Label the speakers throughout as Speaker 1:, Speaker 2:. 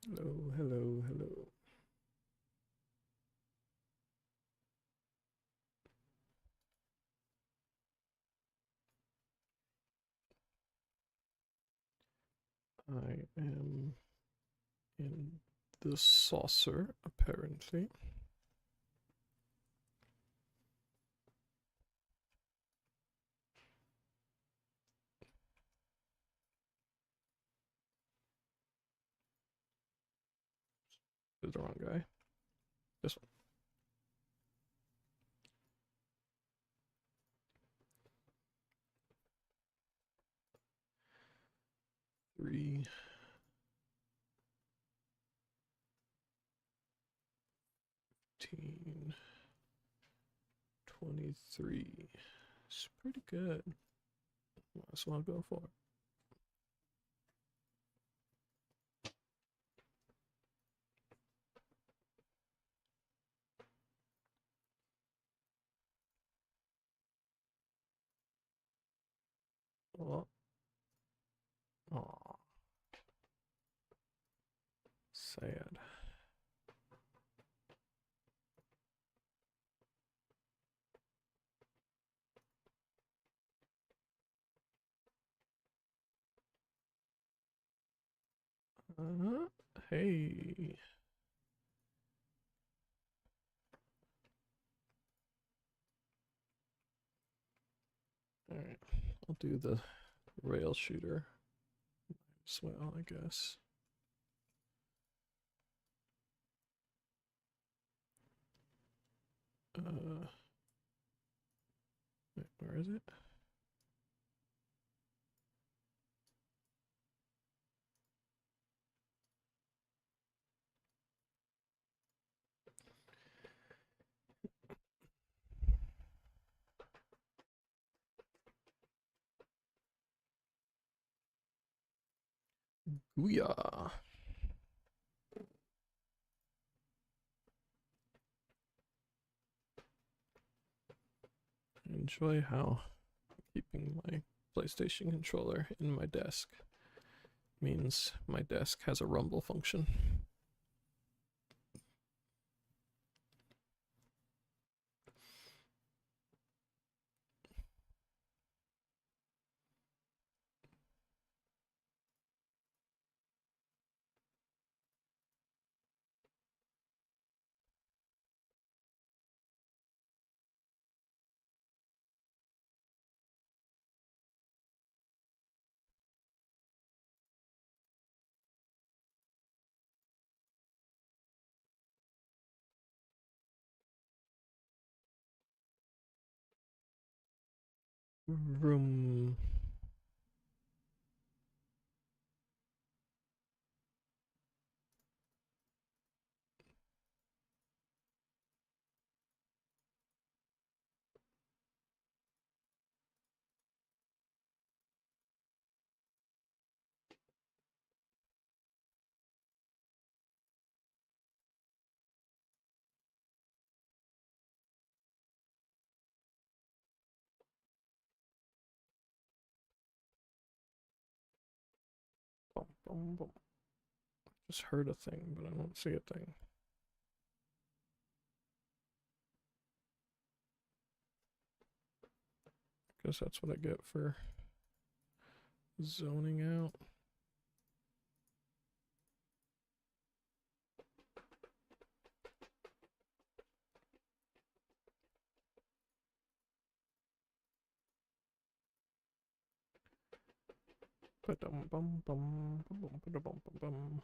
Speaker 1: Hello, hello, hello. I am in the saucer, apparently. Is the wrong guy. This one. Three. 15. 23. It's pretty good. Might as well go for it. Oh, aw, sad. Hey. Alright, I'll do the rail shooter as well, I guess. Wait, where is it? Booyah. I enjoy how keeping my PlayStation controller in my desk means my desk has a rumble function. Room. Bum, bum, bum. Just heard a thing, but I don't see a thing. Guess that's what I get for zoning out. Ba-dum, bum, bum, bum, bum, bum, bum, bum.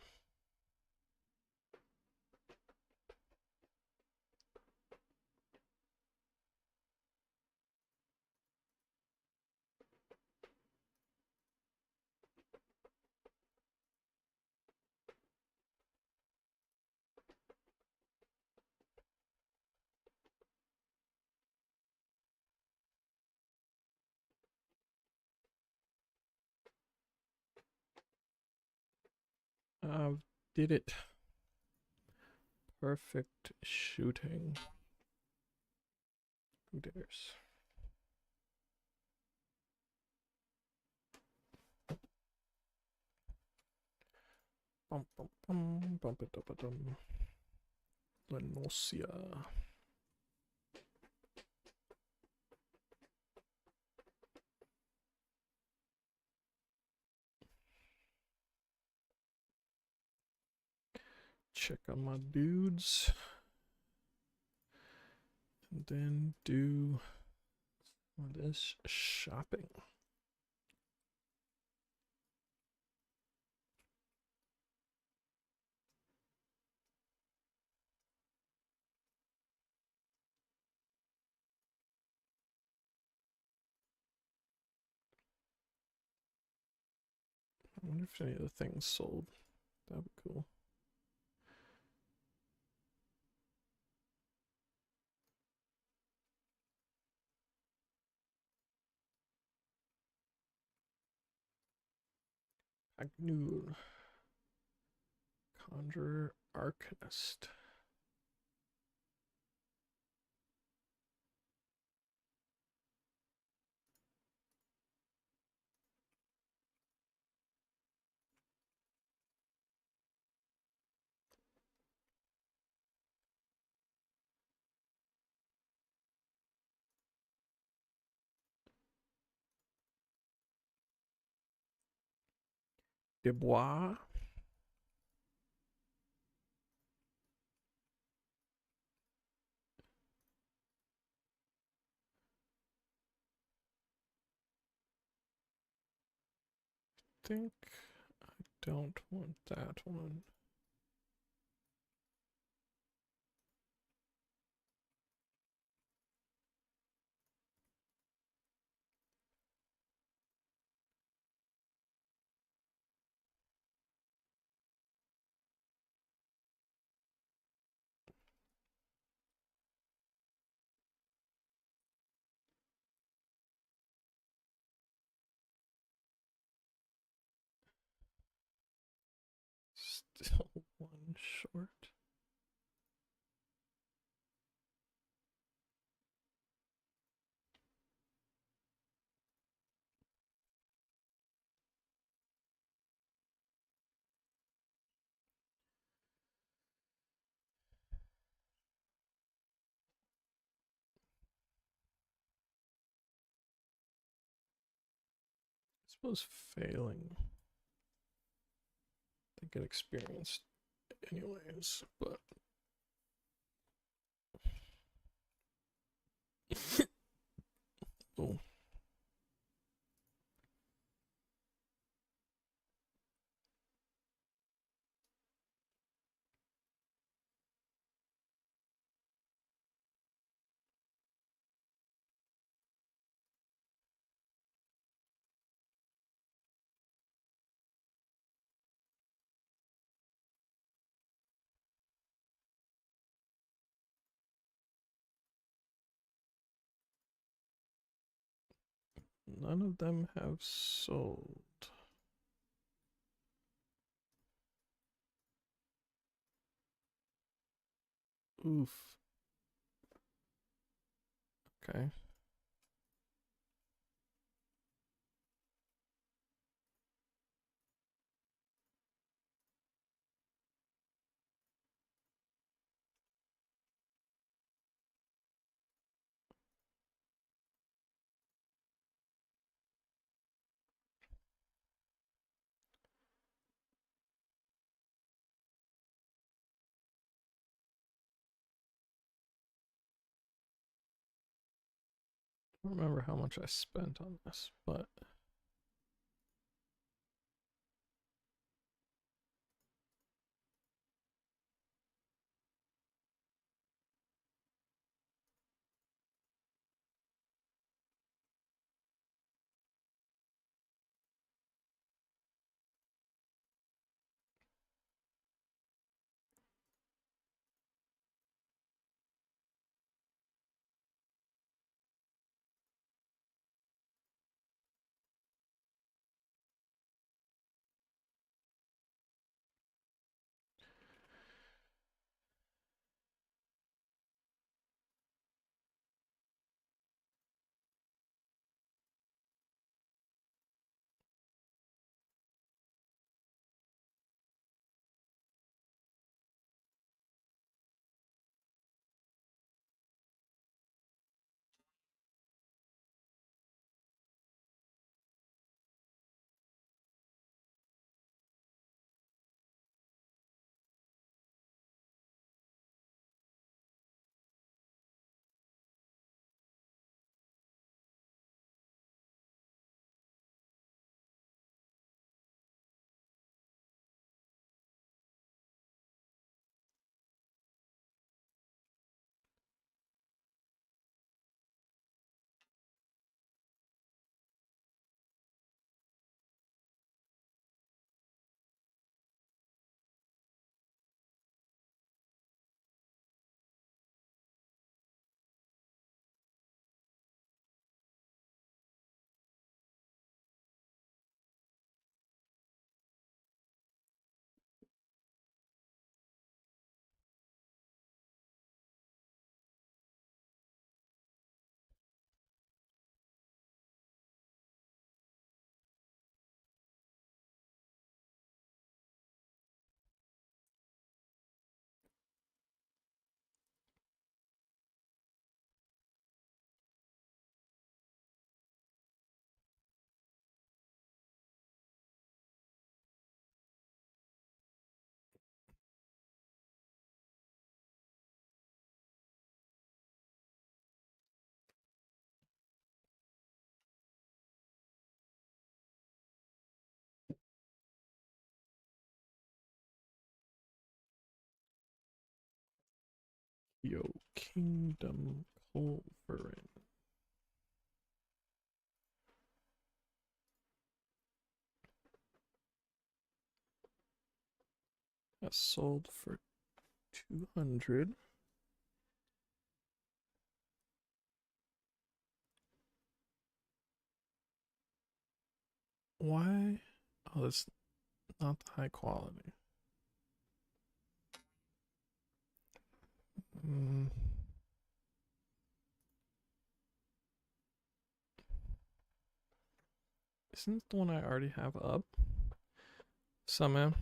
Speaker 1: Did it. Perfect shooting. Who dares? Bum, bum, bum, bum, ba, dum, ba, dum. Lenosia. Check on my dudes. And then do this shopping. I wonder if any of the things sold. That'd be cool. Agnur. Conjurer Arcanist. Dubois. Think I don't want that one. Still one short. I suppose failing. They get experienced anyways, but oh. None of them have sold. Oof. Okay. I don't remember how much I spent on this, but Yo, Kingdom Culverin. That's sold for 200. Why? Oh, it's not the high quality. Mm. Isn't it the one I already have up? Somehow.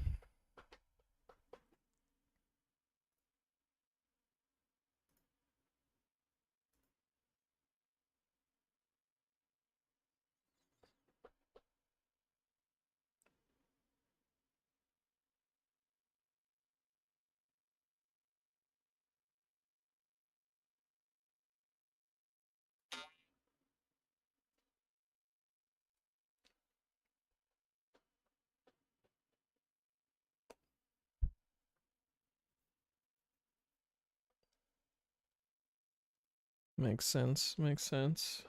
Speaker 1: Makes sense. Makes sense.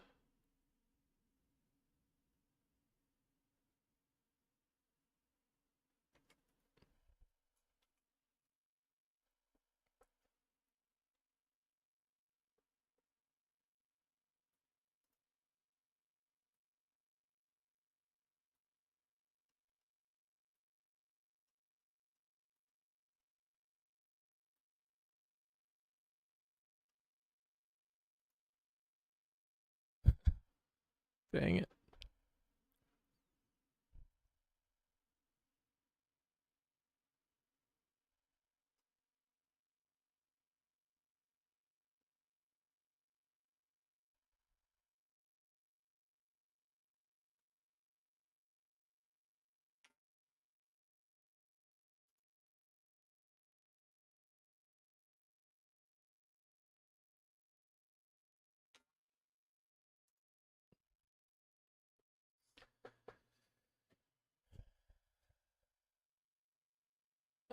Speaker 1: Dang it.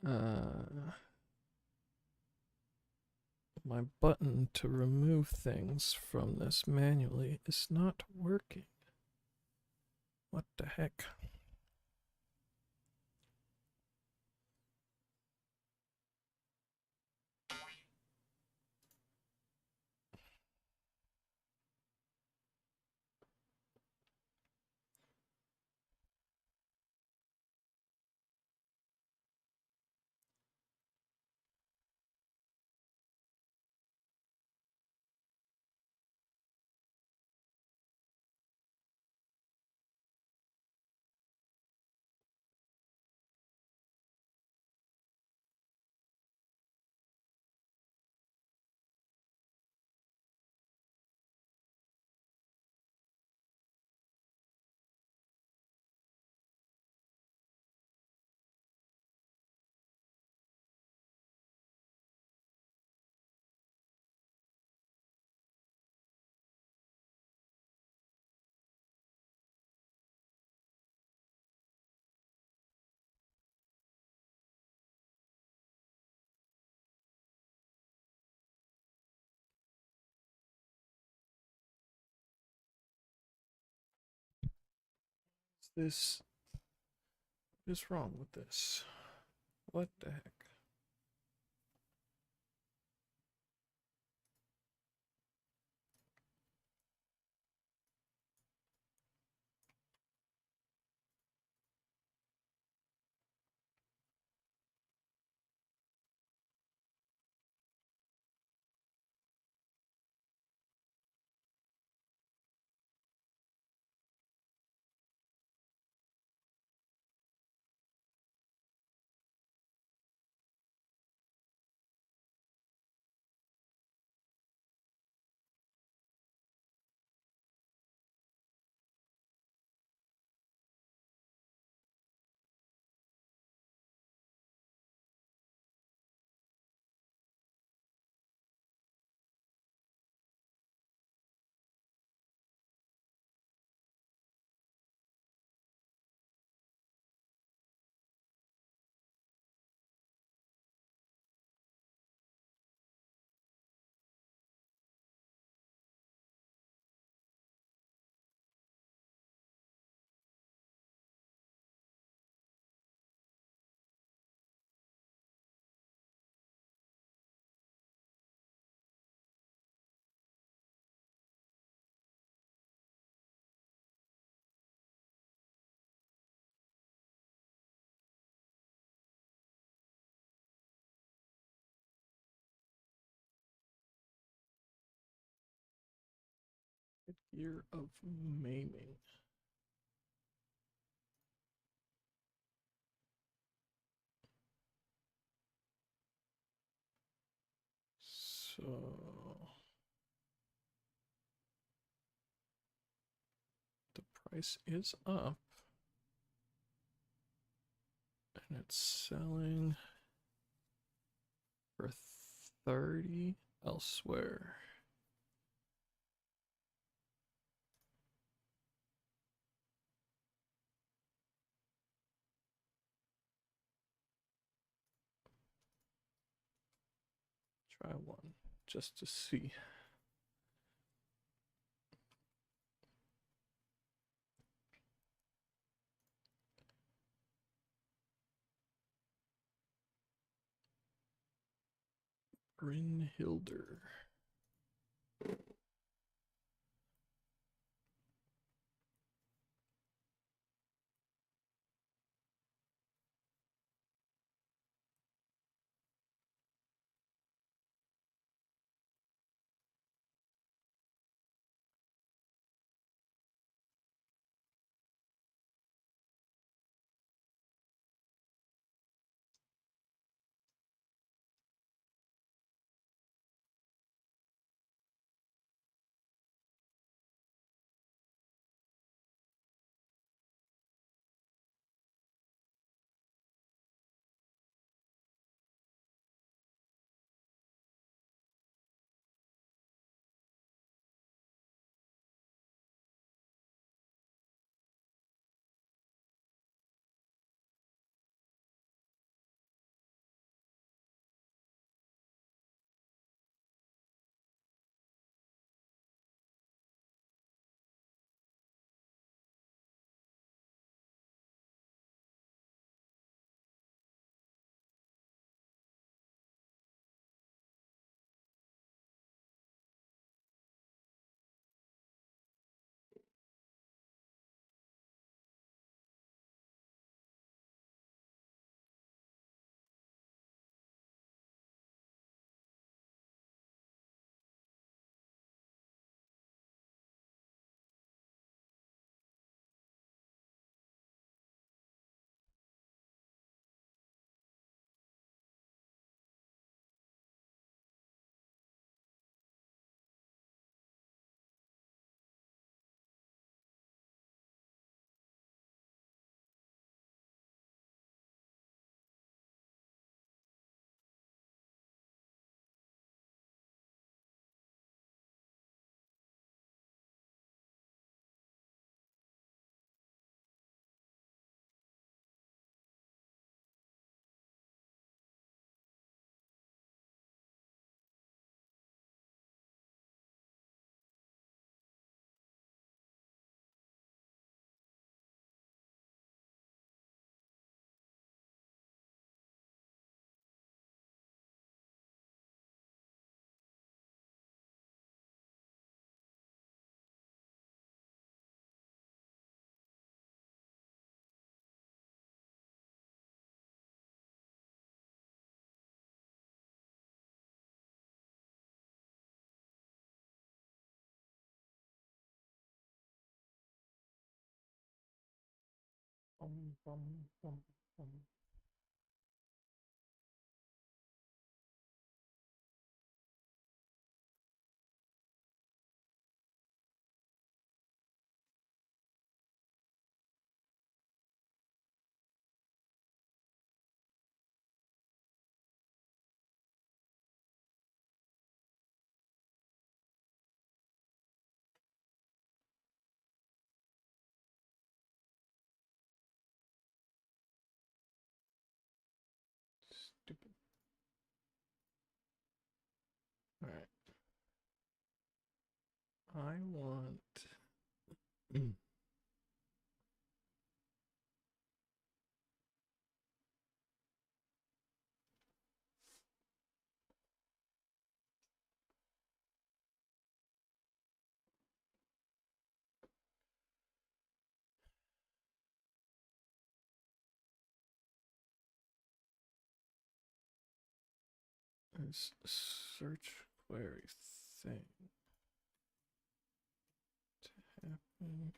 Speaker 1: Uh, my button to remove things from this manually is not working. What the heck? This is wrong with this. What the heck? Year of maiming. So the price is up and it's selling for 30 elsewhere. Try one just to see. Brynhilder. Bum, bum, bum, bum. Stupid. All right. I want. This search query thing. Mm.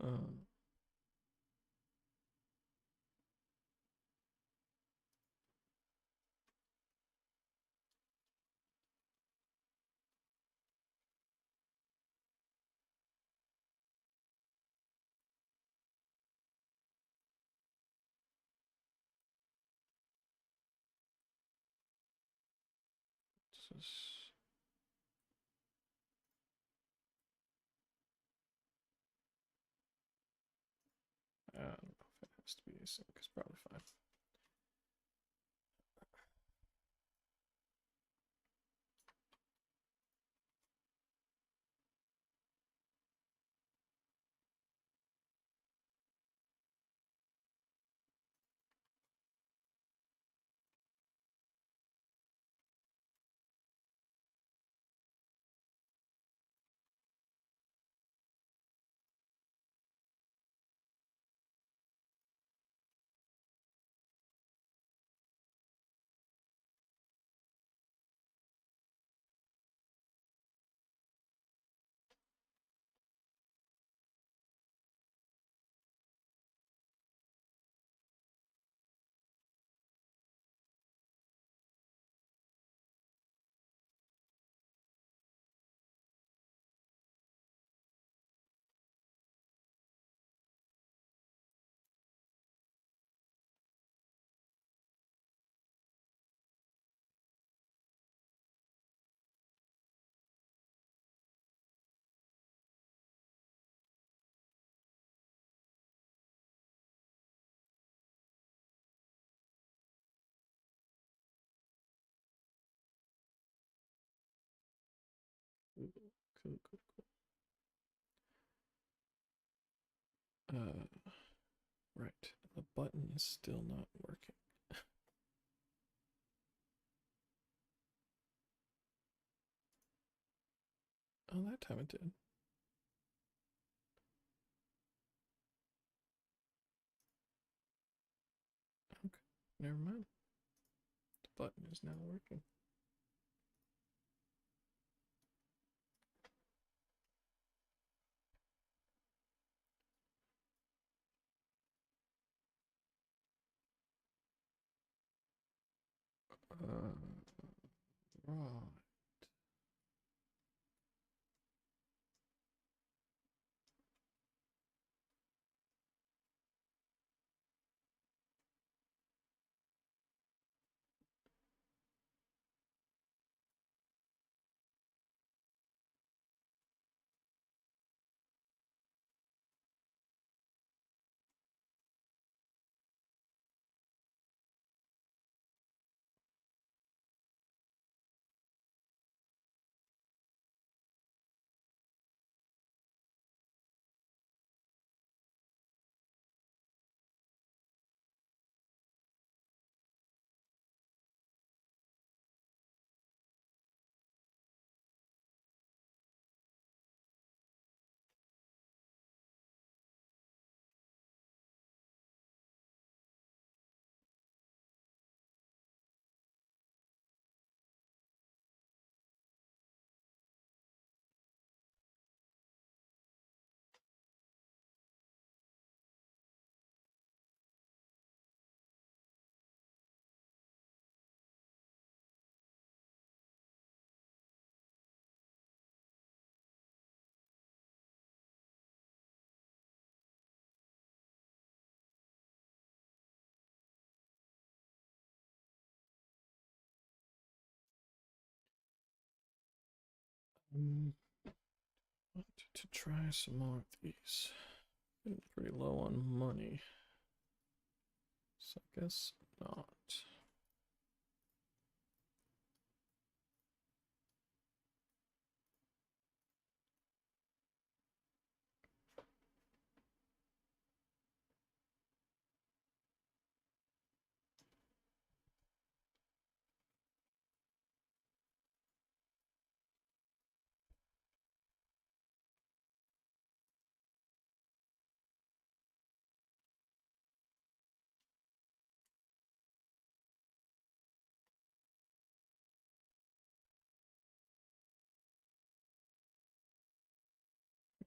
Speaker 1: Uh, this is, I don't know if it has to be async. It's probably fine. Cool, cool, cool, cool. Right. The button is still not working. Oh, that time it did. Okay, never mind. The button is now working. Right. Wanted to try some more of these Getting pretty low on money. So I guess not.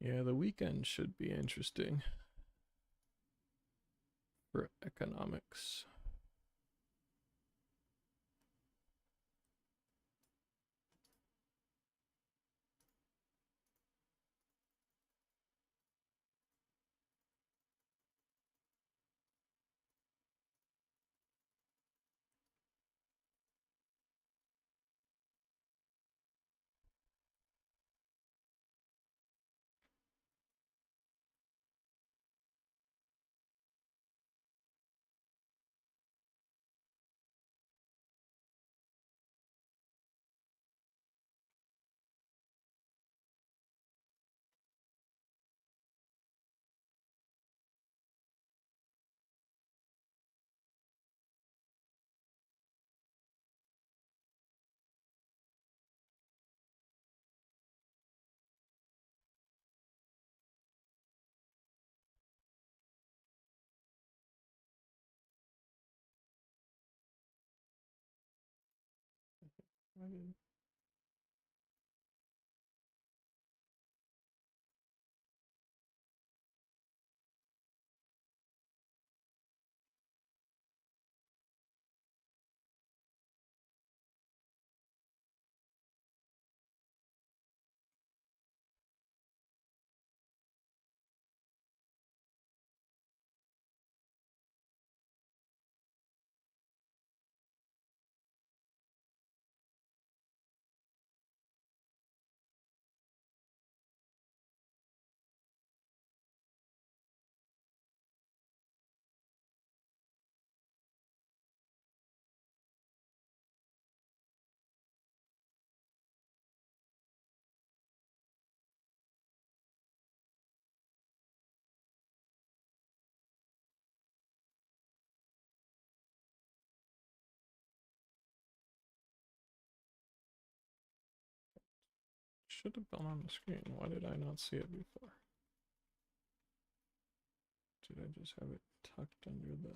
Speaker 1: Yeah, the weekend should be interesting for economics. Should have been on the screen. Why did I not see it before? Did I just have it tucked under the...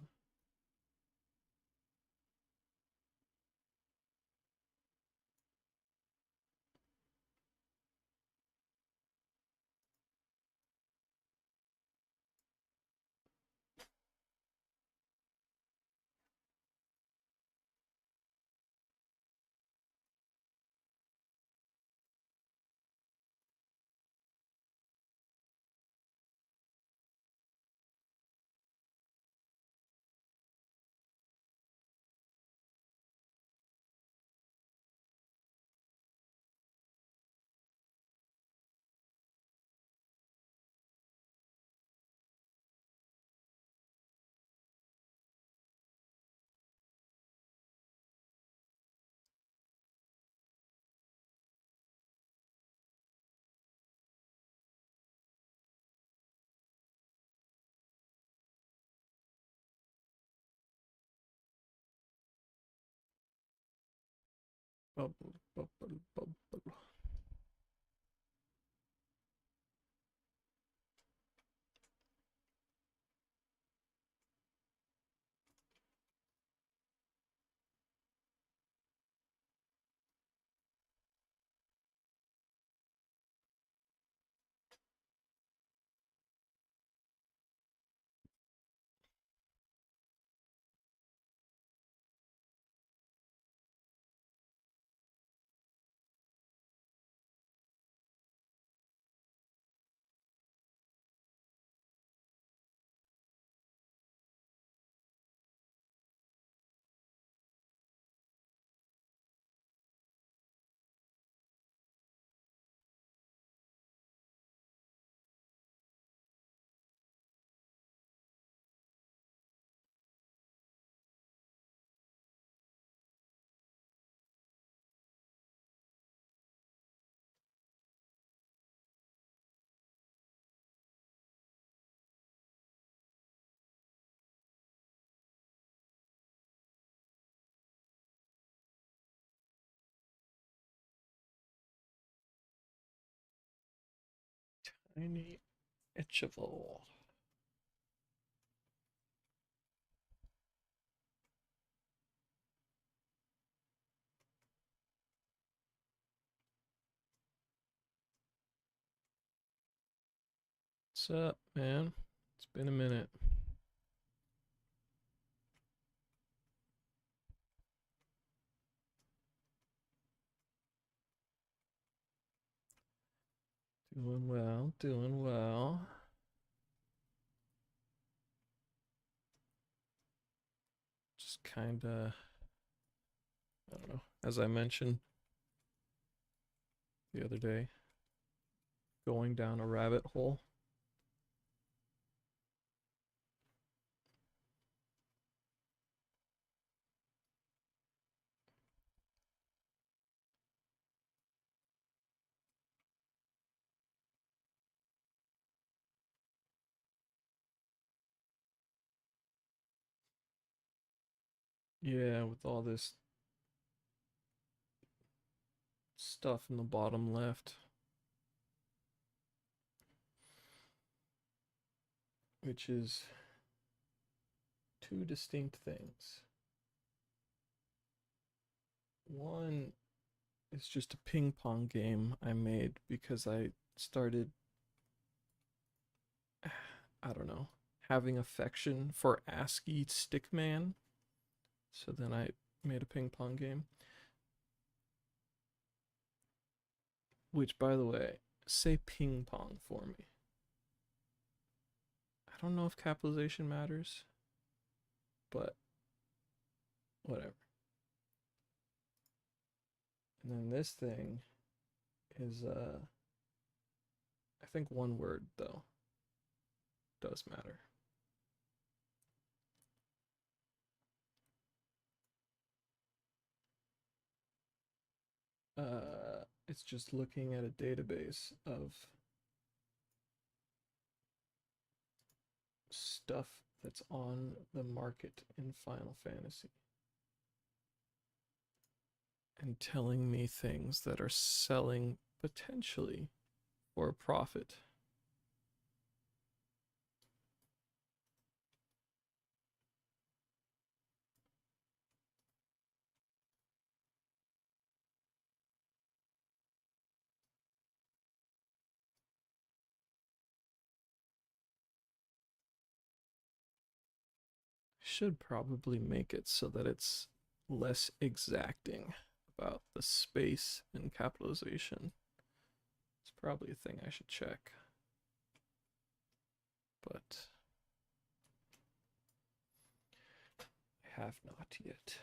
Speaker 1: Bubble, bubble, bubble. Tiny Etchival. What's up, man? It's been a minute. Doing well, doing well. Just kinda, I don't know, as I mentioned the other day, going down a rabbit hole. Yeah, with all this stuff in the bottom left, which is two distinct things. One is just a ping pong game I made because I started, I don't know, having affection for ASCII Stickman. So then I made a ping pong game. Which, by the way, say ping pong for me. I don't know if capitalization matters, but whatever. And then this thing is, I think one word, though, does matter. It's just looking at a database of stuff that's on the market in Final Fantasy and telling me things that are selling potentially for a profit. Should probably make it so that it's less exacting about the space and capitalization. It's probably a thing I should check. But I have not yet.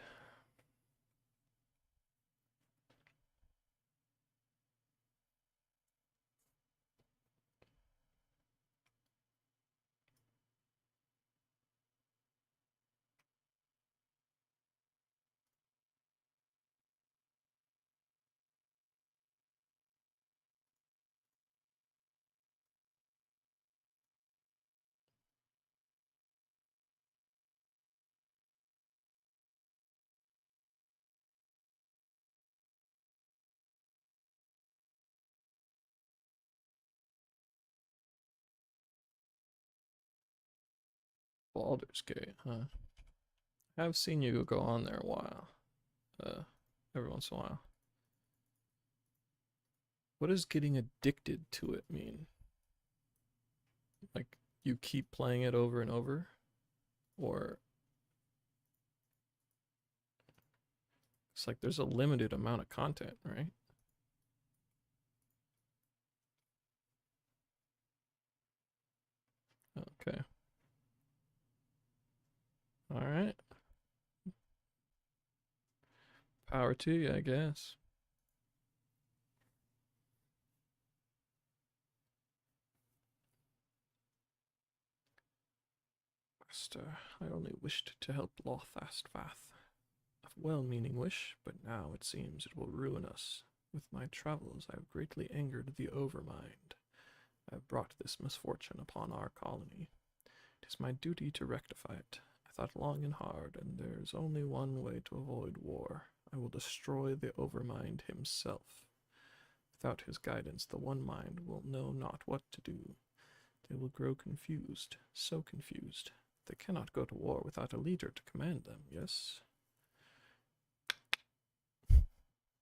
Speaker 1: Baldur's Gate, huh? I've seen you go on there a while. Every once in a while. What does getting addicted to it mean? Like you keep playing it over and over? Or it's like there's a limited amount of content, right? Okay. All right. Power to you, I guess. Master, I only wished to help Lothastvath. A well-meaning wish, but now it seems it will ruin us. With my travels, I have greatly angered the Overmind. I have brought this misfortune upon our colony. It is my duty to rectify it. I thought long and hard, and there is only one way to avoid war. I will destroy the Overmind himself. Without his guidance, the one mind will know not what to do. They will grow confused, so confused. They cannot go to war without a leader to command them, yes?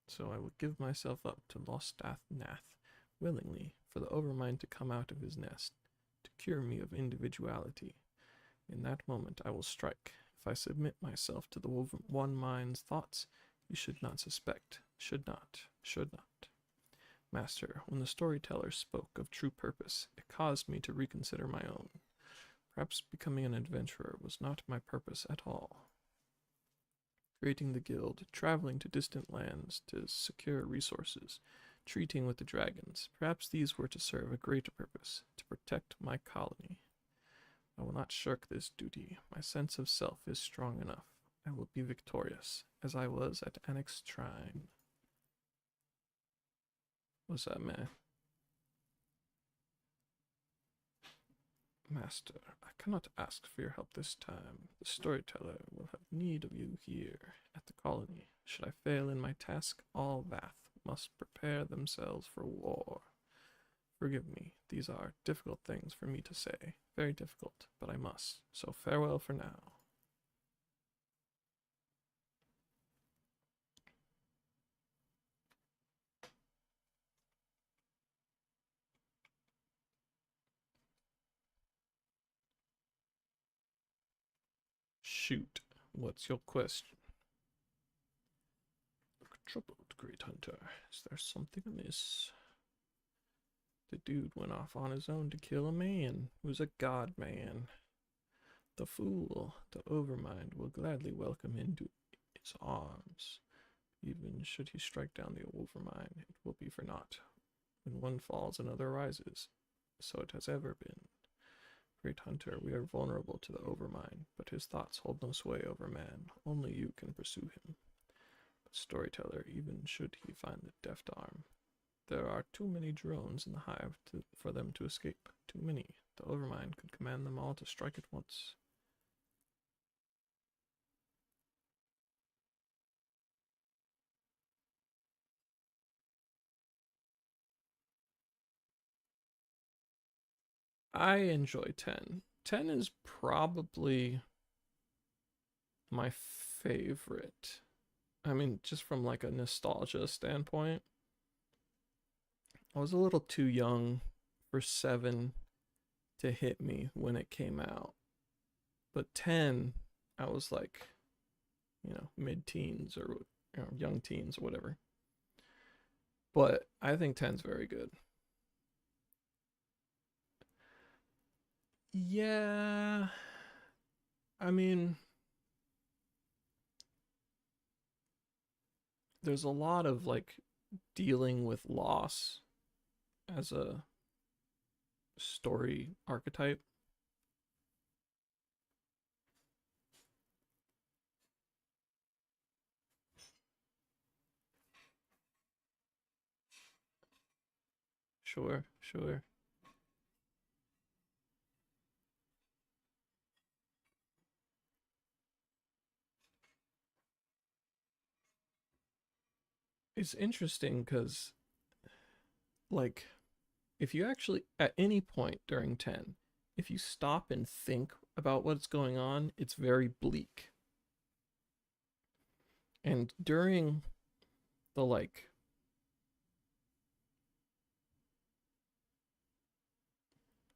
Speaker 1: So I will give myself up to Lostath Nath, willingly, for the overmind to come out of his nest, to cure me of individuality. In that moment I will strike. If I submit myself to the one mind's thoughts, you should not suspect, should not. Master, when the storyteller spoke of true purpose, it caused me to reconsider my own. Perhaps becoming an adventurer was not my purpose at all. Creating the guild, traveling to distant lands to secure resources, treating with the dragons, perhaps these were to serve a greater purpose, to protect my colony. I will not shirk this duty. My sense of self is strong enough. I will be victorious, as I was at Annex Shrine. What's that, man? Master, I cannot ask for your help this time. The storyteller will have need of you here at the colony. Should I fail in my task, all Vath must prepare themselves for war. Forgive me, these are difficult things for me to say. Very difficult, but I must. So farewell for now. Shoot, what's your question? Look troubled, Great Hunter. Is there something amiss? The dude went off on his own to kill a man who's a god man. The fool, the overmind, will gladly welcome him to its arms. Even should he strike down the overmind, it will be for naught. When one falls, another rises. So it has ever been. Great Hunter, we are vulnerable to the overmind, but his thoughts hold no sway over man. Only you can pursue him. But storyteller, even should he find the deft arm, there are too many drones in the hive for them to escape. Too many. The overmind could command them all to strike at once. I enjoy 10. 10 is probably my favorite. I mean, just from like a nostalgia standpoint. I was a little too young for 7 to hit me when it came out. But 10, I was like, mid-teens or young teens or whatever. But I think 10's very good. Yeah, I mean, there's a lot of like dealing with loss as a story archetype. Sure, sure. It's interesting because, like, if you actually, at any point during 10, if you stop and think about what's going on, it's very bleak. And during the, like,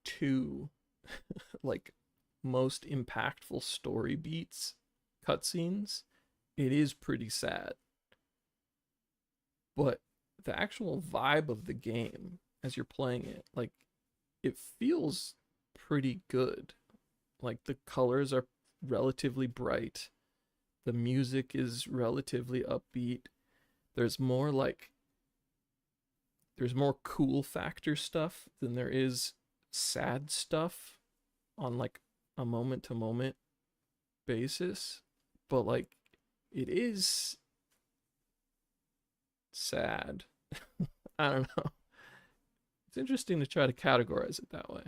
Speaker 1: two, like, most impactful story beats, cutscenes, it is pretty sad. But the actual vibe of the game as you're playing it, like, it feels pretty good. Like, the colors are relatively bright, the music is relatively upbeat. There's more like there's more cool factor stuff than there is sad stuff on like a moment to moment basis, but like it is sad. I don't know. It's interesting to try to categorize it that way.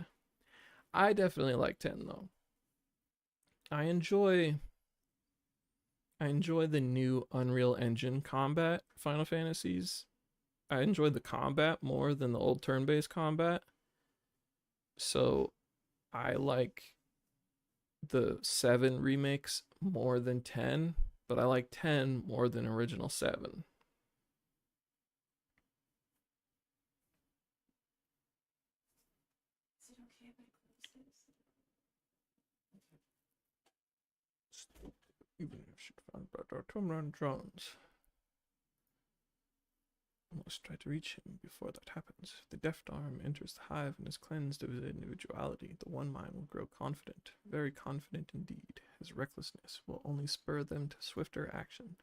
Speaker 1: I definitely like 10 though. I enjoy I enjoy the new Unreal Engine combat Final Fantasies. I enjoyed the combat more than the old turn-based combat. So I like the 7 remakes more than 10, but I like 10 more than original 7. Even if she found out our Tomb Run drones. I must try to reach him before that happens. If the deft arm enters the hive and is cleansed of his individuality, the one mind will grow confident, very confident indeed. His recklessness will only spur them to swifter action.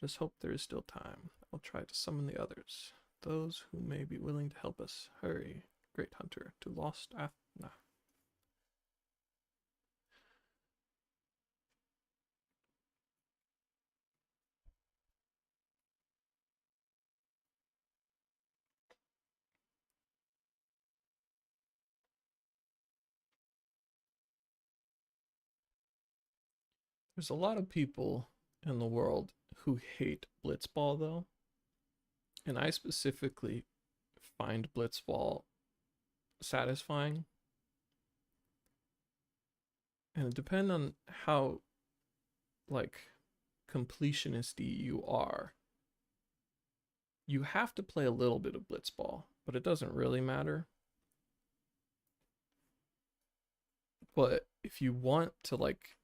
Speaker 1: Just hope there is still time. I'll try to summon the others, those who may be willing to help us. Hurry, great hunter, to lost Athena. There's a lot of people in the world who hate Blitzball, though. And I specifically find Blitzball satisfying. And it depends on how, like, completionisty you are. You have to play a little bit of Blitzball, but it doesn't really matter. But if you want to, like,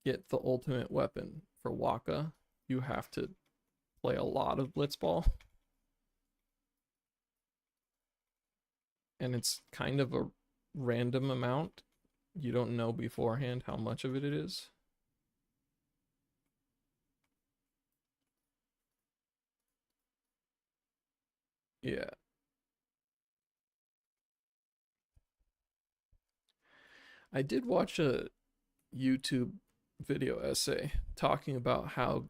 Speaker 1: get the ultimate weapon for Waka, you have to play a lot of Blitzball. And it's kind of a random amount. You don't know beforehand how much of it is. Yeah. I did watch a YouTube video essay talking about how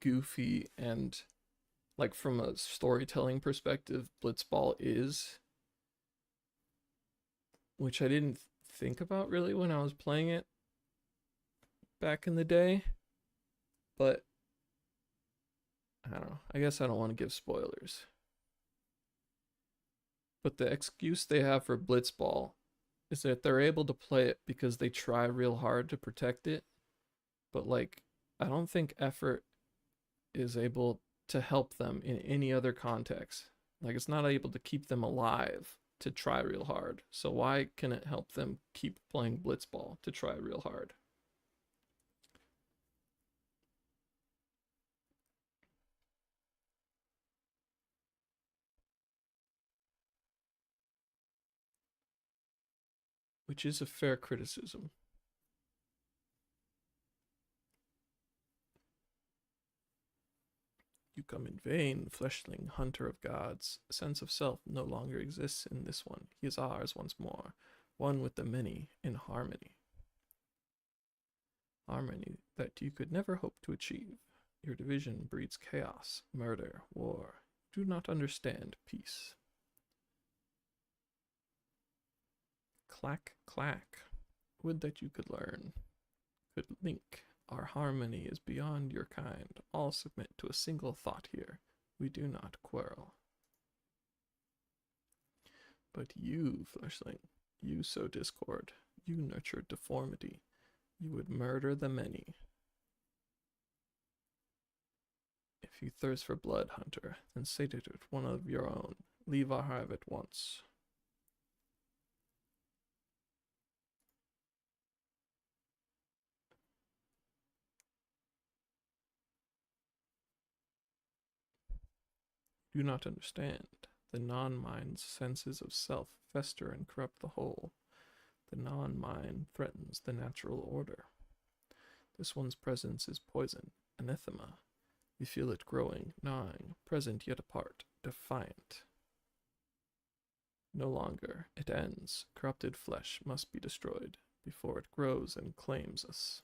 Speaker 1: goofy and, like, from a storytelling perspective, Blitzball is, which I didn't think about really when I was playing it back in the day. But I don't know. I guess I don't want to give spoilers. But the excuse they have for Blitzball is that they're able to play it because they try real hard to protect it. But, like, I don't think effort is able to help them in any other context. Like, it's not able to keep them alive to try real hard. So why can it help them keep playing Blitzball to try real hard? Which is a fair criticism. You come in vain, fleshling, hunter of gods. A sense of self no longer exists in this one. He is ours once more, one with the many in harmony. Harmony that you could never hope to achieve. Your division breeds chaos, murder, war. Do not understand peace. Clack, clack. Would that you could learn, could link. Our harmony is beyond your kind. All submit to a single thought here. We do not quarrel. But you, fleshling, you sow discord. You nurture deformity. You would murder the many. If you thirst for blood, hunter, then sate it with one of your own. Leave our hive at once. Do not understand. The non-mind's senses of self fester and corrupt the whole. The non-mind threatens the natural order. This one's presence is poison, anathema. We feel it growing, gnawing, present yet apart, defiant. No longer, it ends. Corrupted flesh must be destroyed before it grows and claims us.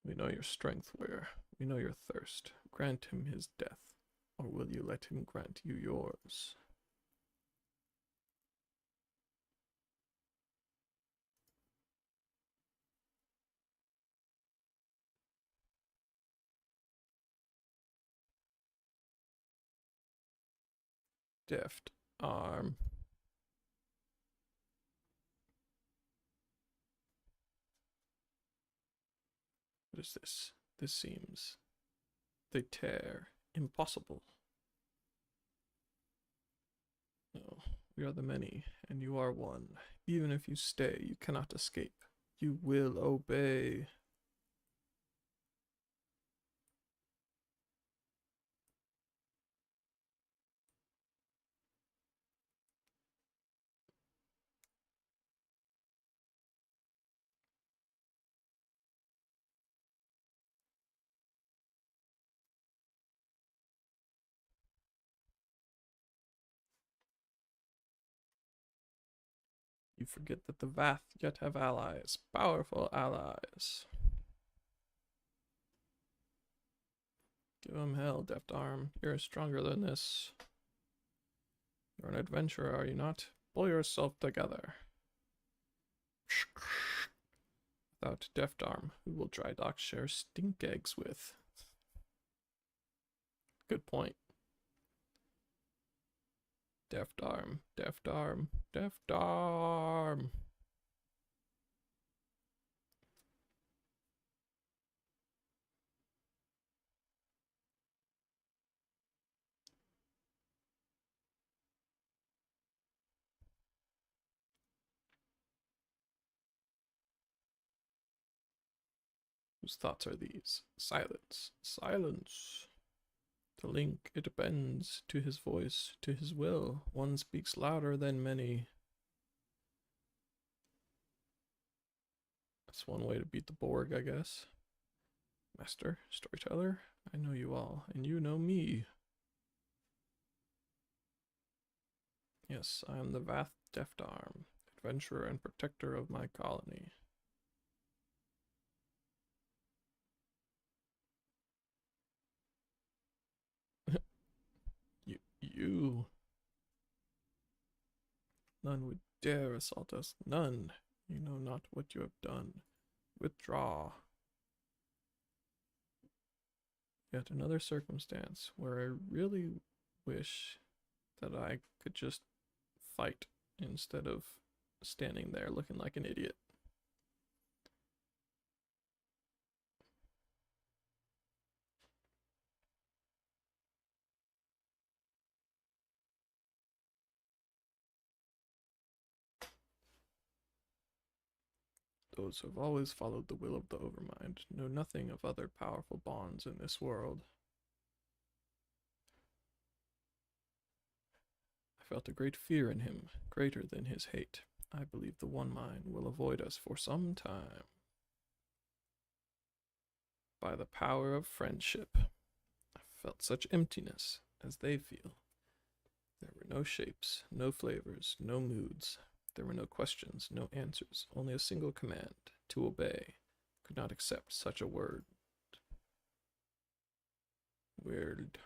Speaker 1: We know your strength, Ware. We know your thirst. Grant him his death. or will you let him grant you yours? Deft arm. What is this? This seems... They tear. Impossible. No, we are the many, and you are one. Even if you stay, you cannot escape. You will obey. You forget that the Vath yet have allies, powerful allies. Give him hell, Deft Arm. You're stronger than this. You're an adventurer, are you not? Pull yourself together. Without Deft Arm, who will Dry Dock share stink eggs with? Good point. Deft Arm, Deft Arm, Deft Arm. Whose thoughts are these? Silence, silence. The link, it bends to his voice, to his will. One speaks louder than many. That's one way to beat the Borg, I guess. Master, storyteller, I know you all, and you know me. Yes, I am the Vath Deft Arm, adventurer and protector of my colony. You. None would dare assault us, none. You know not what you have done. Withdraw. Yet another circumstance where I really wish that I could just fight instead of standing there looking like an idiot. Those who have always followed the will of the Overmind know nothing of other powerful bonds in this world. I felt a great fear in him, greater than his hate. I believe the One Mind will avoid us for some time. By the power of friendship, I felt such emptiness as they feel. There were no shapes, no flavors, no moods. There were no questions, no answers, only a single command, to obey. Could not accept such a word. Weird.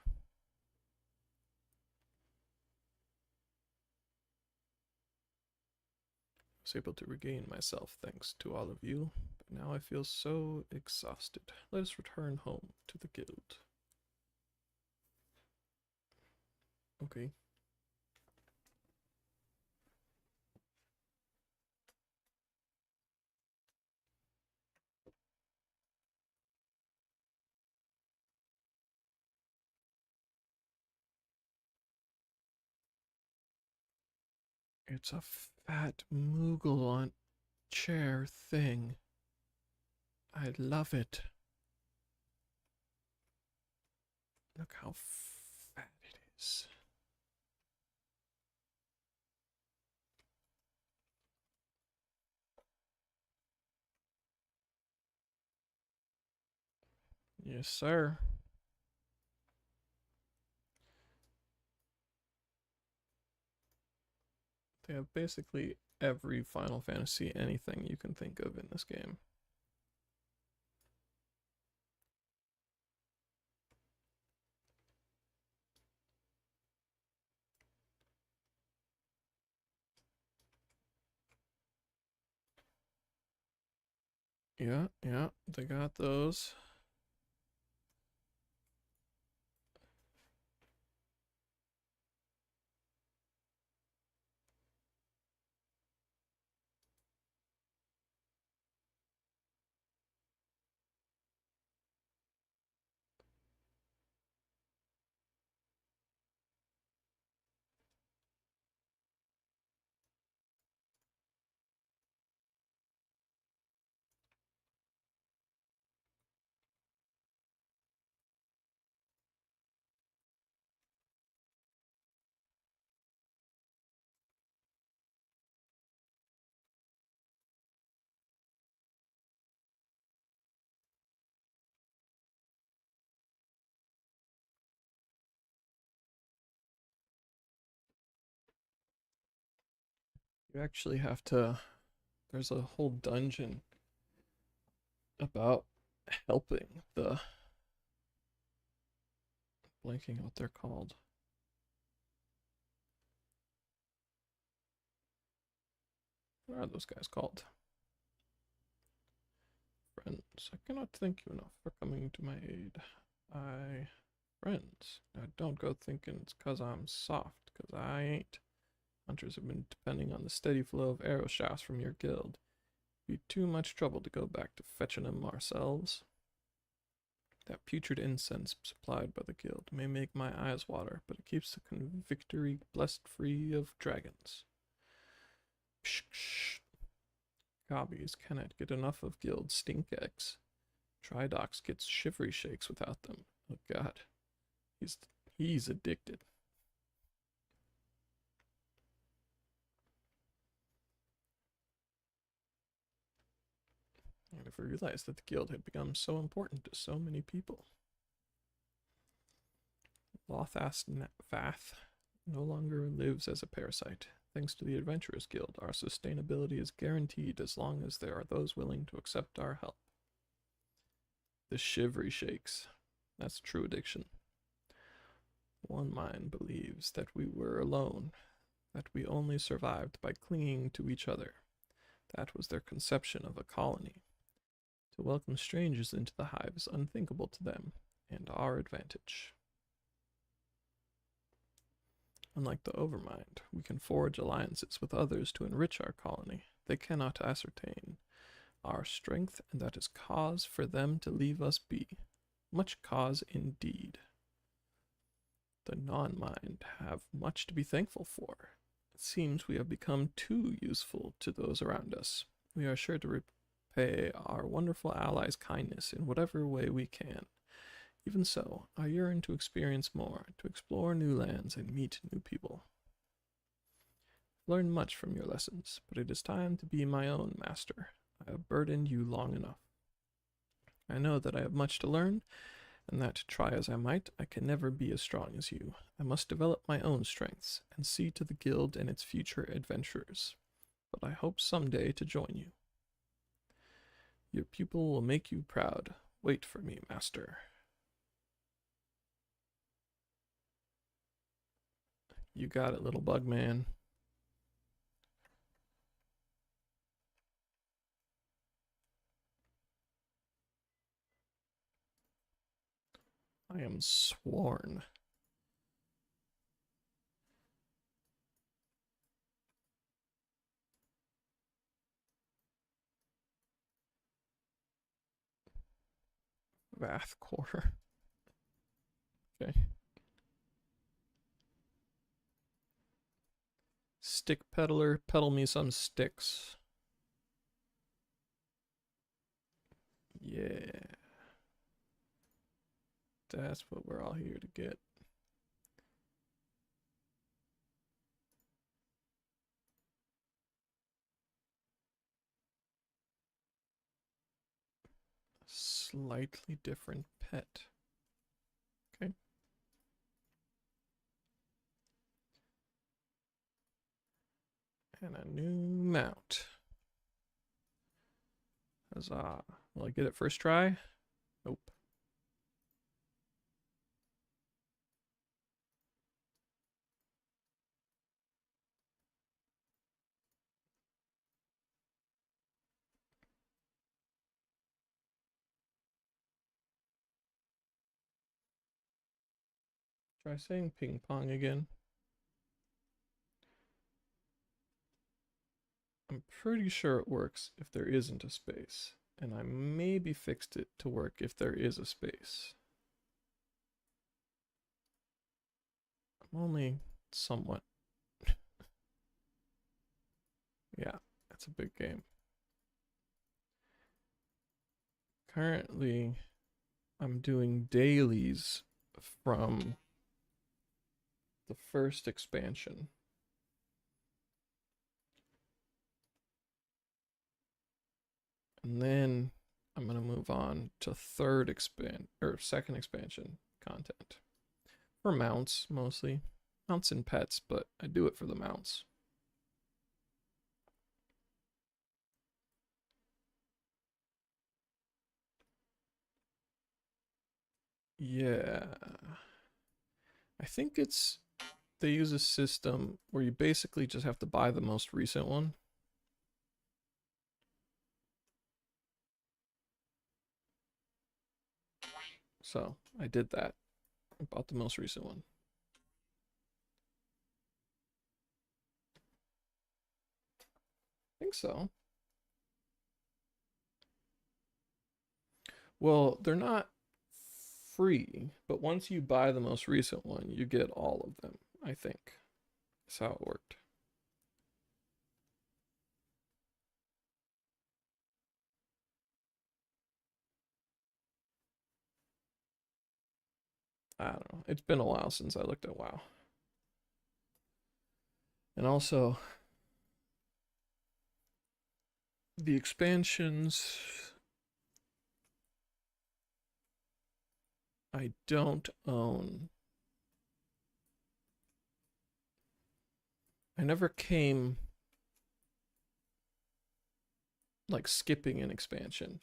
Speaker 1: I was able to regain myself thanks to all of you, but now I feel so exhausted. Let us return home to the guild. Okay. It's a fat Moogle on chair thing. I love it. Look how fat it is. Yes, sir. They have basically every Final Fantasy anything you can think of in this game. Yeah, yeah, they got those. You actually have to, there's a whole dungeon about helping the, blanking what they're called. What are those guys called? Friends. I cannot thank you enough for coming to my aid. I. Friends. Now don't go thinking it's 'cause I'm soft, 'cause I ain't. Hunters have been depending on the steady flow of arrow shafts from your guild. It'd be too much trouble to go back to fetching 'em ourselves. That putrid incense supplied by the guild may make my eyes water, but it keeps the convictory blessed free of dragons. Psh, psh. Hobbies cannot get enough of guild stink eggs. Tridox gets shivery shakes without them. Oh god. He's he's addicted. I never realized that the guild had become so important to so many people. Lothast Vath no longer lives as a parasite. Thanks to the Adventurers Guild, our sustainability is guaranteed as long as there are those willing to accept our help. The shivery shakes. That's true addiction. One mind believes that we were alone, that we only survived by clinging to each other. That was their conception of a colony. To welcome strangers into the hive is unthinkable to them, and our advantage. Unlike the Overmind, we can forge alliances with others to enrich our colony. They cannot ascertain our strength, and that is cause for them to leave us be. Much cause indeed. The non-mind have much to be thankful for. It seems we have become too useful to those around us. We are sure to repay our wonderful allies' kindness in whatever way we can. Even so, I yearn to experience more, to explore new lands and meet new people. I've learned much from your lessons, but it is time to be my own master. I have burdened you long enough. I know that I have much to learn, and that, try as I might, I can never be as strong as you. I must develop my own strengths, and see to the guild and its future adventurers. But I hope someday to join you. Your pupil will make you proud. Wait for me, master. You got it, little bug man. I am sworn. Vathcore. Okay. Stick peddler, peddle me some sticks. Yeah. That's what we're all here to get. Slightly different pet. Okay. And a new mount. Huzzah. Will I get it first try? Nope. Try saying ping pong again. I'm pretty sure it works if there isn't a space, and I maybe fixed it to work if there is a space. I'm only somewhat. Yeah, that's a big game. Currently, I'm doing dailies from the first expansion. And then I'm gonna move on to second expansion content. For mounts mostly. Mounts and pets, but I do it for the mounts. Yeah. I think they use a system where you basically just have to buy the most recent one. So I did that. I bought the most recent one. I think so. Well, they're not free, but once you buy the most recent one, you get all of them, I think. That's how it worked. I don't know. It's been a while since I looked at WoW. And also, the expansions I don't own. I never came like skipping an expansion.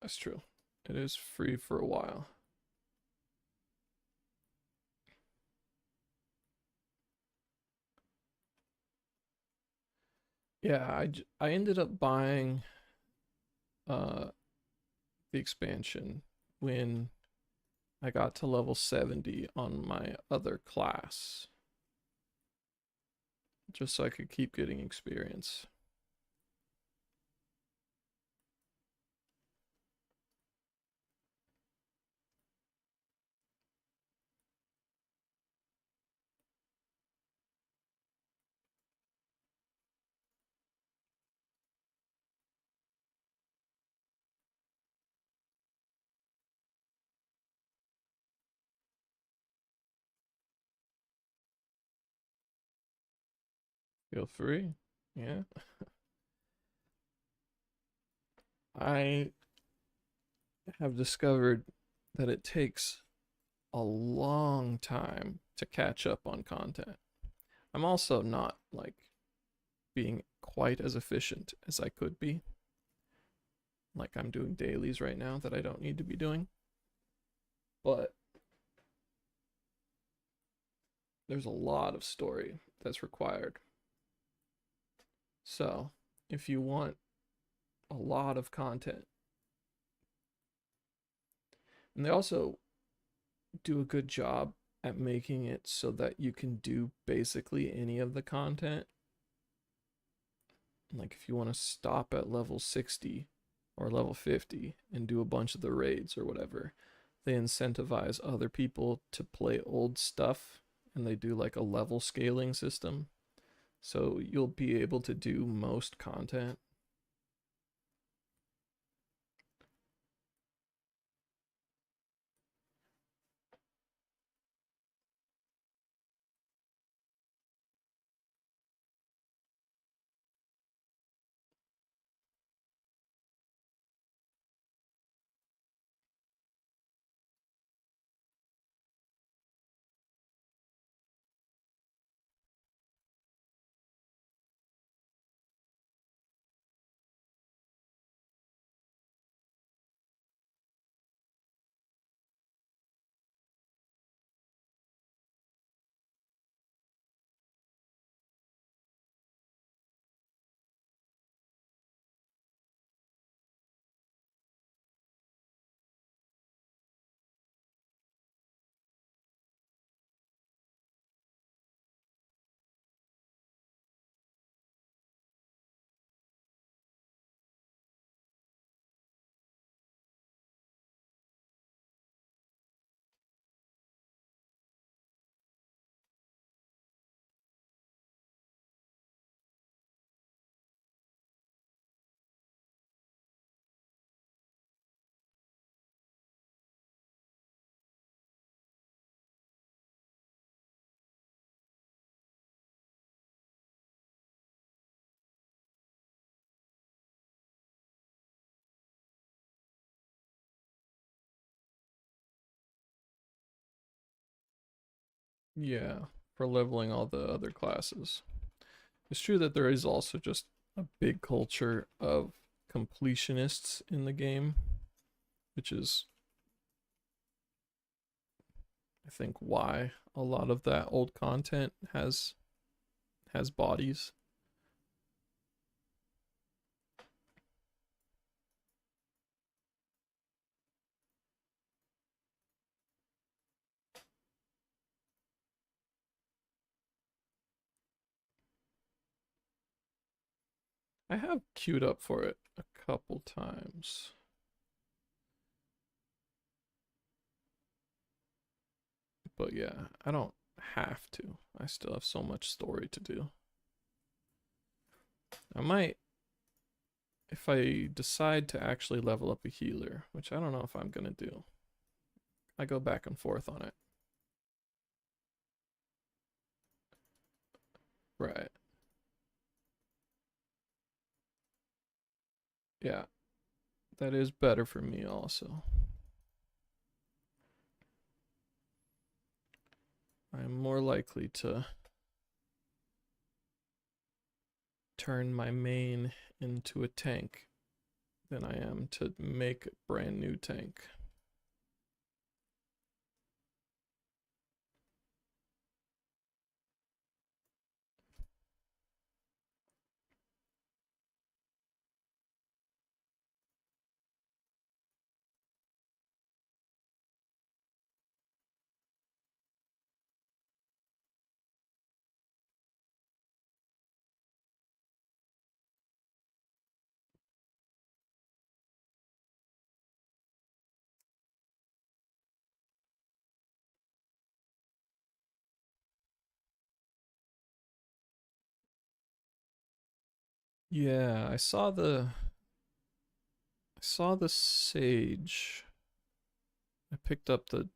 Speaker 1: That's true. It is free for a while. Yeah, I ended up buying uh the expansion when I got to level 70 on my other class, just so I could keep getting experience. Feel free. Yeah. I have discovered that it takes a long time to catch up on content. I'm also not like being quite as efficient as I could be. Like I'm doing dailies right now that I don't need to be doing. But there's a lot of story that's required. So, if you want a lot of content, and they also do a good job at making it so that you can do basically any of the content. Like if you want to stop at level 60 or level 50 and do a bunch of the raids or whatever, they incentivize other people to play old stuff and they do like a level scaling system. So you'll be able to do most content. Yeah, for leveling all the other classes. It's true that there is also just a big culture of completionists in the game, which is, I think, why a lot of that old content has bodies. I have queued up for it a couple times. But yeah, I don't have to. I still have so much story to do. I might, if I decide to actually level up a healer, which I don't know if I'm gonna do. I go back and forth on it. Right. Yeah, that is better for me also. I'm more likely to turn my main into a tank than I am to make a brand new tank. Yeah, I saw the sage. I picked up the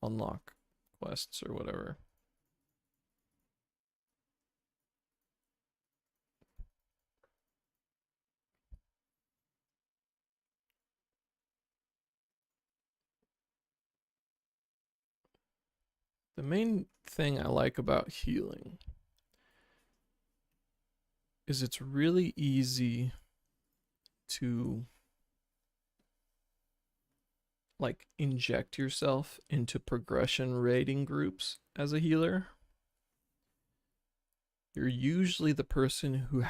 Speaker 1: unlock quests or whatever. The main thing I like about healing is it's really easy to like inject yourself into progression rating groups as a healer. You're usually the person who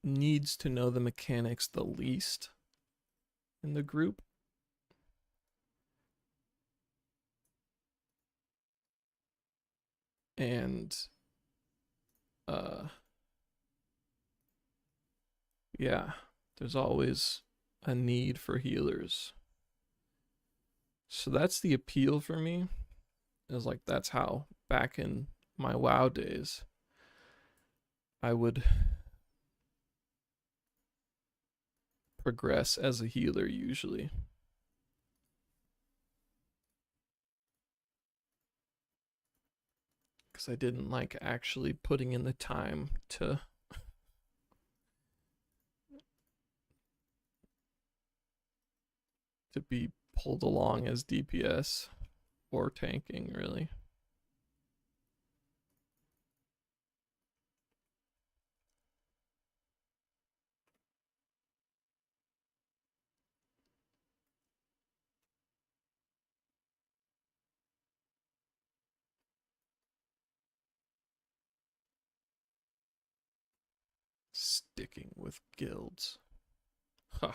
Speaker 1: needs to know the mechanics the least in the group. And uh yeah, there's always a need for healers. So that's the appeal for me. Is like that's how back in my WoW days I would progress as a healer usually. Because I didn't like actually putting in the time to be pulled along as DPS or tanking really. Sticking with guilds. Huh.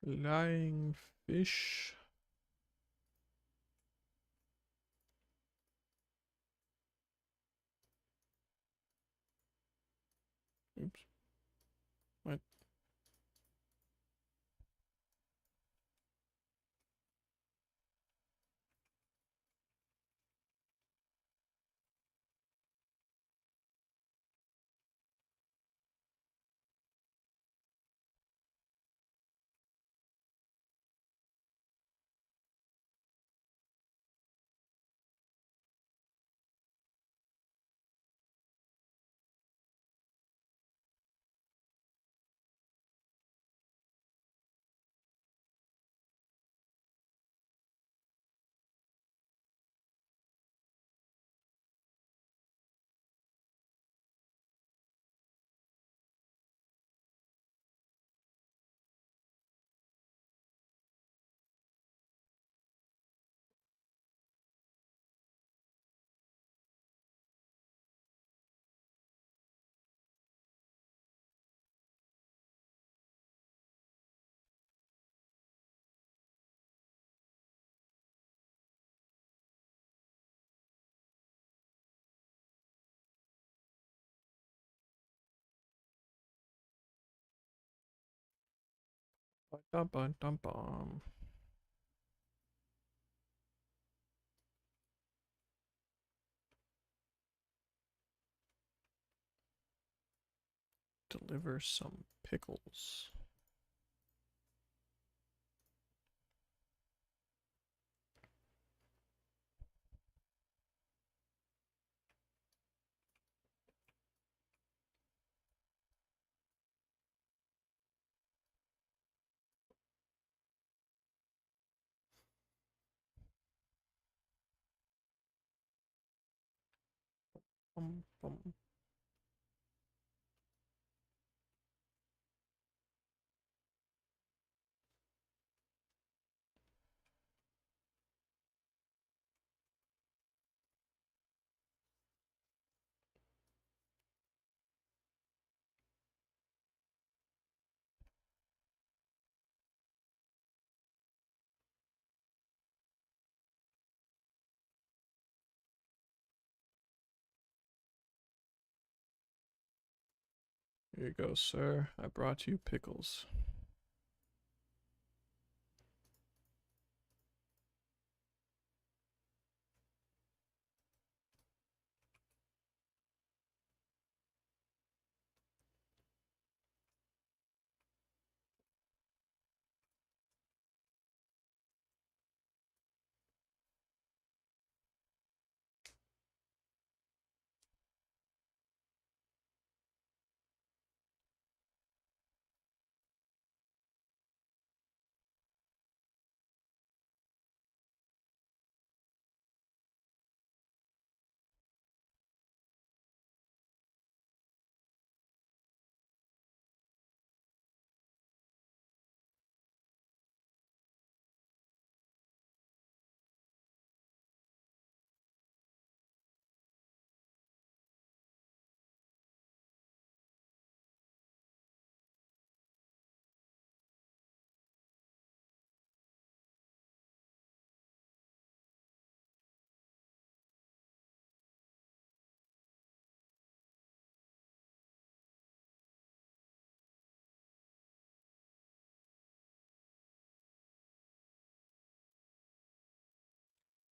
Speaker 1: Flying fish. Oops. What? Ba-dum-bum-dum-bum. Deliver some pickles. Bum, bum. Here you go, sir. I brought you pickles.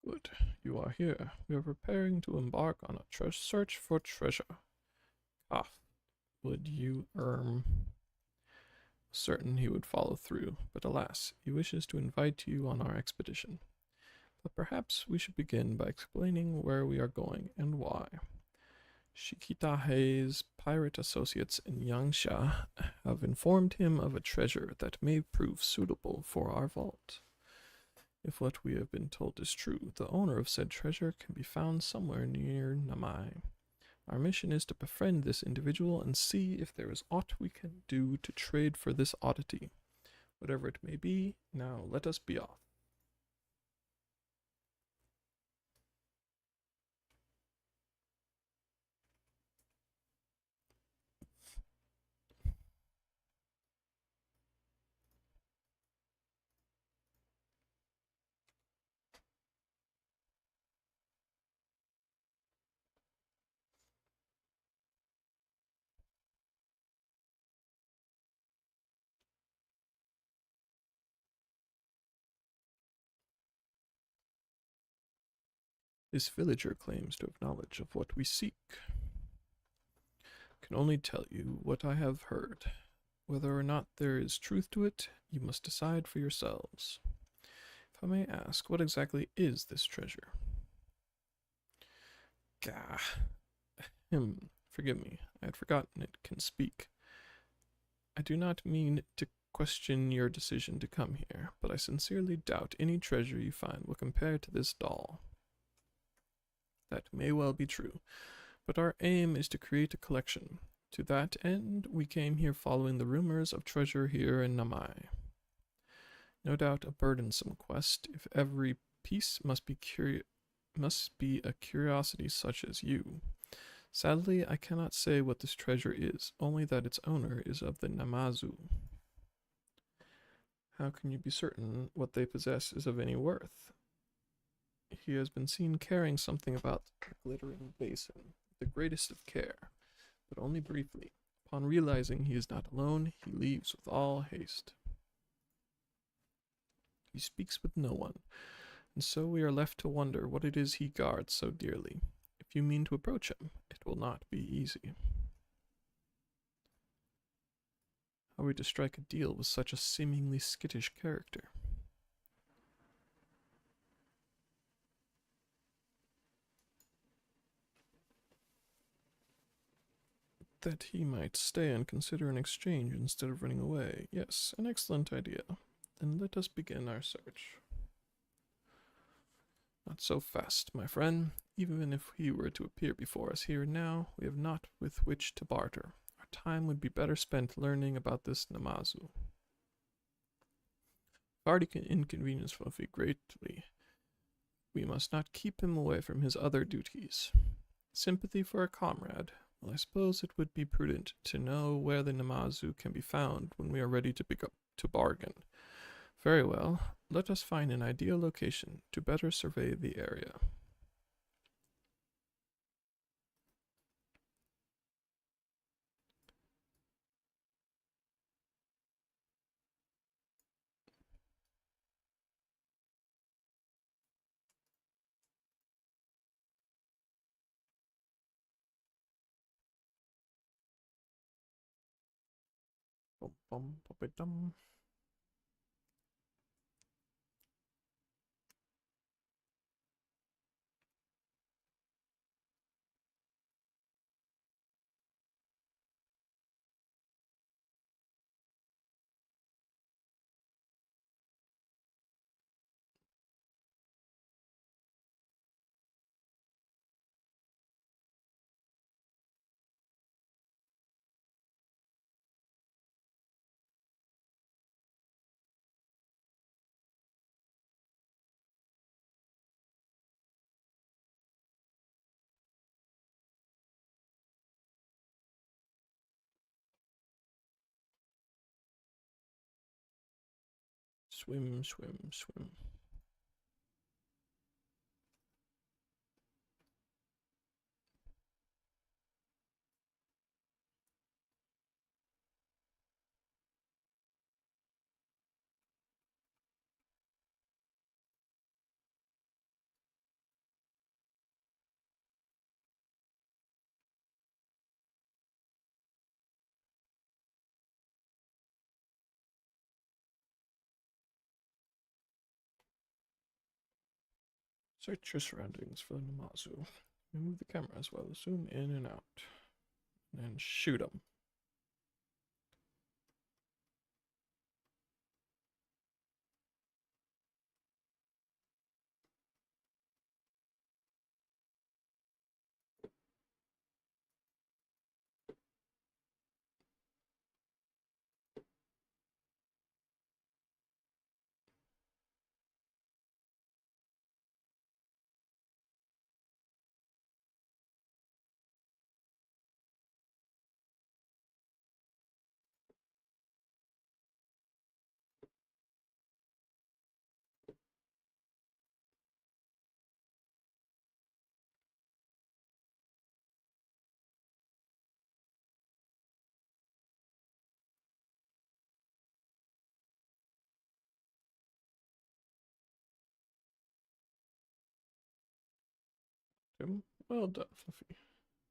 Speaker 1: Good. You are here. We are preparing to embark on a search for treasure. Ah, would you, certain he would follow through, but alas, he wishes to invite you on our expedition. But perhaps we should begin by explaining where we are going and why. Shikitahe's pirate associates in Yangsha have informed him of a treasure that may prove suitable for our vault. If what we have been told is true, the owner of said treasure can be found somewhere near Namai. Our mission is to befriend this individual and see if there is aught we can do to trade for this oddity. Whatever it may be, now let us be off. This villager claims to have knowledge of what we seek. I can only tell you what I have heard. Whether or not there is truth to it, you must decide for yourselves. If I may ask, what exactly is this treasure? Gah. Forgive me, I had forgotten it can speak. I do not mean to question your decision to come here, but I sincerely doubt any treasure you find will compare to this doll. That may well be true, but our aim is to create a collection. To that end, we came here following the rumors of treasure here in Namai. No doubt a burdensome quest, if every piece must be a curiosity such as you. Sadly, I cannot say what this treasure is, only that its owner is of the Namazu. How can you be certain what they possess is of any worth? He has been seen carrying something about the glittering basin with the greatest of care, but only briefly. Upon realizing he is not alone, he leaves with all haste. He speaks with no one, and so we are left to wonder what it is he guards so dearly. If you mean to approach him, it will not be easy. How are we to strike a deal with such a seemingly skittish character? That he might stay and consider an exchange instead of running away. Yes, an excellent idea. Then let us begin our search. Not so fast, my friend. Even if he were to appear before us here and now, we have not with which to barter. Our time would be better spent learning about this Namazu. Already inconvenienced Fluffy greatly. We must not keep him away from his other duties. Sympathy for a comrade. Well, I suppose it would be prudent to know where the Namazu can be found when we are ready to bargain. Very well, let us find an ideal location to better survey the area. Bum, bum, bum, Swim, swim, swim. Search your surroundings for the Namazu. Move the camera as well. Zoom in and out. And shoot him. him. Well done, Fluffy.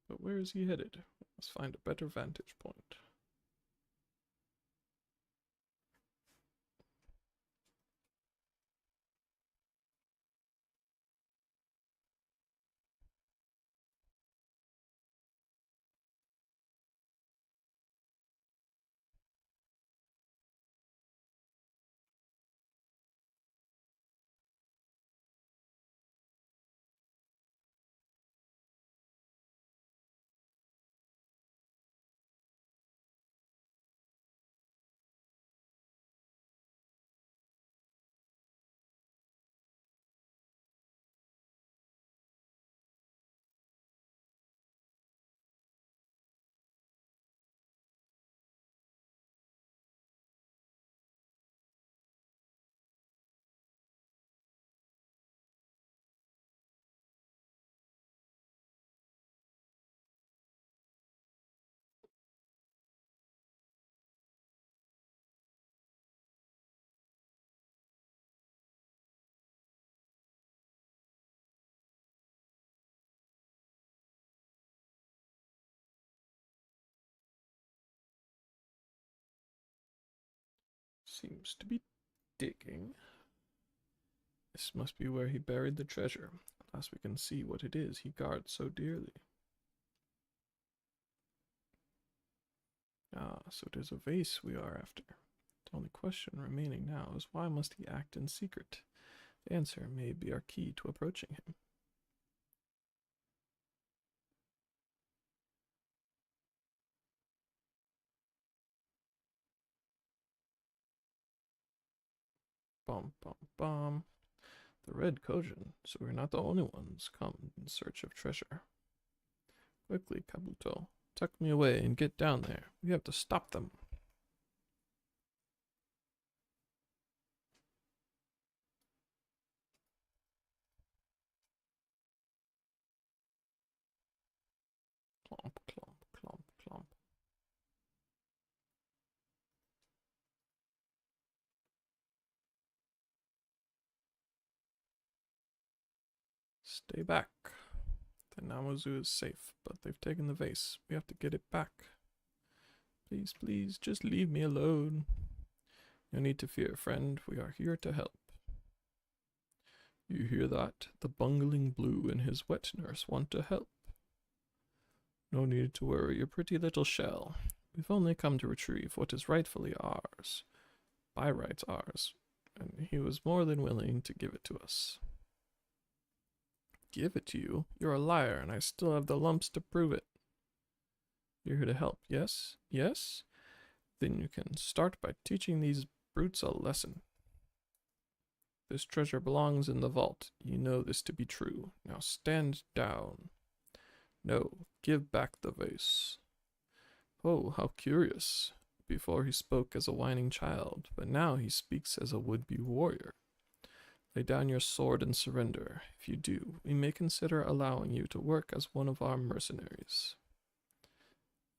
Speaker 1: But where is he headed? We must find a better vantage point. Seems to be digging. This must be where he buried the treasure. Unless we can see what it is he guards so dearly. Ah, so it is a vase we are after. The only question remaining now is why must he act in secret? The answer may be our key to approaching him. Bum bum bum. The red Kojin, so we're not the only ones come in search of treasure. Quickly, Kabuto, tuck me away and get down there. We have to stop them. Clomp, clomp, clomp, clomp. Stay back. The Namazu is safe, but they've taken the vase. We have to get it back. Please, please, just leave me alone. No need to fear, friend. We are here to help. You hear that? The bungling Blue and his wet nurse want to help. No need to worry, your pretty little shell. We've only come to retrieve what is rightfully ours. By rights ours. And he was more than willing to give it to us. Give it to you? You're a liar, and I still have the lumps to prove it. You're here to help, yes? Yes? Then you can start by teaching these brutes a lesson. This treasure belongs in the vault. You know this to be true. Now stand down. No, give back the vase. Oh, how curious. Before he spoke as a whining child, but now he speaks as a would-be warrior. Lay down your sword and surrender. If you do, we may consider allowing you to work as one of our mercenaries.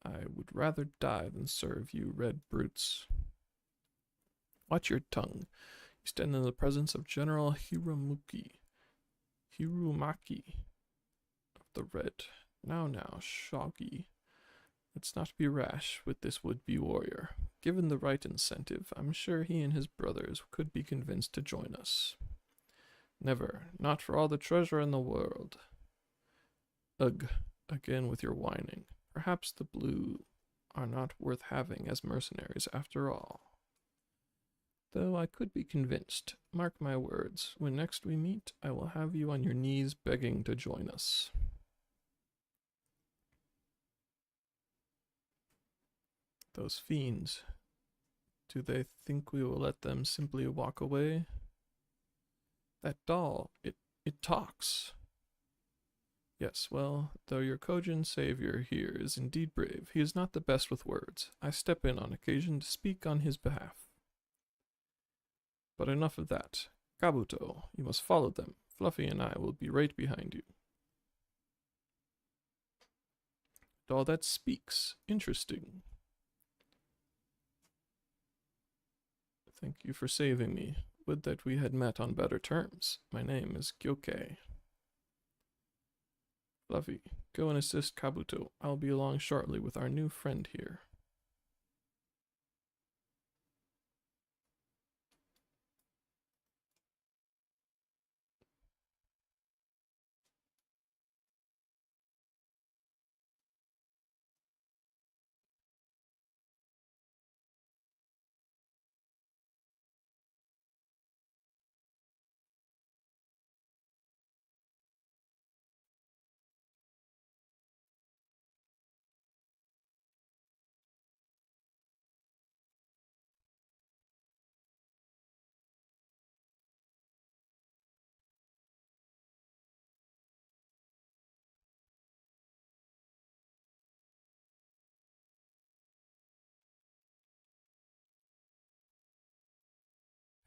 Speaker 1: I would rather die than serve you red brutes. Watch your tongue. You stand in the presence of General Hirumaki of the Red. Now, Shoggy. Let's not be rash with this would-be warrior. Given the right incentive, I'm sure he and his brothers could be convinced to join us. Never, not for all the treasure in the world. Ugh, again with your whining. Perhaps the Blue are not worth having as mercenaries after all. Though I could be convinced. Mark my words, when next we meet, I will have you on your knees begging to join us. Those fiends. Do they think we will let them simply walk away? That doll, it talks. Yes, well, though your Kojin savior here is indeed brave, he is not the best with words. I step in on occasion to speak on his behalf. But enough of that. Kabuto, you must follow them. Fluffy and I will be right behind you. Doll that speaks. Interesting. Thank you for saving me. Would that we had met on better terms. My name is Gyoke. Fluffy, go and assist Kabuto. I'll be along shortly with our new friend here.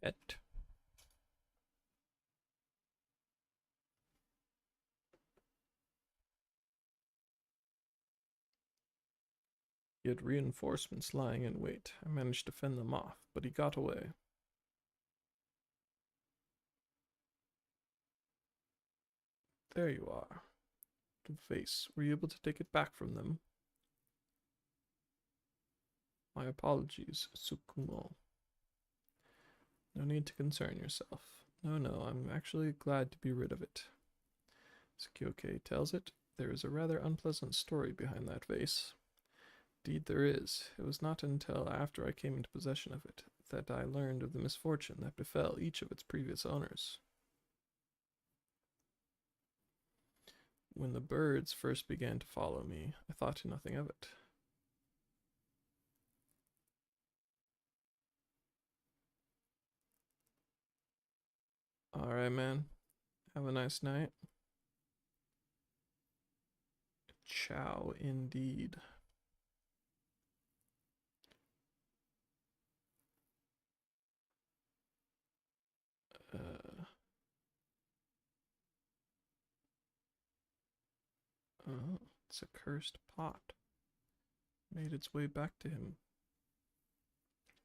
Speaker 1: Pet. He had reinforcements lying in wait. I managed to fend them off, but he got away. There you are. The vase. Were you able to take it back from them? My apologies, Tsukumo. No need to concern yourself. No, I'm actually glad to be rid of it. As Kyoke tells it, there is a rather unpleasant story behind that vase. Indeed there is. It was not until after I came into possession of it that I learned of the misfortune that befell each of its previous owners. When the birds first began to follow me, I thought nothing of it. Alright, man. Have a nice night. Ciao, indeed. Oh, it's a cursed pot. Made its way back to him.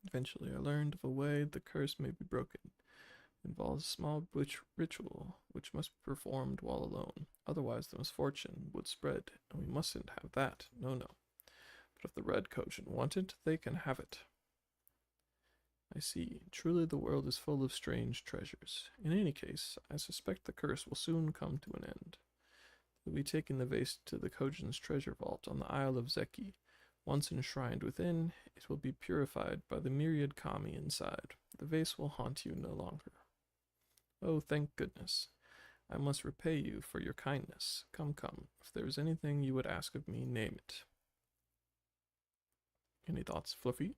Speaker 1: Eventually, I learned of a way the curse may be broken. It involves a small ritual which must be performed while alone. Otherwise, the misfortune would spread, and we mustn't have that. No. But if the Red Kojin want it, they can have it. I see. Truly the world is full of strange treasures. In any case, I suspect the curse will soon come to an end. We'll be taking the vase to the Kojin's treasure vault on the Isle of Zeki. Once enshrined within, it will be purified by the myriad kami inside. The vase will haunt you no longer. Oh, thank goodness. I must repay you for your kindness. Come. If there is anything you would ask of me, name it. Any thoughts, Fluffy?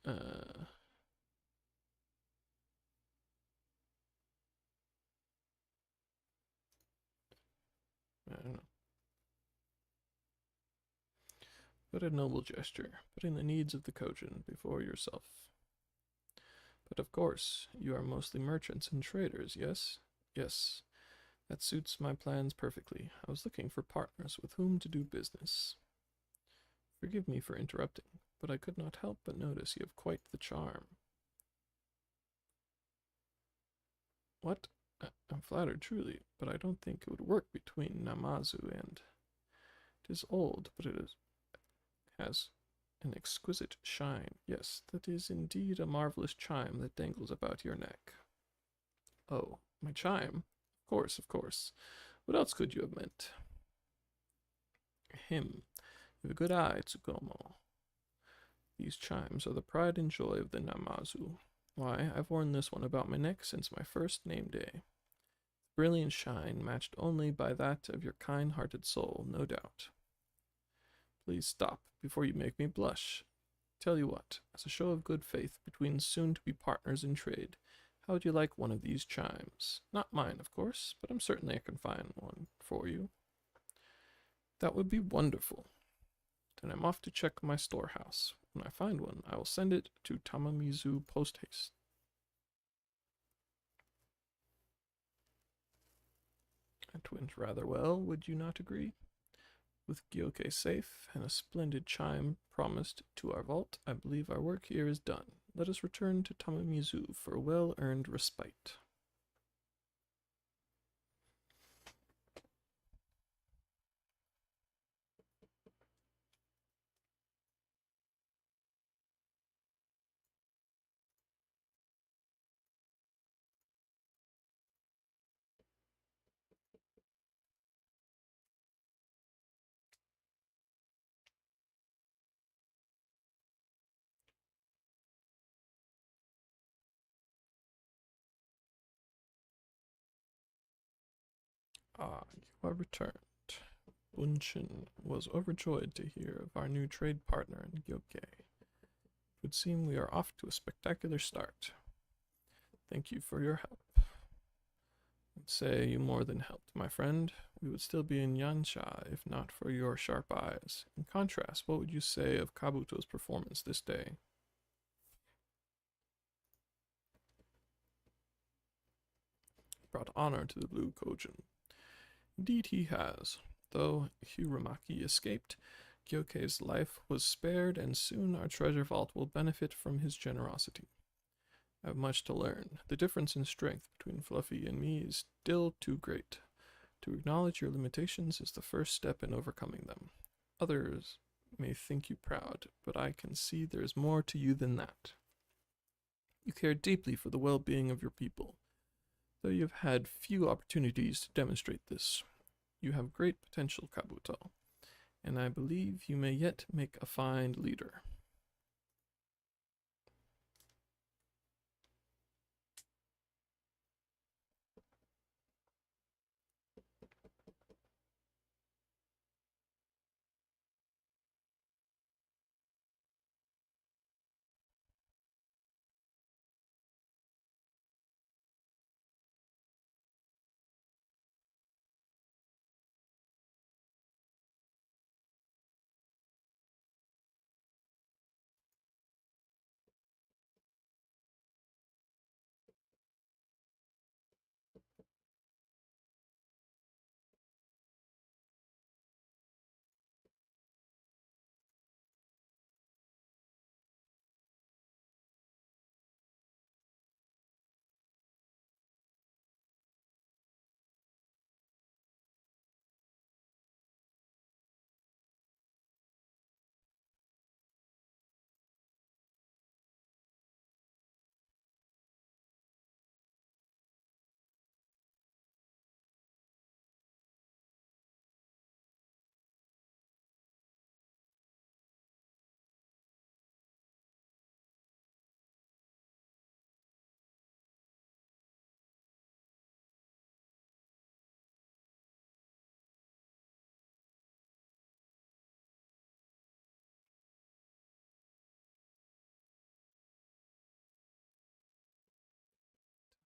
Speaker 1: I don't know. What a noble gesture, putting the needs of the Kojin before yourself. But of course, you are mostly merchants and traders, yes? Yes, that suits my plans perfectly. I was looking for partners with whom to do business. Forgive me for interrupting, but I could not help but notice you have quite the charm. What? I'm flattered truly, but I don't think it would work between Namazu and... It is old, but has an exquisite shine. Yes, that is indeed a marvelous chime that dangles about your neck. Oh, my chime? Of course. What else could you have meant? Him. You have a good eye, Tsukumo. These chimes are the pride and joy of the Namazu. Why, I've worn this one about my neck since my first name day. Brilliant shine, matched only by that of your kind-hearted soul, no doubt. Please stop, before you make me blush. Tell you what, as a show of good faith between soon-to-be partners in trade, how would you like one of these chimes? Not mine, of course, but I'm certain I can find one for you. That would be wonderful. Then I'm off to check my storehouse. When I find one, I will send it to Tamamizu post-haste. It went rather well, would you not agree? With Gyoke safe and a splendid chime promised to our vault, I believe our work here is done. let us return to Tamamizu for a well-earned respite. Ah, you are returned. Bunshin was overjoyed to hear of our new trade partner in Gyoke. It would seem we are off to a spectacular start. Thank you for your help. I'd say you more than helped, my friend. We would still be in Yansha if not for your sharp eyes. In contrast, what would you say of Kabuto's performance this day? Brought honor to the Blue Kojin. Indeed he has. Though Hiramaki escaped, Gyoke's life was spared, and soon our treasure vault will benefit from his generosity. I have much to learn. The difference in strength between Fluffy and me is still too great. To acknowledge your limitations is the first step in overcoming them. Others may think you proud, but I can see there is more to you than that. You care deeply for the well-being of your people, though you have had few opportunities to demonstrate this. You have great potential, Kabuto, and I believe you may yet make a fine leader.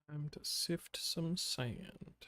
Speaker 1: Time to sift some sand.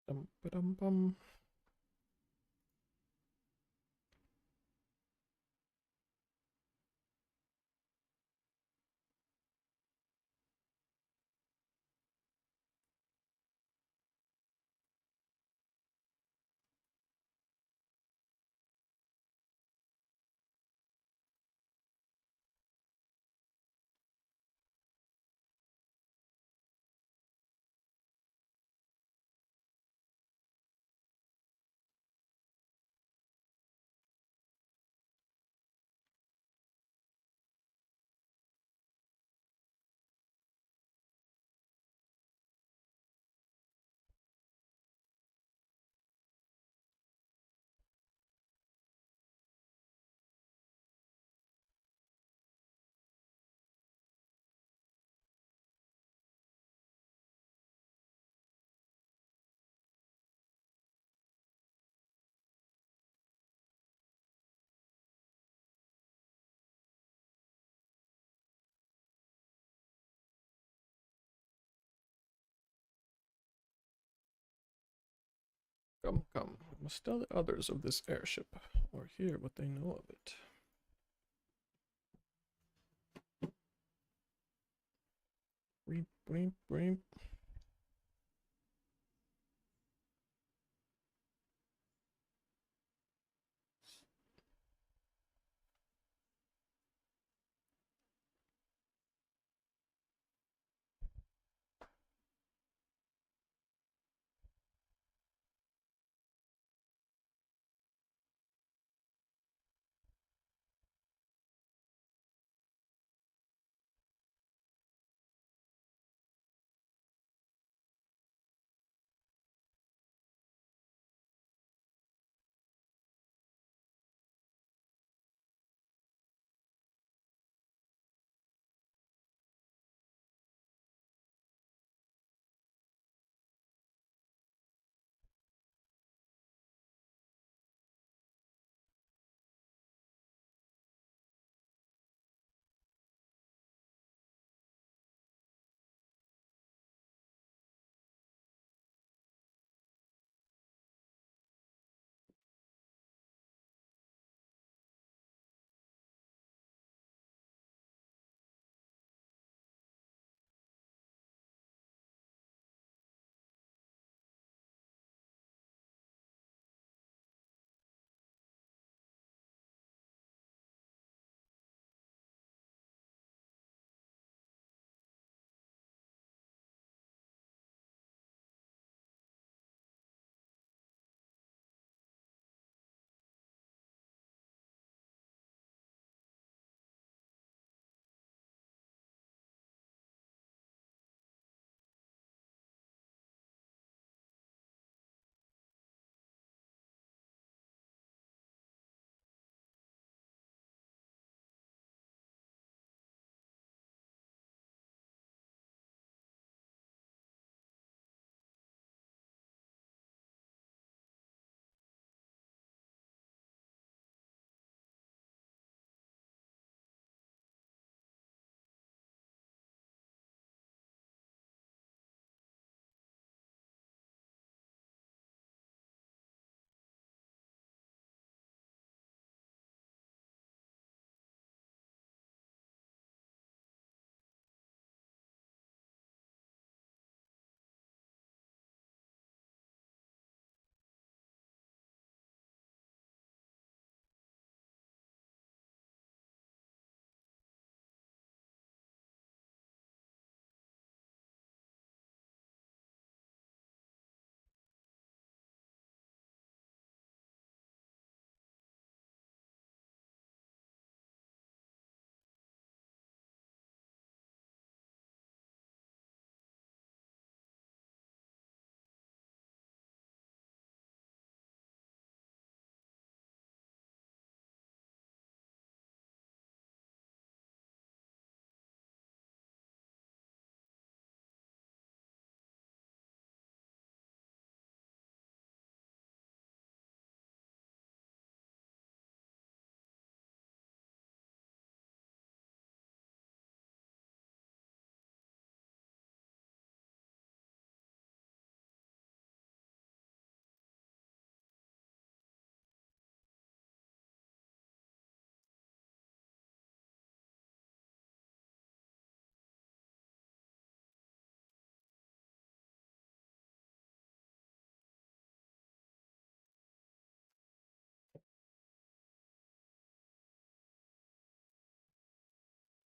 Speaker 1: Ba-dum-bum. Come, come. I must tell the others of this airship, or hear what they know of it. Reap, reap, reap.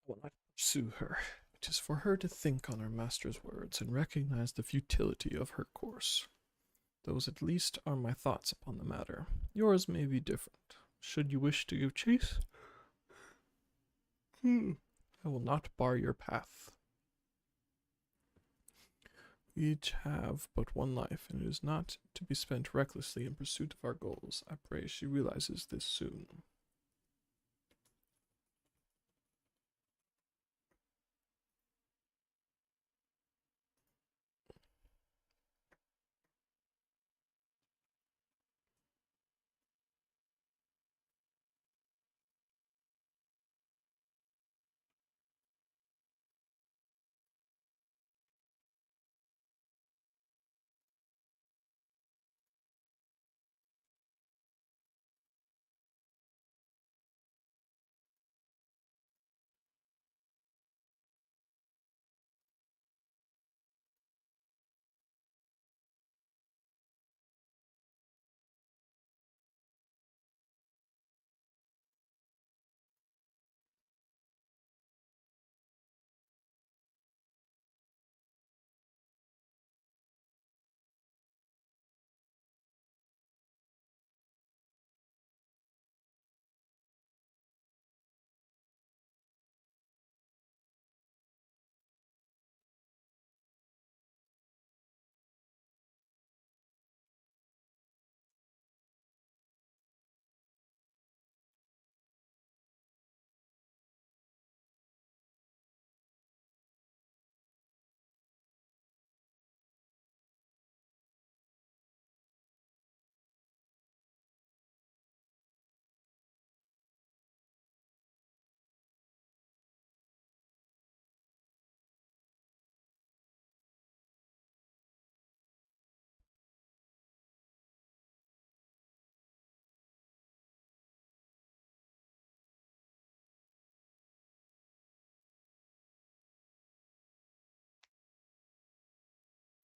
Speaker 1: will not pursue her. It is for her to think on her master's words and recognize the futility of her course. Those at least are my thoughts upon the matter. Yours may be different. Should you wish to give chase, I will not bar your path. We each have but one life, and it is not to be spent recklessly in pursuit of our goals. I pray she realizes this soon.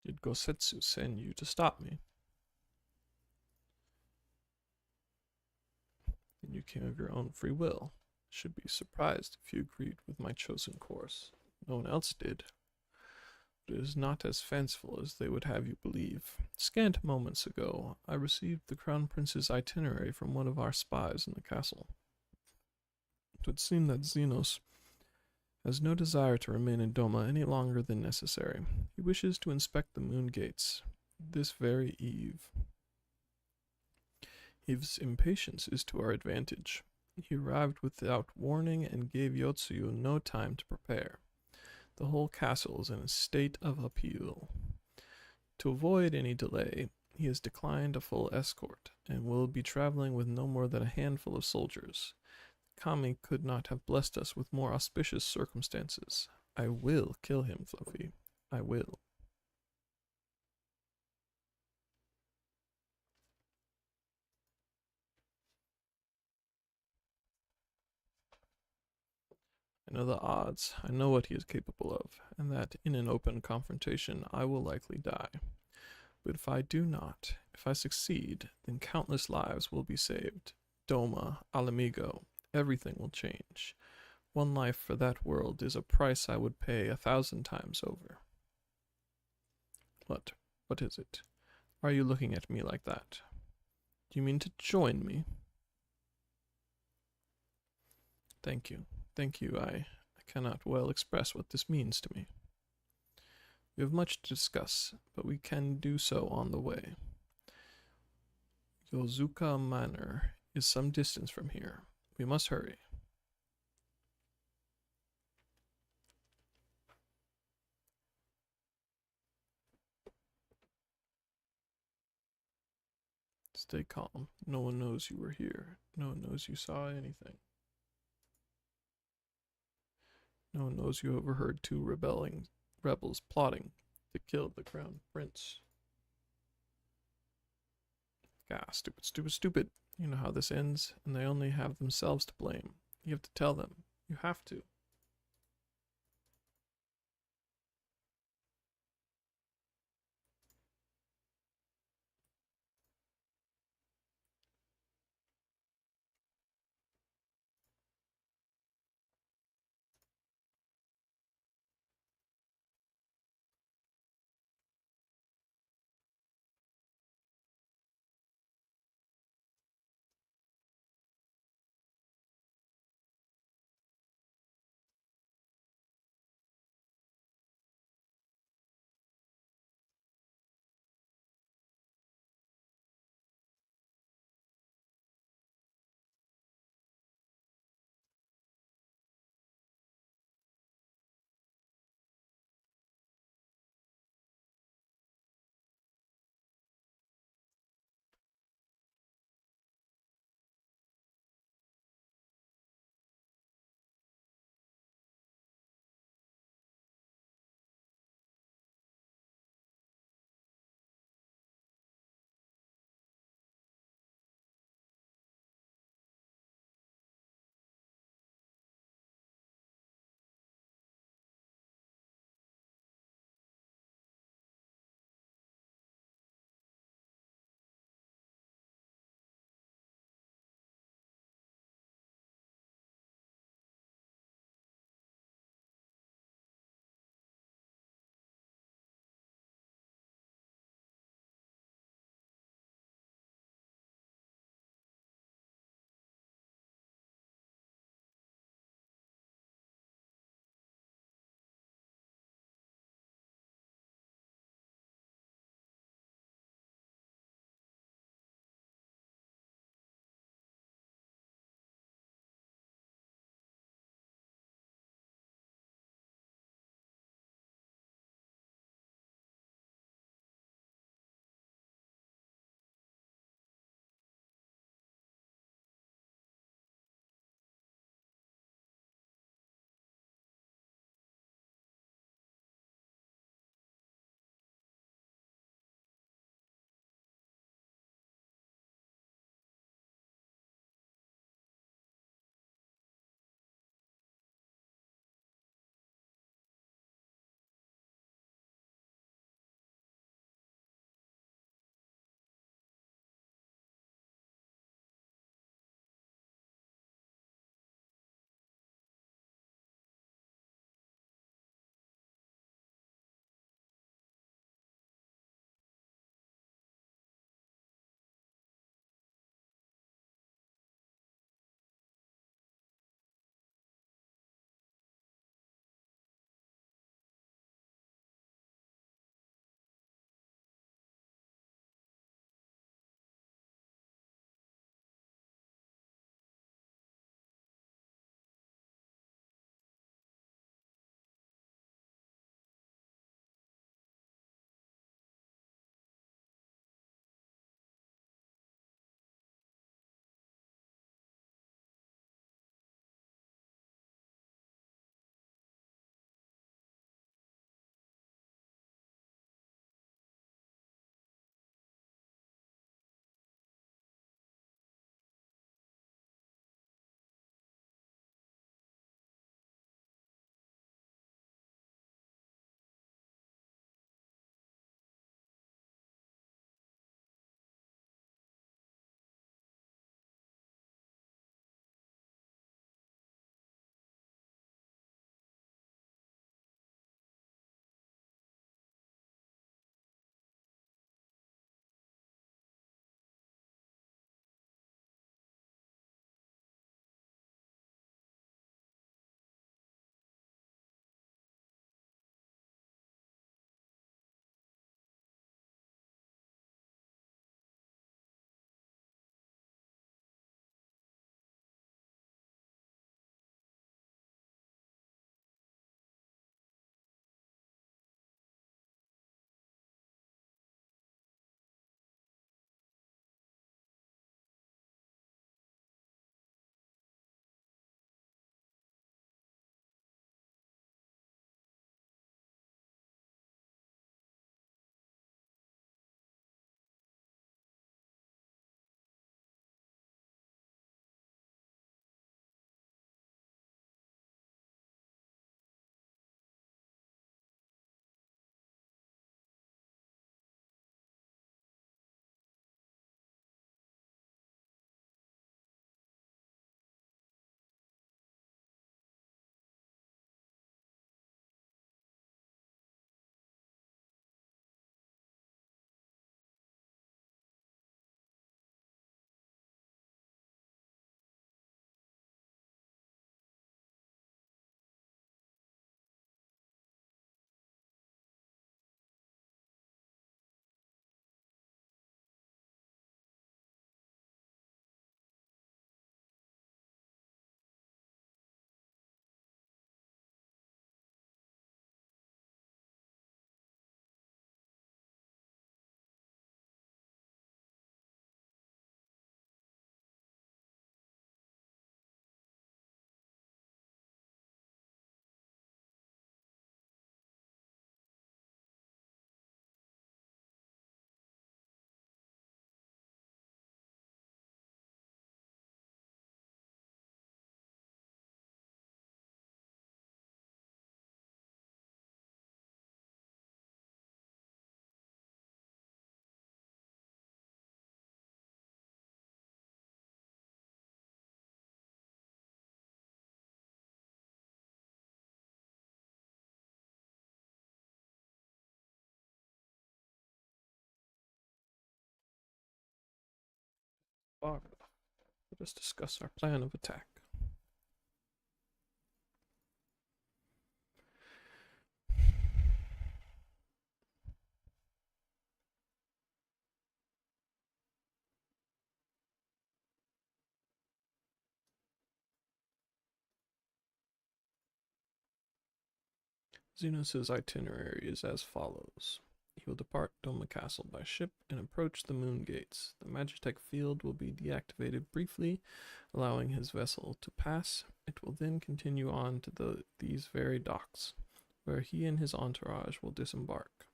Speaker 1: Did Gosetsu send you to stop me? And you came of your own free will. Should be surprised if you agreed with my chosen course. No one else did. But it is not as fanciful as they would have you believe. Scant moments ago, I received the Crown Prince's itinerary from one of our spies in the castle. It would seem that Xenos has no desire to remain in Doma any longer than necessary. He wishes to inspect the moon gates this very eve. His impatience is to our advantage. He arrived without warning and gave Yotsuyu no time to prepare. The whole castle is in a state of upheaval. To avoid any delay, he has declined a full escort, and will be traveling with no more than a handful of soldiers. Kami could not have blessed us with more auspicious circumstances. I will kill him, Fluffy. I will. I know the odds, I know what he is capable of, and that in an open confrontation I will likely die. But if I do not, if I succeed, then countless lives will be saved. Doma, Alamigo, everything will change. One life for that world is a price I would pay 1,000 times over. What? What is it? Why are you looking at me like that? Do you mean to join me? Thank you. Thank you. I cannot well express what this means to me. We have much to discuss, but we can do so on the way. Yozuka Manor is some distance from here. We must hurry. Stay calm. No one knows you were here. No one knows you saw anything. No one knows you overheard two rebels plotting to kill the crown prince. Ah, stupid, stupid, stupid. You know how this ends, and they only have themselves to blame. You have to tell them. You have to. Barbara, let us discuss our plan of attack. Xenos' itinerary is as follows. He will depart Doma Castle by ship and approach the moon gates. The Magitech field will be deactivated briefly, allowing his vessel to pass. It will then continue on to these very docks, where he and his entourage will disembark.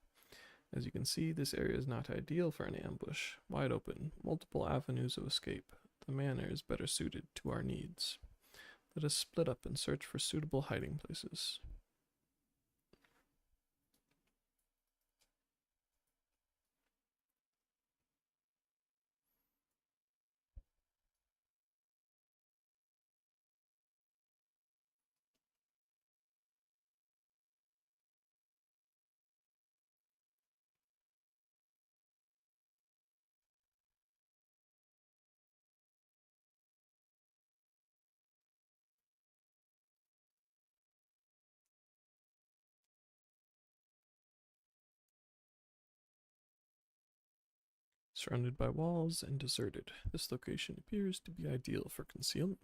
Speaker 1: As you can see, this area is not ideal for an ambush. Wide open, multiple avenues of escape. The manor is better suited to our needs. Let us split up and search for suitable hiding places. Surrounded by walls and deserted, this location appears to be ideal for concealment.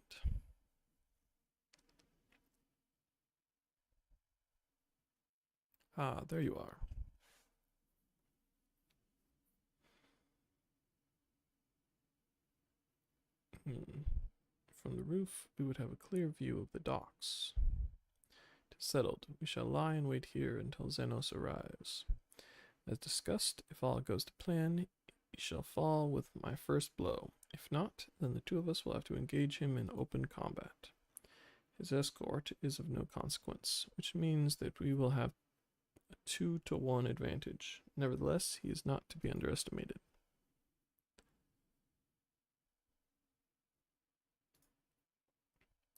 Speaker 1: Ah, there you are. From the roof, we would have a clear view of the docks. It is settled. We shall lie in wait here until Xenos arrives. As discussed, if all goes to plan, he shall fall with my first blow. If not, then the two of us will have to engage him in open combat. His escort is of no consequence, which means that we will have a 2-to-1 advantage. Nevertheless, he is not to be underestimated.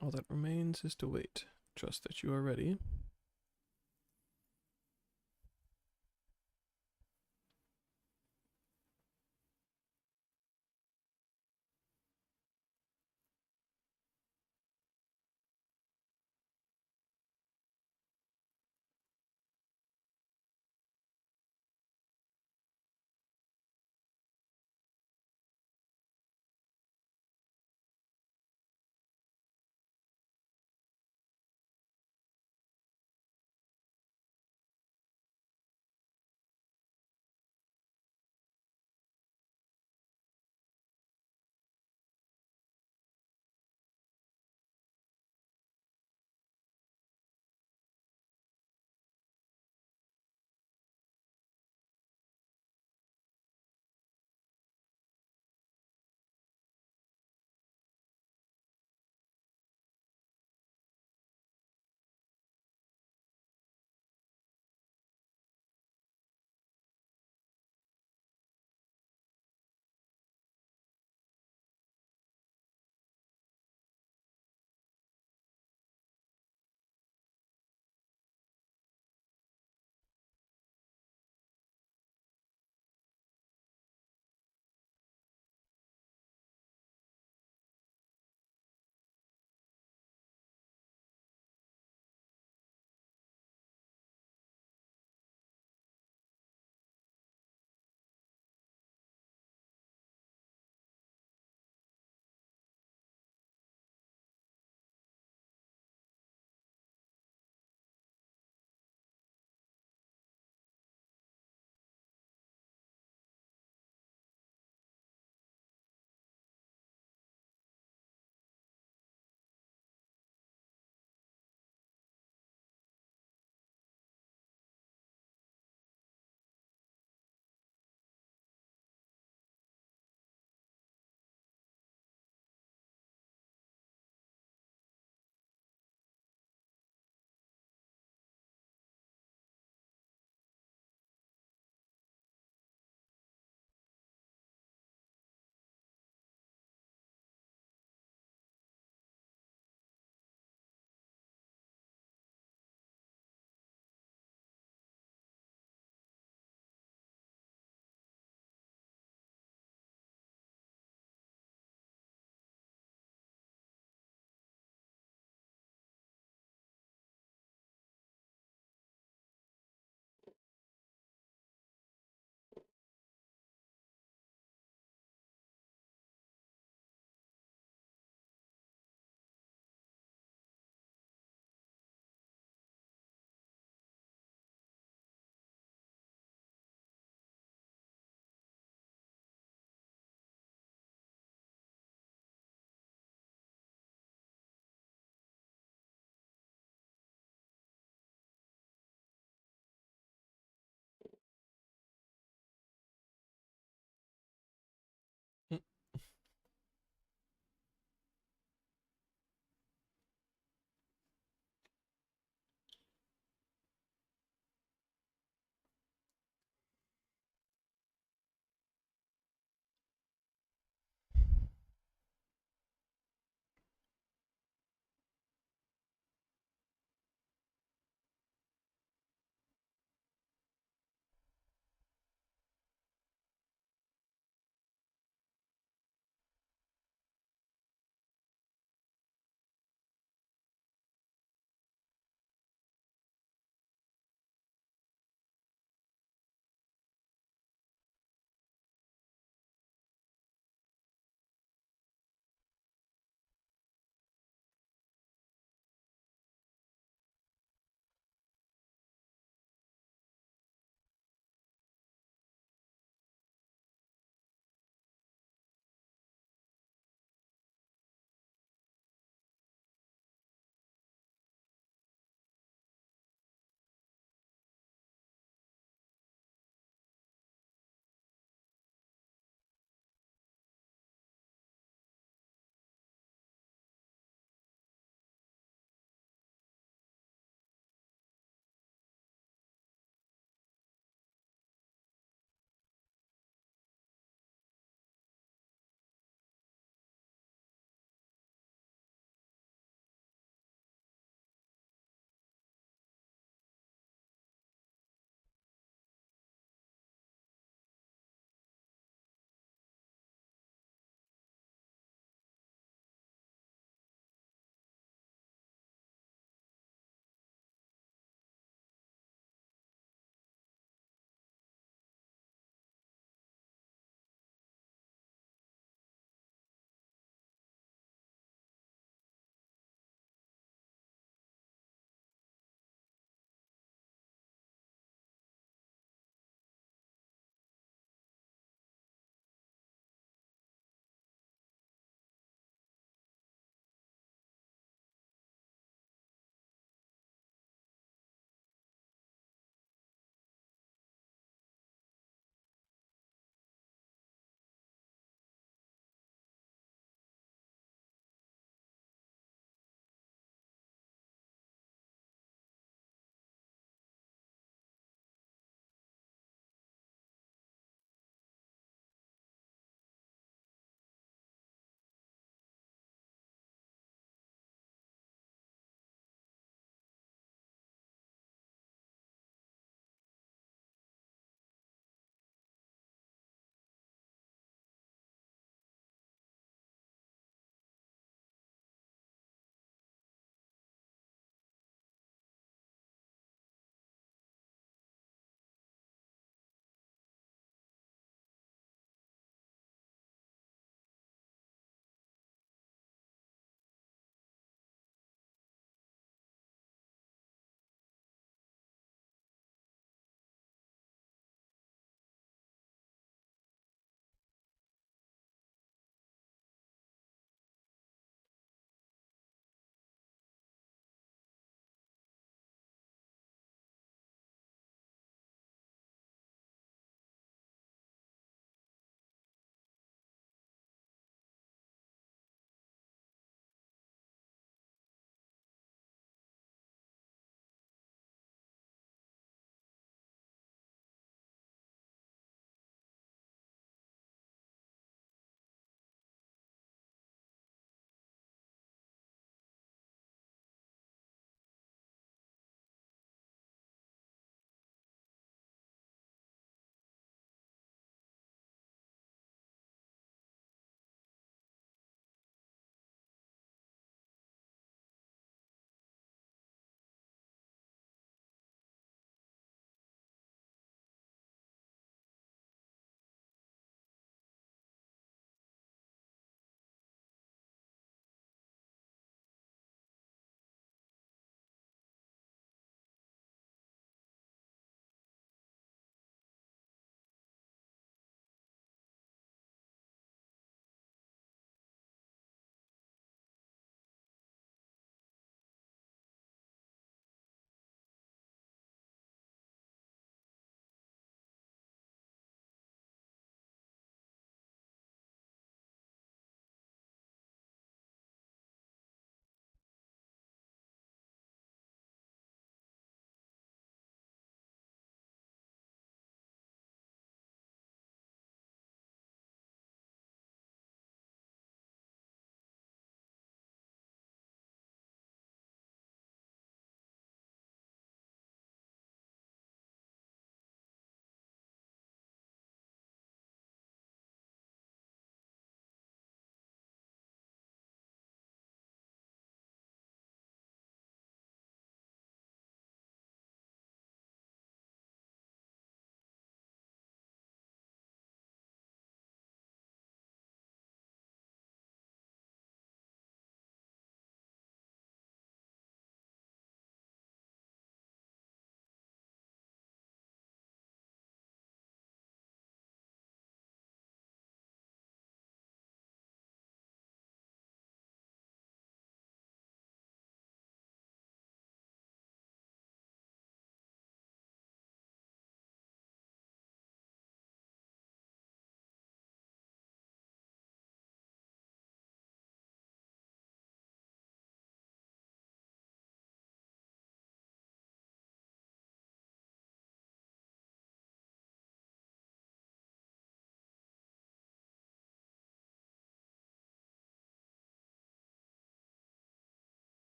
Speaker 1: All that remains is to wait. Trust that you are ready.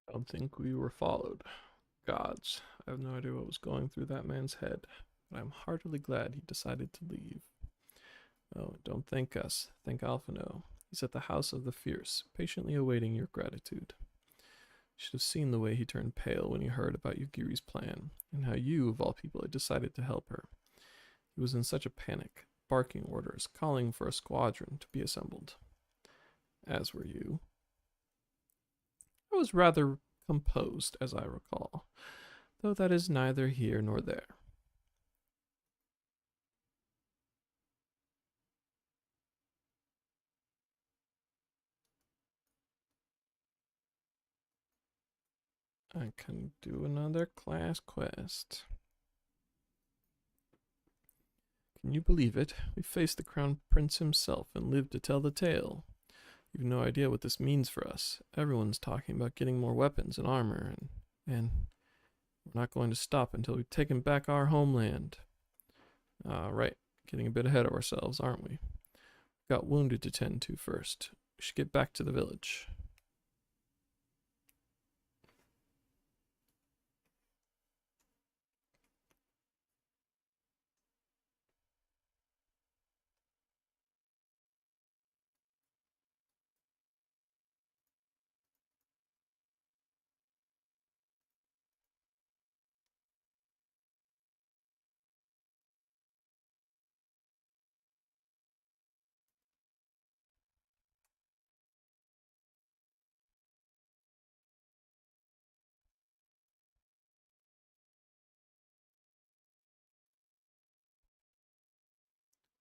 Speaker 1: I don't think we were followed. Gods, I have no idea what was going through that man's head, but I'm heartily glad he decided to leave. Oh, don't thank us. Thank Alphino. He's at the House of the Fierce, patiently awaiting your gratitude. You should have seen the way he turned pale when he heard about Yugiri's plan, and how you, of all people, had decided to help her. He was in such a panic, barking orders, calling for a squadron to be assembled. As were you. I was rather composed, as I recall, though that is neither here nor there. I can do another class quest. Can you believe it? We faced the Crown Prince himself and lived to tell the tale. You've no idea what this means for us. Everyone's talking about getting more weapons and armor, and we're not going to stop until we've taken back our homeland. Right, getting a bit ahead of ourselves, aren't we? Got wounded to tend to first. We should get back to the village.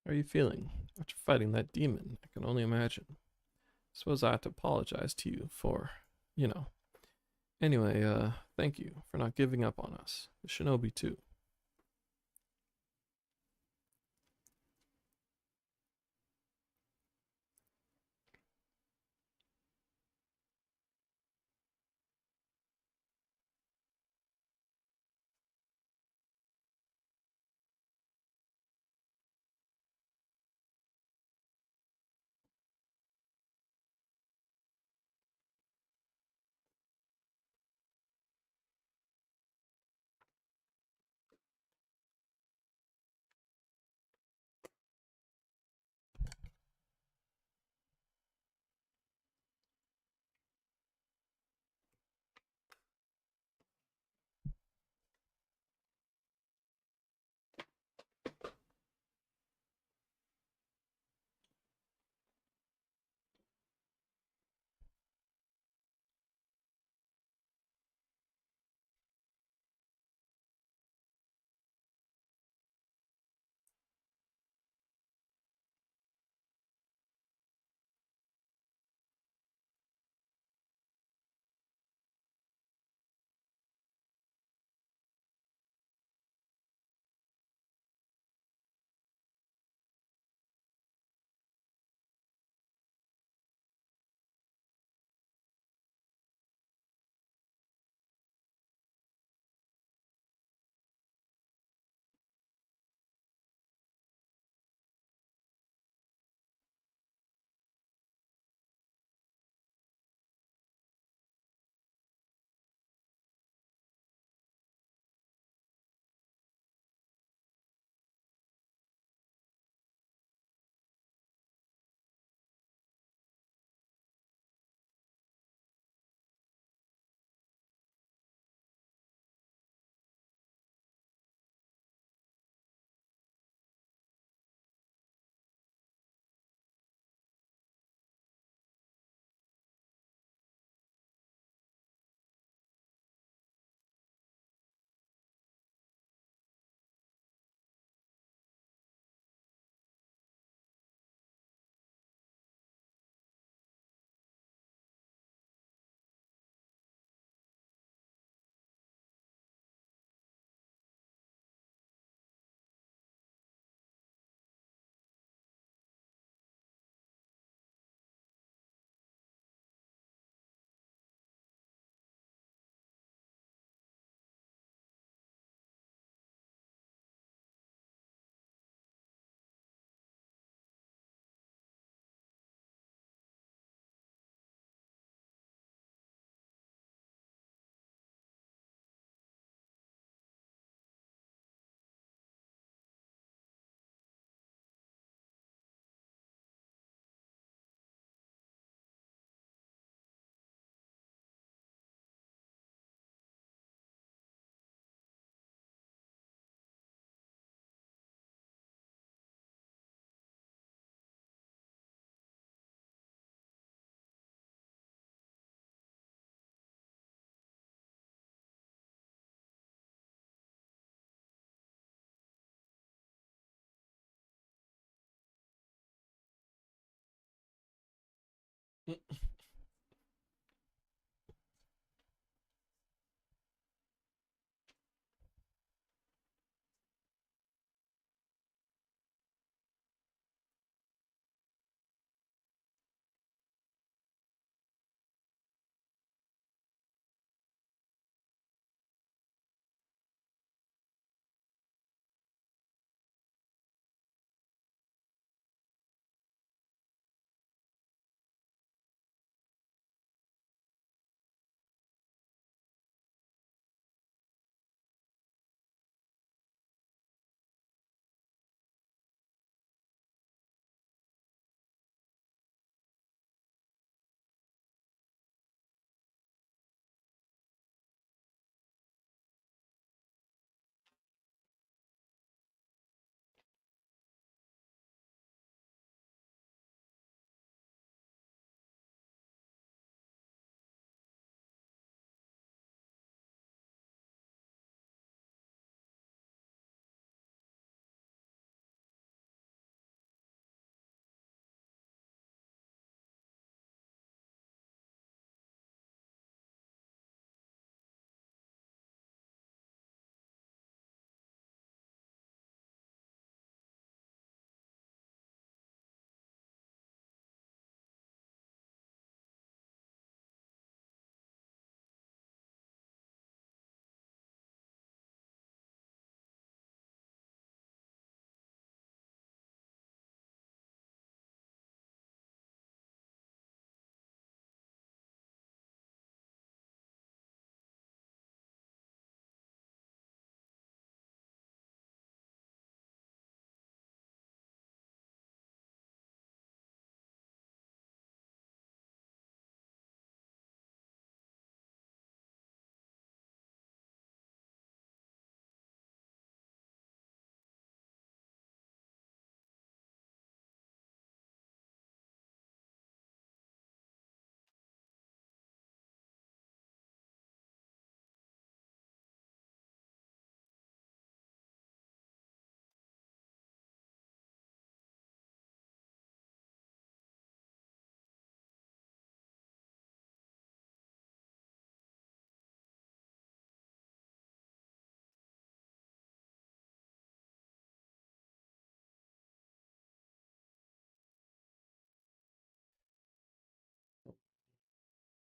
Speaker 1: How are you feeling after fighting that demon? I can only imagine. Suppose I have to apologize to you for, you know. Anyway, thank you for not giving up on us. The shinobi, too.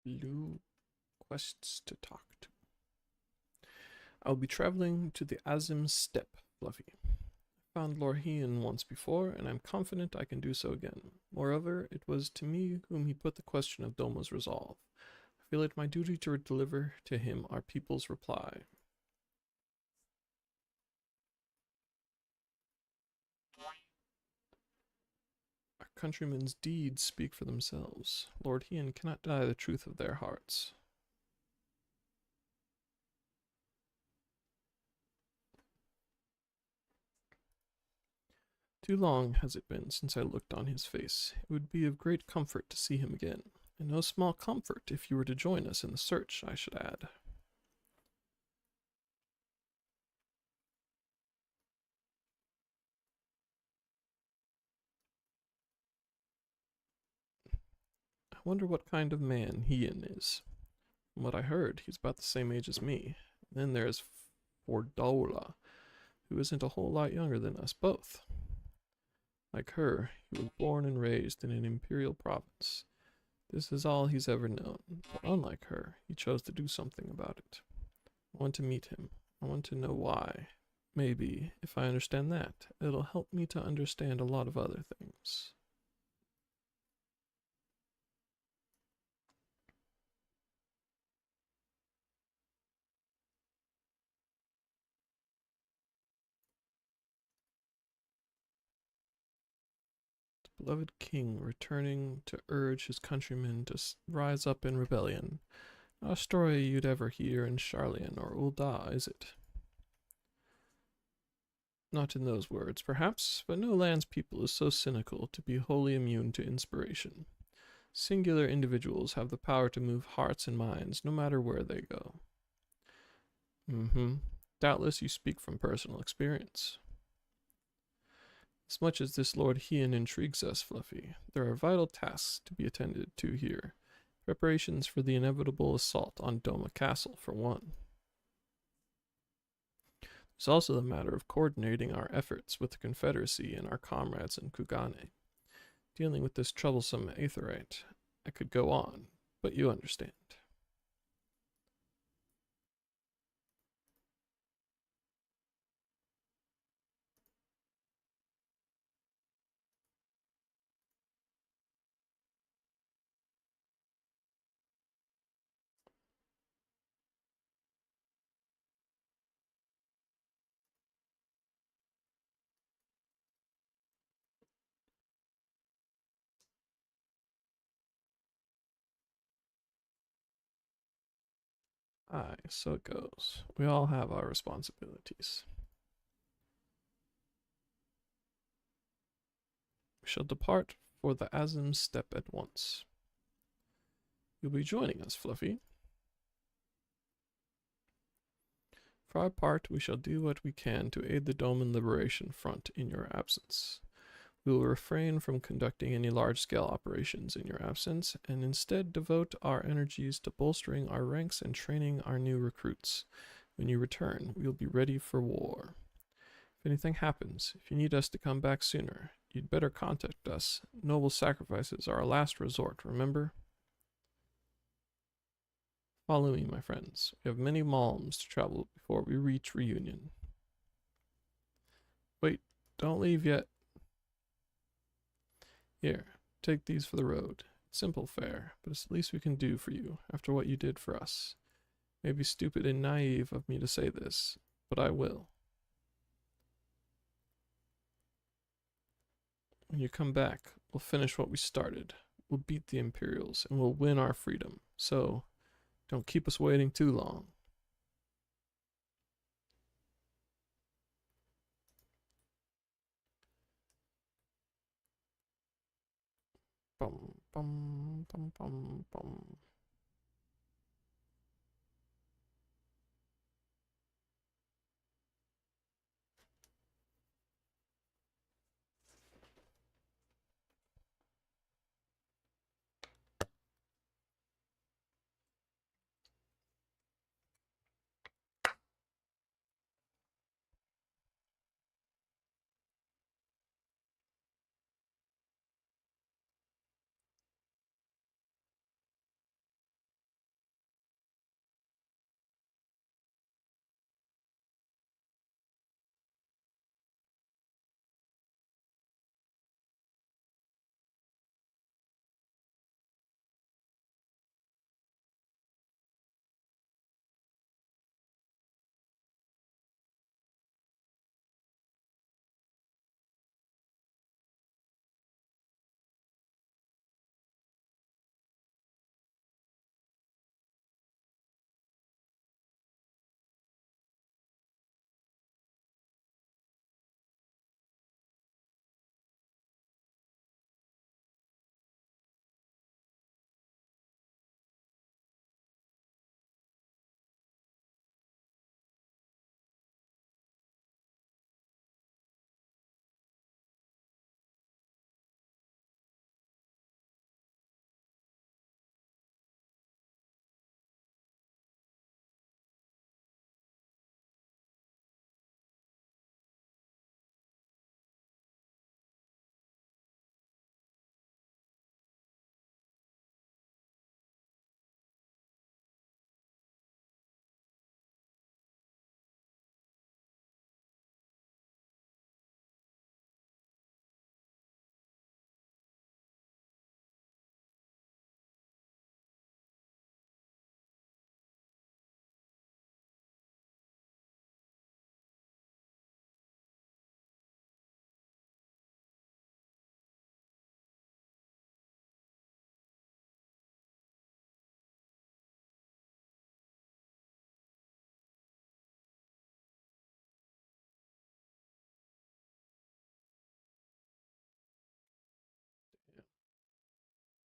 Speaker 1: Blue quests to talk to. I'll be traveling to the Azim Steppe, Fluffy. I found Lorhian once before, and I'm confident I can do so again. Moreover, it was to me whom he put the question of Doma's resolve. I feel it my duty to deliver to him our people's reply. Our countrymen's deeds speak for themselves. Lorhian cannot deny the truth of their hearts. Too long has it been since I looked on his face. It would be of great comfort to see him again, and no small comfort if you were to join us in the search, I should add. I wonder what kind of man Hien is. From what I heard, he's about the same age as me. Then there's Fordola, who isn't a whole lot younger than us both. Like her, he was born and raised in an imperial province. This is all he's ever known, but unlike her, he chose to do something about it. I want to meet him. I want to know why. Maybe, if I understand that, it'll help me to understand a lot of other things. The beloved king returning to urge his countrymen to rise up in rebellion. Not a story you'd ever hear in Sharlayan or Ul'dah, is it? Not in those words, perhaps, but no land's people is so cynical to be wholly immune to inspiration. Singular individuals have the power to move hearts and minds no matter where they go. Mm-hmm. Doubtless you speak from personal experience. As much as this Lord Hien intrigues us, Fluffy, there are vital tasks to be attended to here. Preparations for the inevitable assault on Doma Castle, for one. There's also the matter of coordinating our efforts with the Confederacy and our comrades in Kugane. Dealing with this troublesome Aetherite. I could go on, but you understand. Aye, so it goes. We all have our responsibilities. We shall depart for the Azim Steppe at once. You'll be joining us, Fluffy. For our part, we shall do what we can to aid the Doman Liberation Front in your absence. We will refrain from conducting any large-scale operations in your absence, and instead devote our energies to bolstering our ranks and training our new recruits. When you return, we will be ready for war. If anything happens, if you need us to come back sooner, you'd better contact us. Noble sacrifices are our last resort, remember? Follow me, my friends. We have many malms to travel before we reach Reunion. Wait, don't leave yet. Here, take these for the road. Simple fare, but it's the least we can do for you after what you did for us. Maybe stupid and naive of me to say this, but I will. When you come back, we'll finish what we started. We'll beat the Imperials, and we'll win our freedom. So, don't keep us waiting too long. Bum, bum, bum, bum, bum.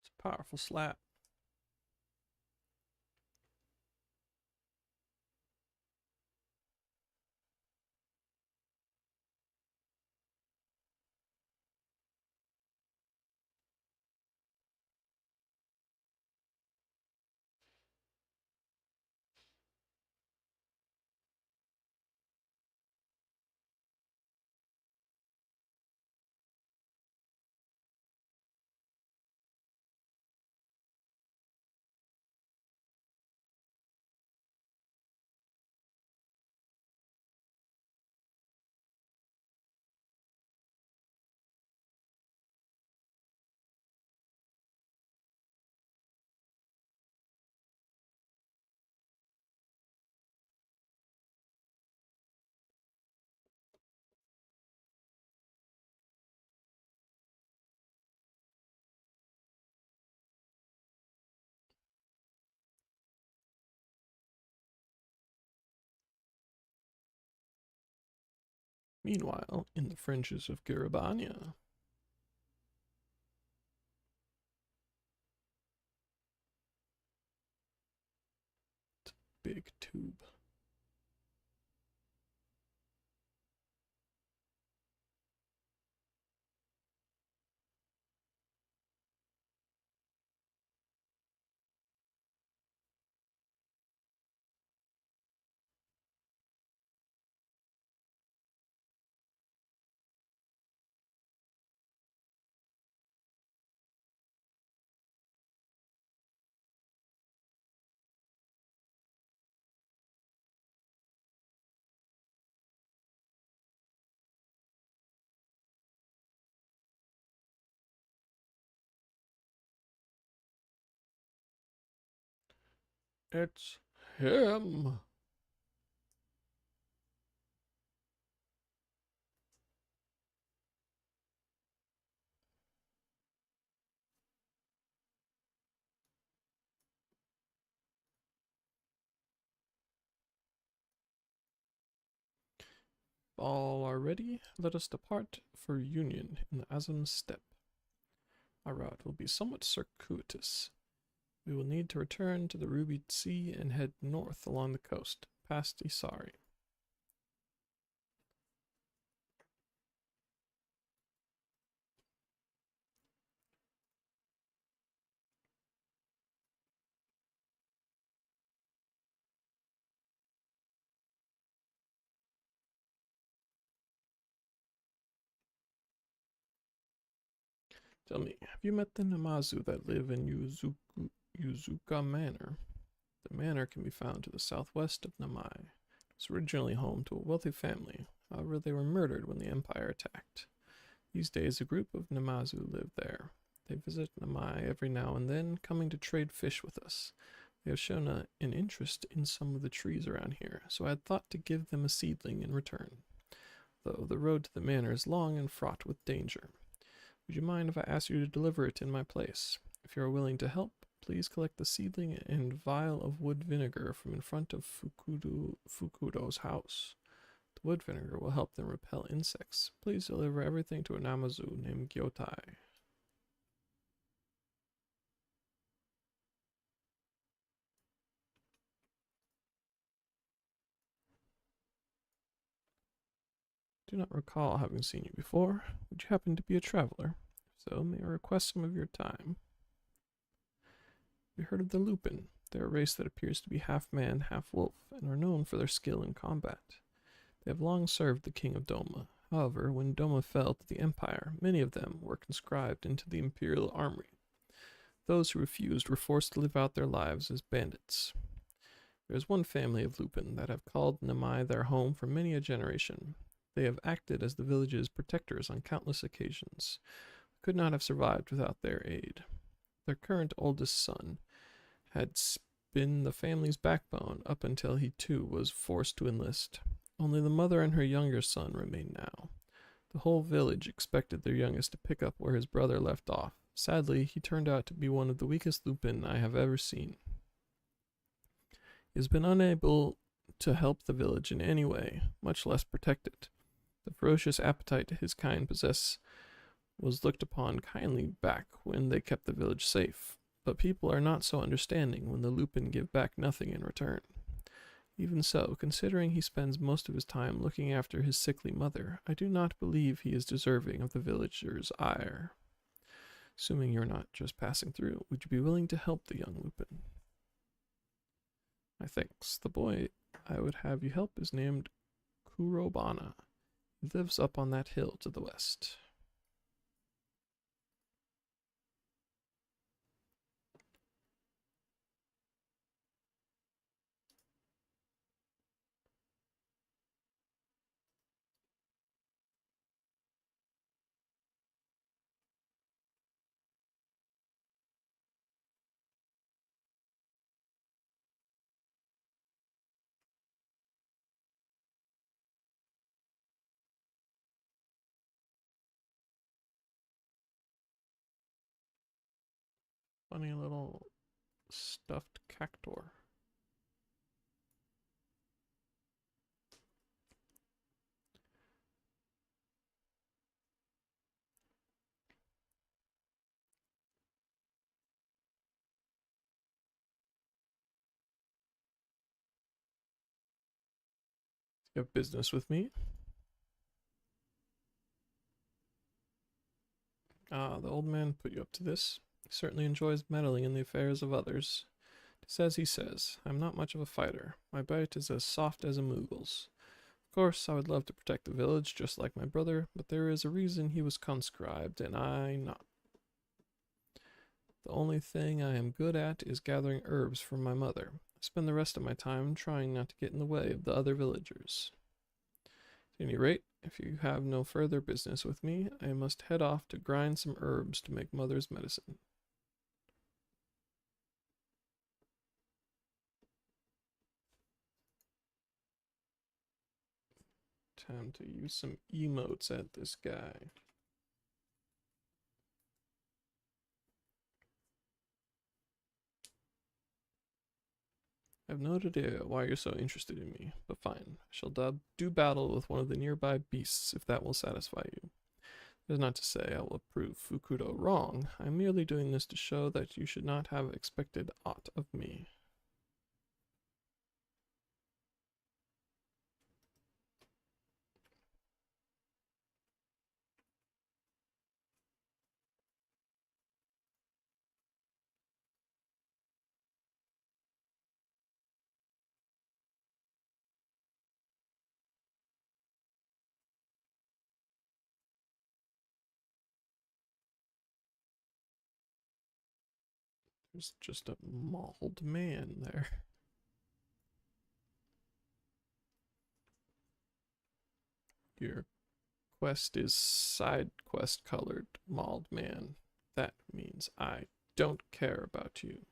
Speaker 1: It's a powerful slap. Meanwhile, in the fringes of Garabania, big tube. It's him. All are ready. Let us depart for Union in the Azam Steppe. Our route will be somewhat circuitous. We will need to return to the Ruby Sea and head north along the coast, past Isari. Tell me, have you met the Namazu that live in Yuzuka Manor? The manor can be found to the southwest of Namai. It was originally home to a wealthy family. However, they were murdered when the Empire attacked. These days, a group of Namazu live there. They visit Namai every now and then, coming to trade fish with us. They have shown an interest in some of the trees around here, so I had thought to give them a seedling in return. Though the road to the manor is long and fraught with danger. Would you mind if I asked you to deliver it in my place? If you are willing to help, please collect the seedling and vial of wood vinegar from in front of Fukudo's house. The wood vinegar will help them repel insects. Please deliver everything to a Namazu named Gyotai. Do not recall having seen you before. Would you happen to be a traveler? If so, may I request some of your time? We heard of the Lupin. They're a race that appears to be half man, half wolf, and are known for their skill in combat. They have long served the king of Doma. However, when Doma fell to the empire, many of them were conscribed into the imperial army. Those who refused were forced to live out their lives as bandits. There is one family of Lupin that have called Namai their home for many a generation. They have acted as the village's protectors on countless occasions. Could not have survived without their aid. Their current oldest son had been the family's backbone up until he too was forced to enlist. Only the mother and her younger son remain now. The whole village expected their youngest to pick up where his brother left off. Sadly, he turned out to be one of the weakest Lupin I have ever seen. He has been unable to help the village in any way, much less protect it. The ferocious appetite his kind possess was looked upon kindly back when they kept the village safe, but people are not so understanding when the Lupin give back nothing in return. Even so, considering he spends most of his time looking after his sickly mother, I do not believe he is deserving of the villagers' ire. Assuming you're not just passing through, would you be willing to help the young Lupin? My thanks. The boy I would have you help is named Kurobana. He lives up on that hill to the west. Funny little stuffed cactor. You have business with me? Ah, the old man put you up to this. He certainly enjoys meddling in the affairs of others. It's as he says, I'm not much of a fighter. My bite is as soft as a moogle's. Of course, I would love to protect the village just like my brother, but there is a reason he was conscribed and I not. The only thing I am good at is gathering herbs from my mother. I spend the rest of my time trying not to get in the way of the other villagers. At any rate, if you have no further business with me, I must head off to grind some herbs to make mother's medicine. Time to use some emotes at this guy. I have no idea why you're so interested in me, but fine. I shall do battle with one of the nearby beasts if that will satisfy you. That is not to say I will prove Fukudo wrong. I am merely doing this to show that you should not have expected aught of me. There's just a mauled man there. Your quest is side quest colored, mauled man. That means I don't care about you.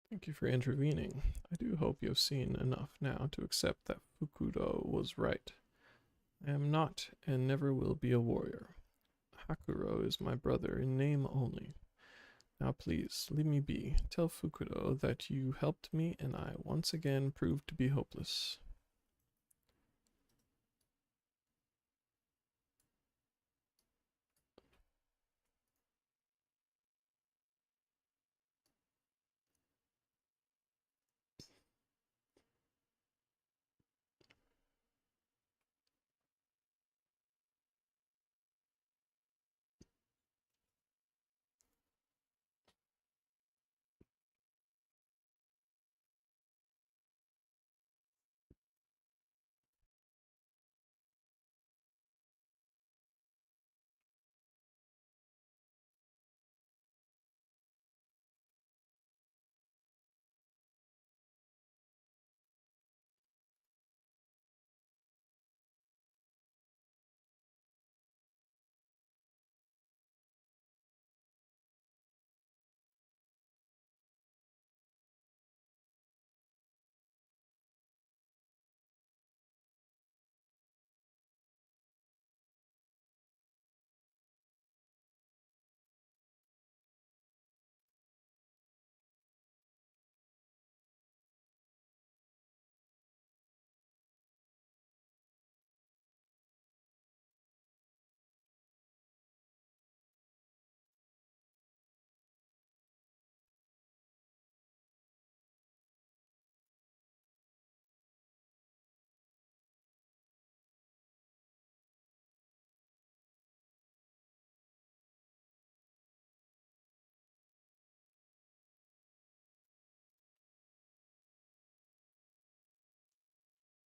Speaker 1: Thank you for intervening. I do hope you have seen enough now to accept that Fukudo was right. I am not and never will be a warrior. Hakuro is my brother in name only. Now please, leave me be. Tell Fukudo that you helped me and I once again proved to be hopeless.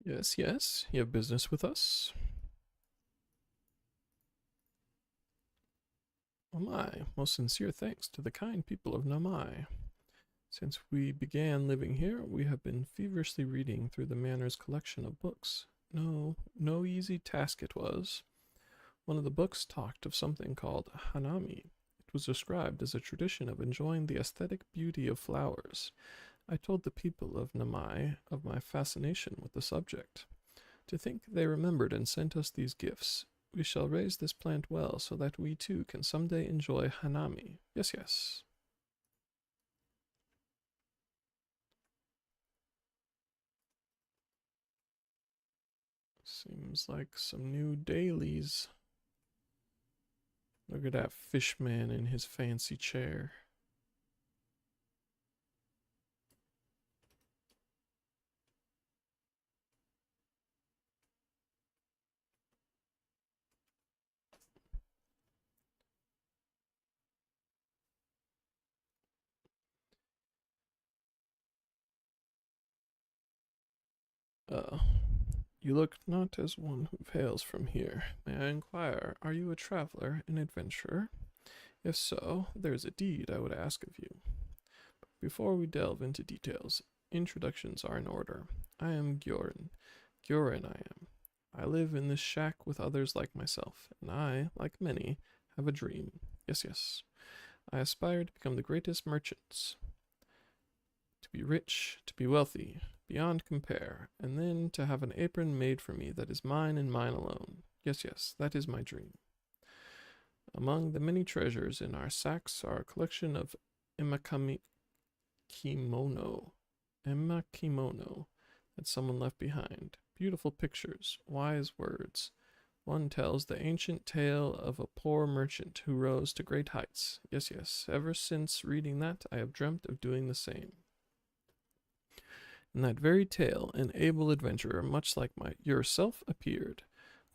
Speaker 1: Yes, yes, you have business with us? Oh my, most sincere thanks to the kind people of Namai. Since we began living here, we have been feverishly reading through the manor's collection of books. No easy task it was. One of the books talked of something called hanami. It was described as a tradition of enjoying the aesthetic beauty of flowers. I told the people of Namai of my fascination with the subject. To think they remembered and sent us these gifts. We shall raise this plant well so that we too can someday enjoy hanami. Yes, yes. Seems like some new dailies. Look at that fishman in his fancy chair. Uh, you look not as one who hails from here. May I inquire, are you a traveler, an adventurer? If so, there is a deed I would ask of you. Before we delve into details, introductions are in order. I am Gyorin. Gyorin I am. I live in this shack with others like myself, and I, like many, have a dream. Yes, yes. I aspire to become the greatest merchants, to be rich, to be wealthy, beyond compare, and then to have an apron made for me that is mine and mine alone. Yes, yes, that is my dream. Among the many treasures in our sacks are a collection of imakami kimono, Emma kimono that someone left behind. Beautiful pictures, wise words. One tells the ancient tale of a poor merchant who rose to great heights. Yes, yes, ever since reading that, I have dreamt of doing the same. In that very tale, an able adventurer, much like yourself, appeared.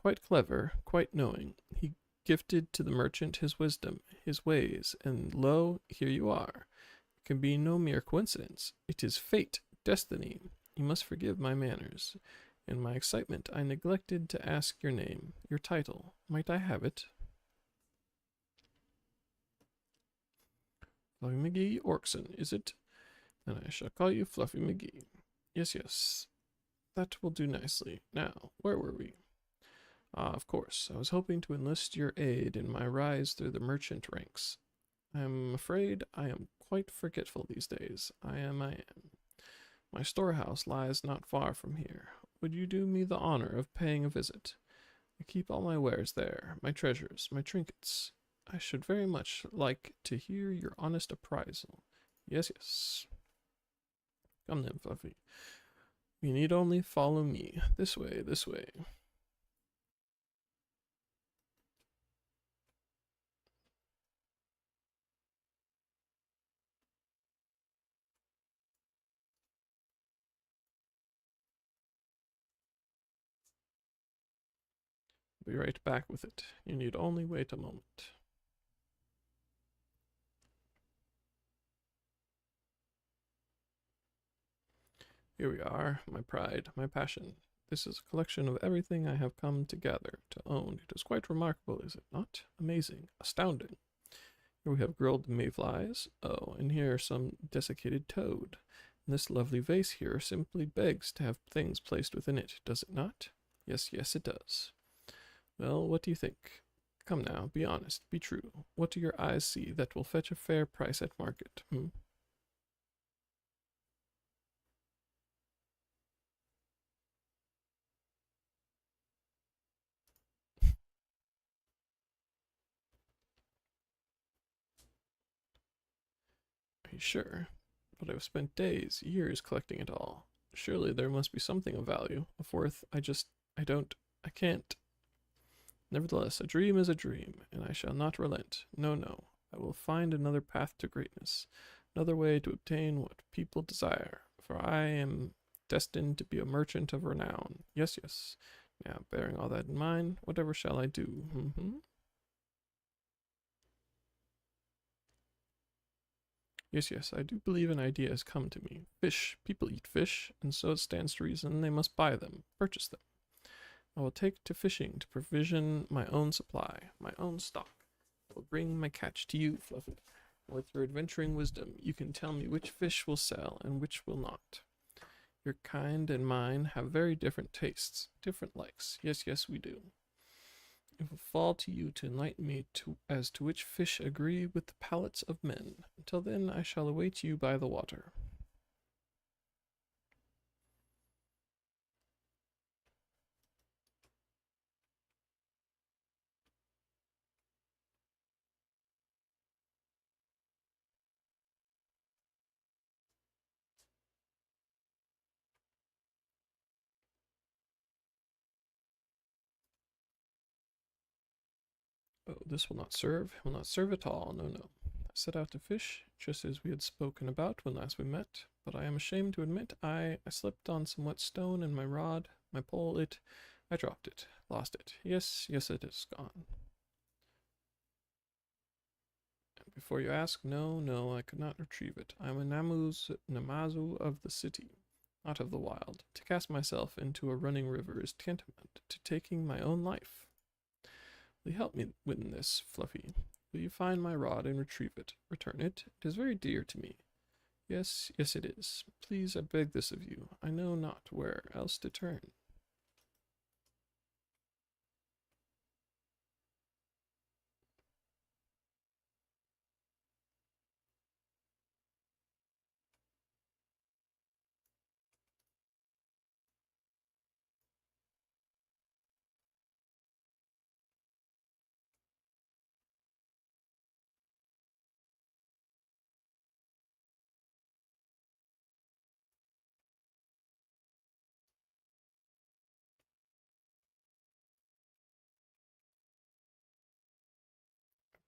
Speaker 1: Quite clever, quite knowing. He gifted to the merchant his wisdom, his ways, and lo, here you are. It can be no mere coincidence. It is fate, destiny. You must forgive my manners. In my excitement, I neglected to ask your name, your title. Might I have it? Fluffy McGee Orkson, is it? Then I shall call you Fluffy McGee. Yes, yes. That will do nicely. Now, where were we? Ah, of course. I was hoping to enlist your aid in my rise through the merchant ranks. I am afraid I am quite forgetful these days. I am. My storehouse lies not far from here. Would you do me the honor of paying a visit? I keep all my wares there, my treasures, my trinkets. I should very much like to hear your honest appraisal. Yes, yes. Come then, Fluffy. You need only follow me. This way, this way. Be right back with it. You need only wait a moment. Here we are, my pride, my passion. This is a collection of everything I have come together to own. It is quite remarkable, is it not? Amazing, astounding. Here we have grilled mayflies. Oh, and here some desiccated toad. And this lovely vase here simply begs to have things placed within it, does it not? Yes, yes, it does. Well, what do you think? Come now, be honest, be true. What do your eyes see that will fetch a fair price at market? Are you sure? But I've spent days, years collecting it all. Surely there must be something of value, of worth. I don't, I can't. Nevertheless, a dream is a dream, and I shall not relent. No, no. I will find another path to greatness, another way to obtain what people desire, for I am destined to be a merchant of renown. Yes, yes. Now, bearing all that in mind, whatever shall I do? Yes, yes, I do believe an idea has come to me. Fish. People eat fish, and so it stands to reason they must buy them, purchase them. I will take to fishing to provision my own supply, my own stock. I will bring my catch to you, Fluffy. With your adventuring wisdom, you can tell me which fish will sell and which will not. Your kind and mine have very different tastes, different likes. Yes, yes, we do. It will fall to you to enlighten me as to which fish agree with the palates of men. Until then, I shall await you by the water. Oh, this will not serve. Will not serve at all. No, no. I set out to fish, just as we had spoken about when last we met, but I am ashamed to admit I slipped on some wet stone and my rod, my pole, I dropped it, lost it. Yes, yes, it is gone. And before you ask, no, no, I could not retrieve it. I am a Namazu of the city, not of the wild. To cast myself into a running river is tantamount to taking my own life. Will you help me win this, Fluffy? Will you find my rod and retrieve it? Return it. It is very dear to me. Yes, yes, it is. Please, I beg this of you. I know not where else to turn.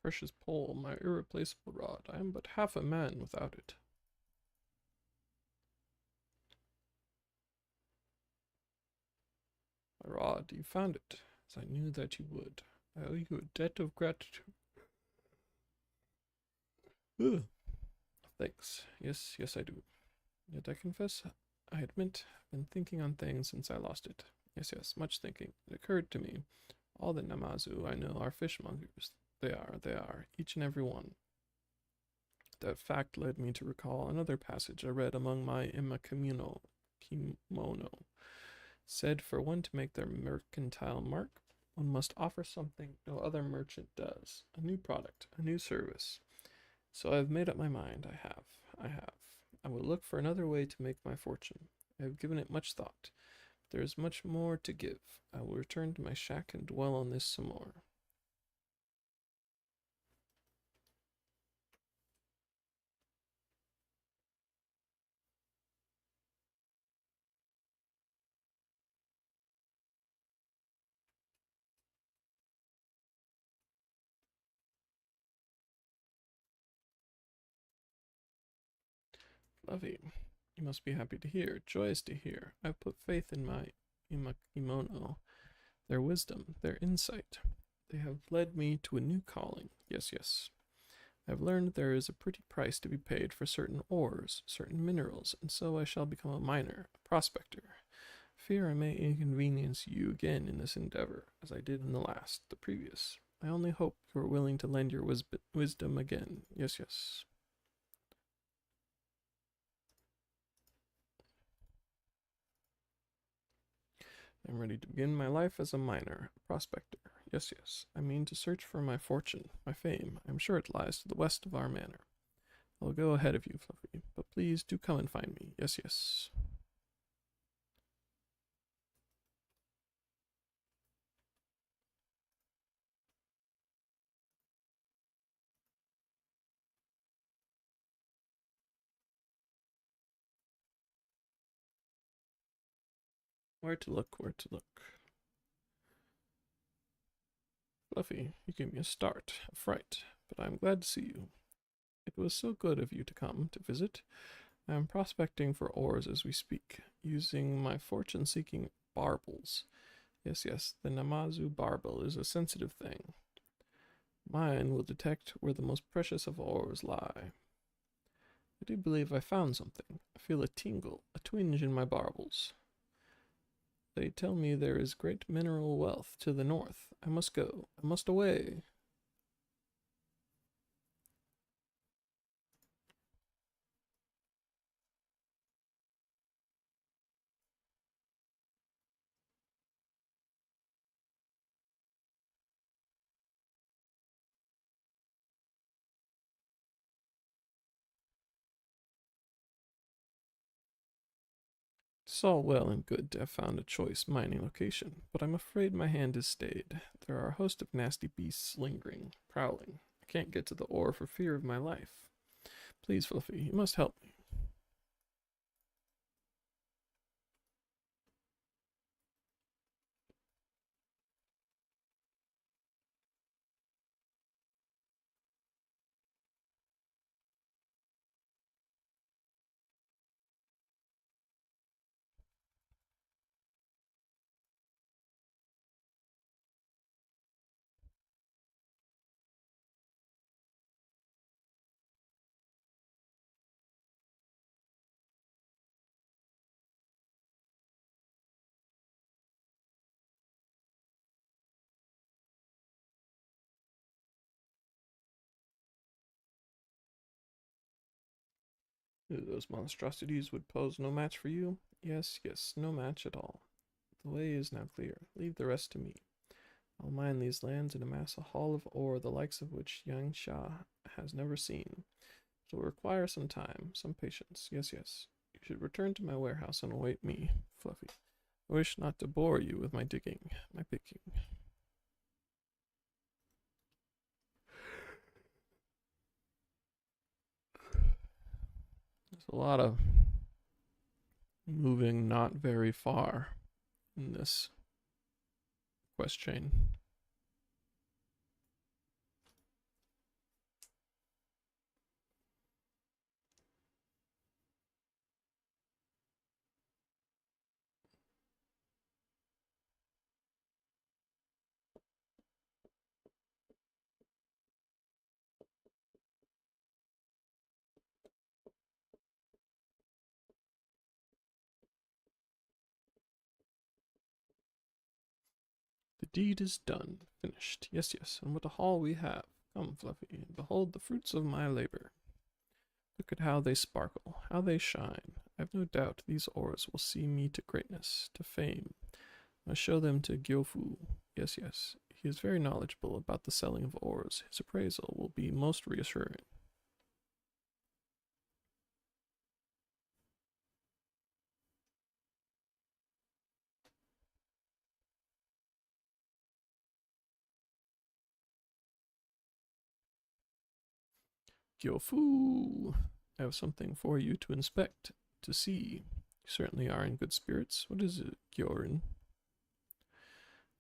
Speaker 1: Precious pole, my irreplaceable rod. I am but half a man without it. My rod, you found it, as I knew that you would. I owe you a debt of gratitude. Ugh. Thanks. Yes, yes, I do. Yet I confess, I admit, I've been thinking on things since I lost it. Yes, yes, much thinking. It occurred to me, all the Namazu I know are fishmongers. They are, each and every one. That fact led me to recall another passage I read among my kimono. Said for one to make their mercantile mark, one must offer something no other merchant does, a new product, a new service. So I have made up my mind. I have. I will look for another way to make my fortune. I have given it much thought. There is much more to give. I will return to my shack and dwell on this some more. Fluffy, you must be happy to hear, joyous to hear. I have put faith in my kimono, their wisdom, their insight. They have led me to a new calling. Yes, yes. I have learned there is a pretty price to be paid for certain ores, certain minerals, and so I shall become a miner, a prospector. Fear I may inconvenience you again in this endeavor, as I did in the previous. I only hope you are willing to lend your wisdom again. Yes, yes. I am ready to begin my life as a miner, a prospector. Yes, yes. I mean to search for my fortune, my fame. I am sure it lies to the west of our manor. I will go ahead of you, Fluffy, but please do come and find me. Yes, yes. Where to look, where to look. Fluffy, you gave me a start, a fright, but I am glad to see you. It was so good of you to come to visit. I am prospecting for ores as we speak, using my fortune-seeking barbels. Yes, yes, the Namazu barbel is a sensitive thing. Mine will detect where the most precious of ores lie. do believe I found something. I feel a tingle, a twinge in my barbels. They tell me there is great mineral wealth to the north. I must go. I must away. It's all well and good to have found a choice mining location, but I'm afraid my hand is stayed. There are a host of nasty beasts lingering, prowling. I can't get to the ore for fear of my life. Please, Fluffy, you must help me. Those monstrosities would pose no match for you? Yes, yes, no match at all. The way is now clear. Leave the rest to me. I'll mine these lands and amass a haul of ore the likes of which Yang Sha has never seen. It will require some time, some patience. Yes, yes. You should return to my warehouse and await me, Fluffy. I wish not to bore you with my digging, my picking. There's a lot of moving not very far in this quest chain. The deed is done, finished. Yes, yes, and what a haul we have. Come, Fluffy, and behold the fruits of my labor. Look at how they sparkle, how they shine. I've no doubt these ores will see me to greatness, to fame. I show them to Gyofu. Yes, yes, he is very knowledgeable about the selling of ores. His appraisal will be most reassuring. Gyofu! I have something for you to inspect, to see. You certainly are in good spirits. What is it, Gyorin?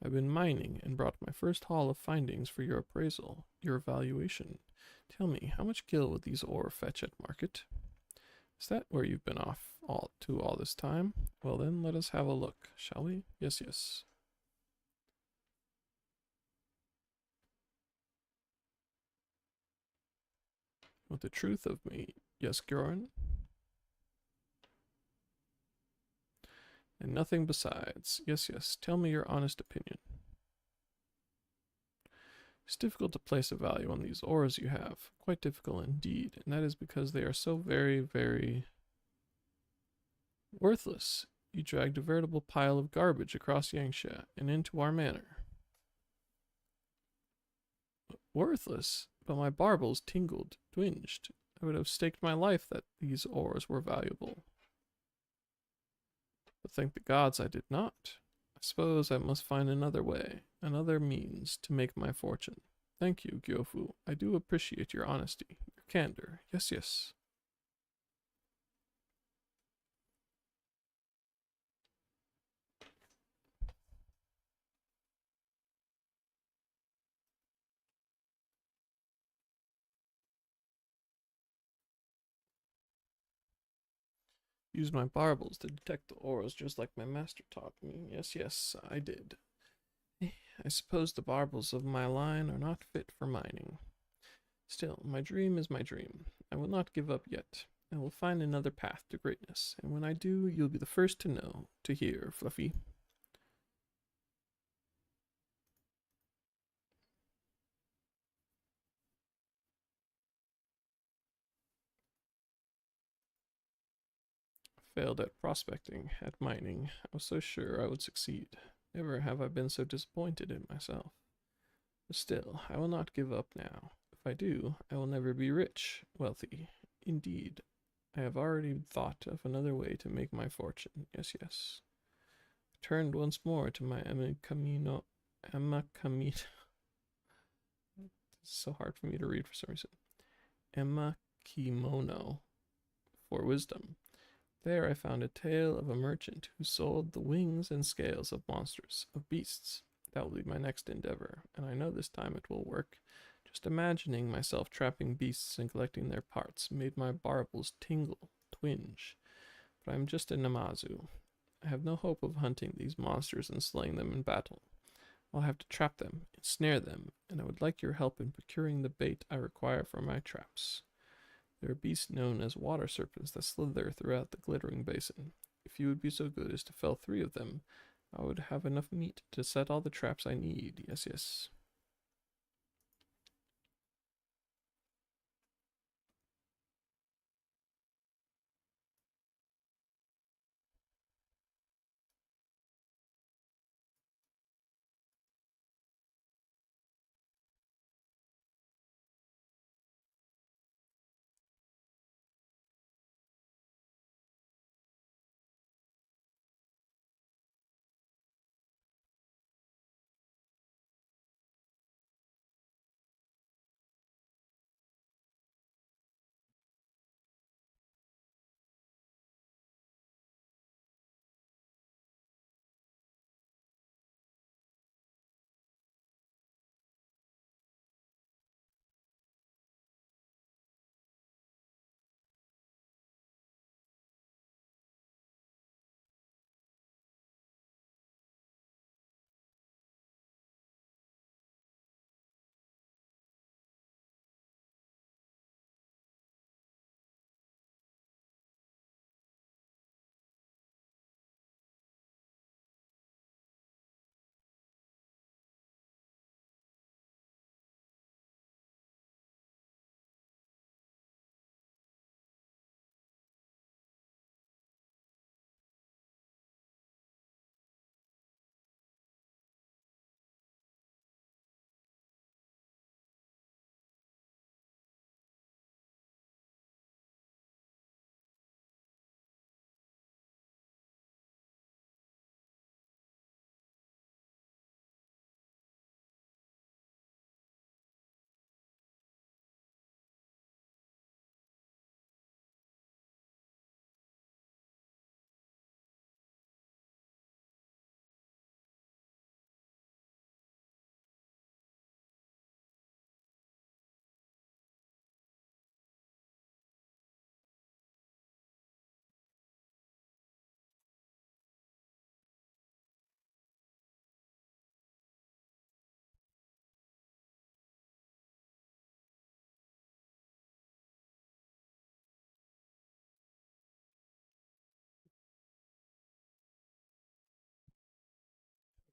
Speaker 1: I've been mining and brought my first haul of findings for your appraisal, your evaluation. Tell me, how much gil would these ore fetch at market? Is that where you've been off all this time? Well then, let us have a look, shall we? Yes, yes. With the truth of me, yes, Gyoran? And nothing besides. Yes, yes, tell me your honest opinion. It's difficult to place a value on these ores you have. Quite difficult indeed, and that is because they are so very, very worthless. You dragged a veritable pile of garbage across Yangsha and into our manor. Worthless? But my barbels tingled, twinged. I would have staked my life that these ores were valuable. But thank the gods I did not. I suppose I must find another way, another means to make my fortune. Thank you, Gyofu. I do appreciate your honesty, your candor. Yes, yes. Use my barbels to detect the ores just like my master taught me. Yes, yes, I did. I suppose the barbels of my line are not fit for mining. Still, my dream is my dream. I will not give up yet. I will find another path to greatness, and when I do, you'll be the first to know, to hear, Fluffy. Failed at prospecting, at mining. I was so sure I would succeed. Never have I been so disappointed in myself. But still, I will not give up now. If I do, I will never be rich, wealthy. Indeed, I have already thought of another way to make my fortune. Yes, yes. Turned once more to my Emma Camino. It's so hard for me to read for some reason. Emma Kimono for wisdom. There I found a tale of a merchant who sold the wings and scales of monsters, of beasts. That will be my next endeavor, and I know this time it will work. Just imagining myself trapping beasts and collecting their parts made my barbels tingle, twinge. But I am just a Namazu. I have no hope of hunting these monsters and slaying them in battle. I'll have to trap them, ensnare them, and I would like your help in procuring the bait I require for my traps. There are beasts known as water serpents that slither throughout the glittering basin. If you would be so good as to fell 3 of them, I would have enough meat to set all the traps I need. Yes, yes.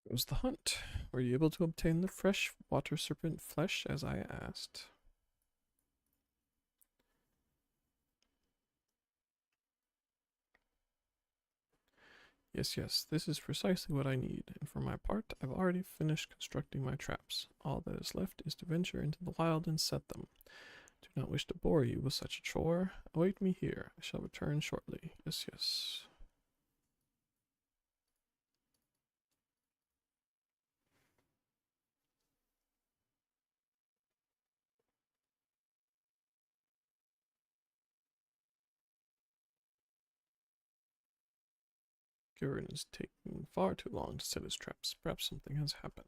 Speaker 1: Goes the hunt. Were you able to obtain the fresh water serpent flesh as I asked? Yes, yes, this is precisely what I need, and for my part, I've already finished constructing my traps. All that is left is to venture into the wild and set them. Do not wish to bore you with such a chore. Await me here. I shall return shortly. Yes, yes. Gurren is taking far too long to set his traps. Perhaps something has happened.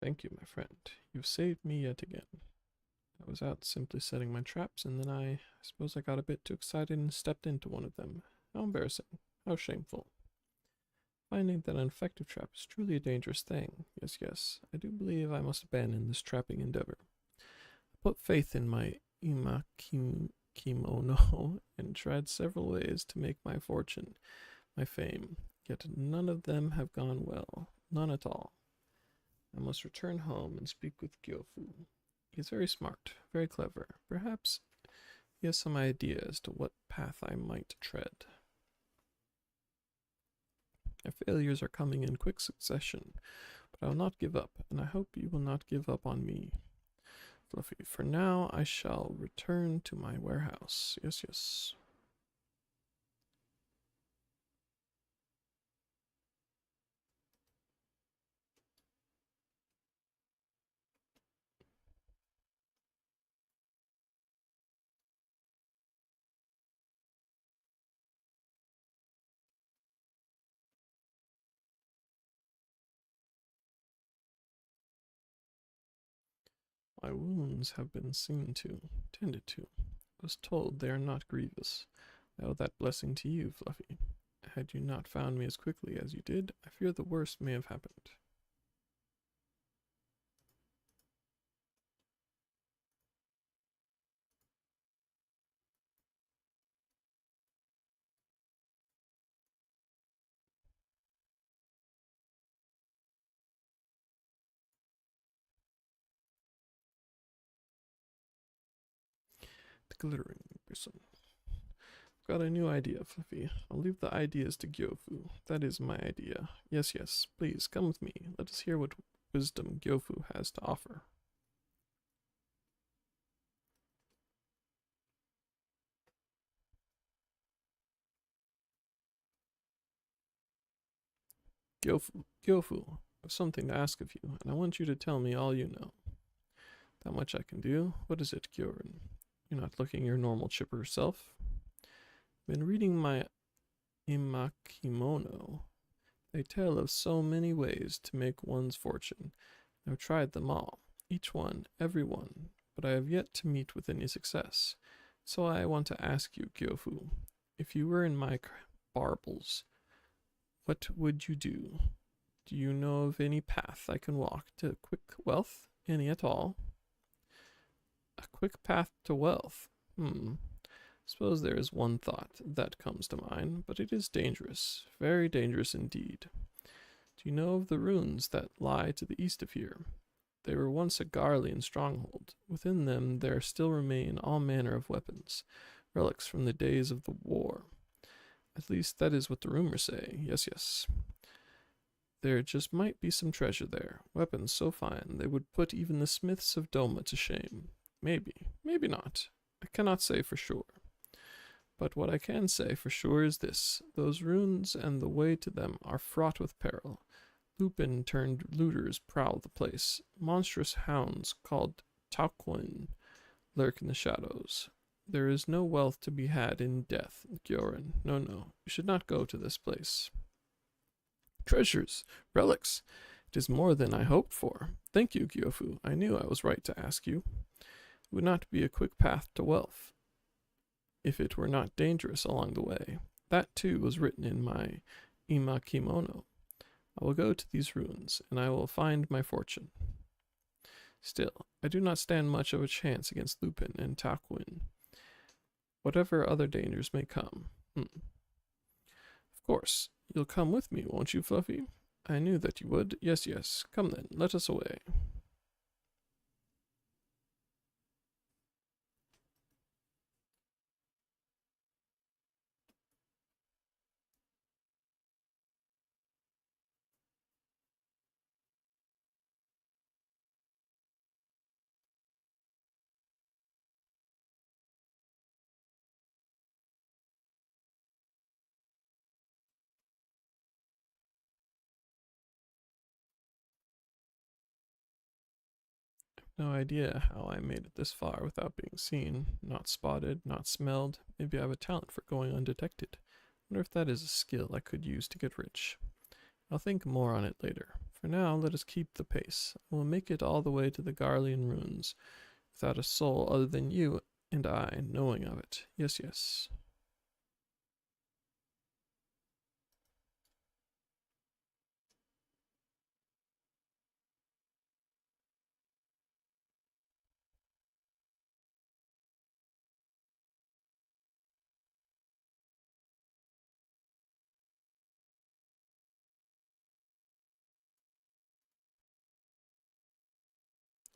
Speaker 1: Thank you, my friend. You've saved me yet again. I was out simply setting my traps, and then I suppose I got a bit too excited and stepped into one of them. How embarrassing. How shameful. Finding that an effective trap is truly a dangerous thing. Yes, yes, I do believe I must abandon this trapping endeavor. I put faith in my kimono and tried several ways to make my fortune, my fame, yet none of them have gone well. None at all. I must return home and speak with Gyofu. He is very smart, very clever. Perhaps he has some idea as to what path I might tread. My failures are coming in quick succession, but I will not give up, and I hope you will not give up on me. Fluffy, for now I shall return to my warehouse. Yes, yes. My wounds have been seen to, tended to. I was told they are not grievous. I owe that blessing to you, Fluffy. Had you not found me as quickly as you did, I fear the worst may have happened. The glittering person. I've got a new idea, Fluffy. I'll leave the ideas to Gyofu. That is my idea. Yes, yes, please, come with me. Let us hear what wisdom Gyofu has to offer. Gyofu, I have something to ask of you, and I want you to tell me all you know. That much I can do. What is it, Gyorin? You're not looking your normal chipper self. Been reading my imakimono. They tell of so many ways to make one's fortune. I've tried them all, each one, every one, but I have yet to meet with any success. So I want to ask you, Gyofu, if you were in my barbels, what would you do? Do you know of any path I can walk to quick wealth? Any at all? A quick path to wealth? Suppose there is one thought that comes to mind, but it is dangerous, very dangerous indeed. Do you know of the ruins that lie to the east of here? They were once a Garlean stronghold. Within them there still remain all manner of weapons, relics from the days of the war. At least that is what the rumors say. Yes, yes. There just might be some treasure there, weapons so fine they would put even the smiths of Doma to shame. Maybe, maybe not. I cannot say for sure. But what I can say for sure is this: those ruins and the way to them are fraught with peril. Lupin turned looters prowl the place. Monstrous hounds called Taquin lurk in the shadows. There is no wealth to be had in death, Gyorin. No, no, you should not go to this place. Treasures, relics. It is more than I hoped for. Thank you, Gyofu. I knew I was right to ask you. It would not be a quick path to wealth, if it were not dangerous along the way. That, too, was written in my imakimono. I will go to these ruins, and I will find my fortune. Still, I do not stand much of a chance against Lupin and Taquin, whatever other dangers may come. Of course, you'll come with me, won't you, Fluffy? I knew that you would. Yes, yes. Come then, let us away. No idea how I made it this far without being seen, not spotted, not smelled. Maybe I have a talent for going undetected. Wonder if that is a skill I could use to get rich. I'll think more on it later. For now, let us keep the pace. I will make it all the way to the Garlean ruins, without a soul other than you and I knowing of it. Yes, yes.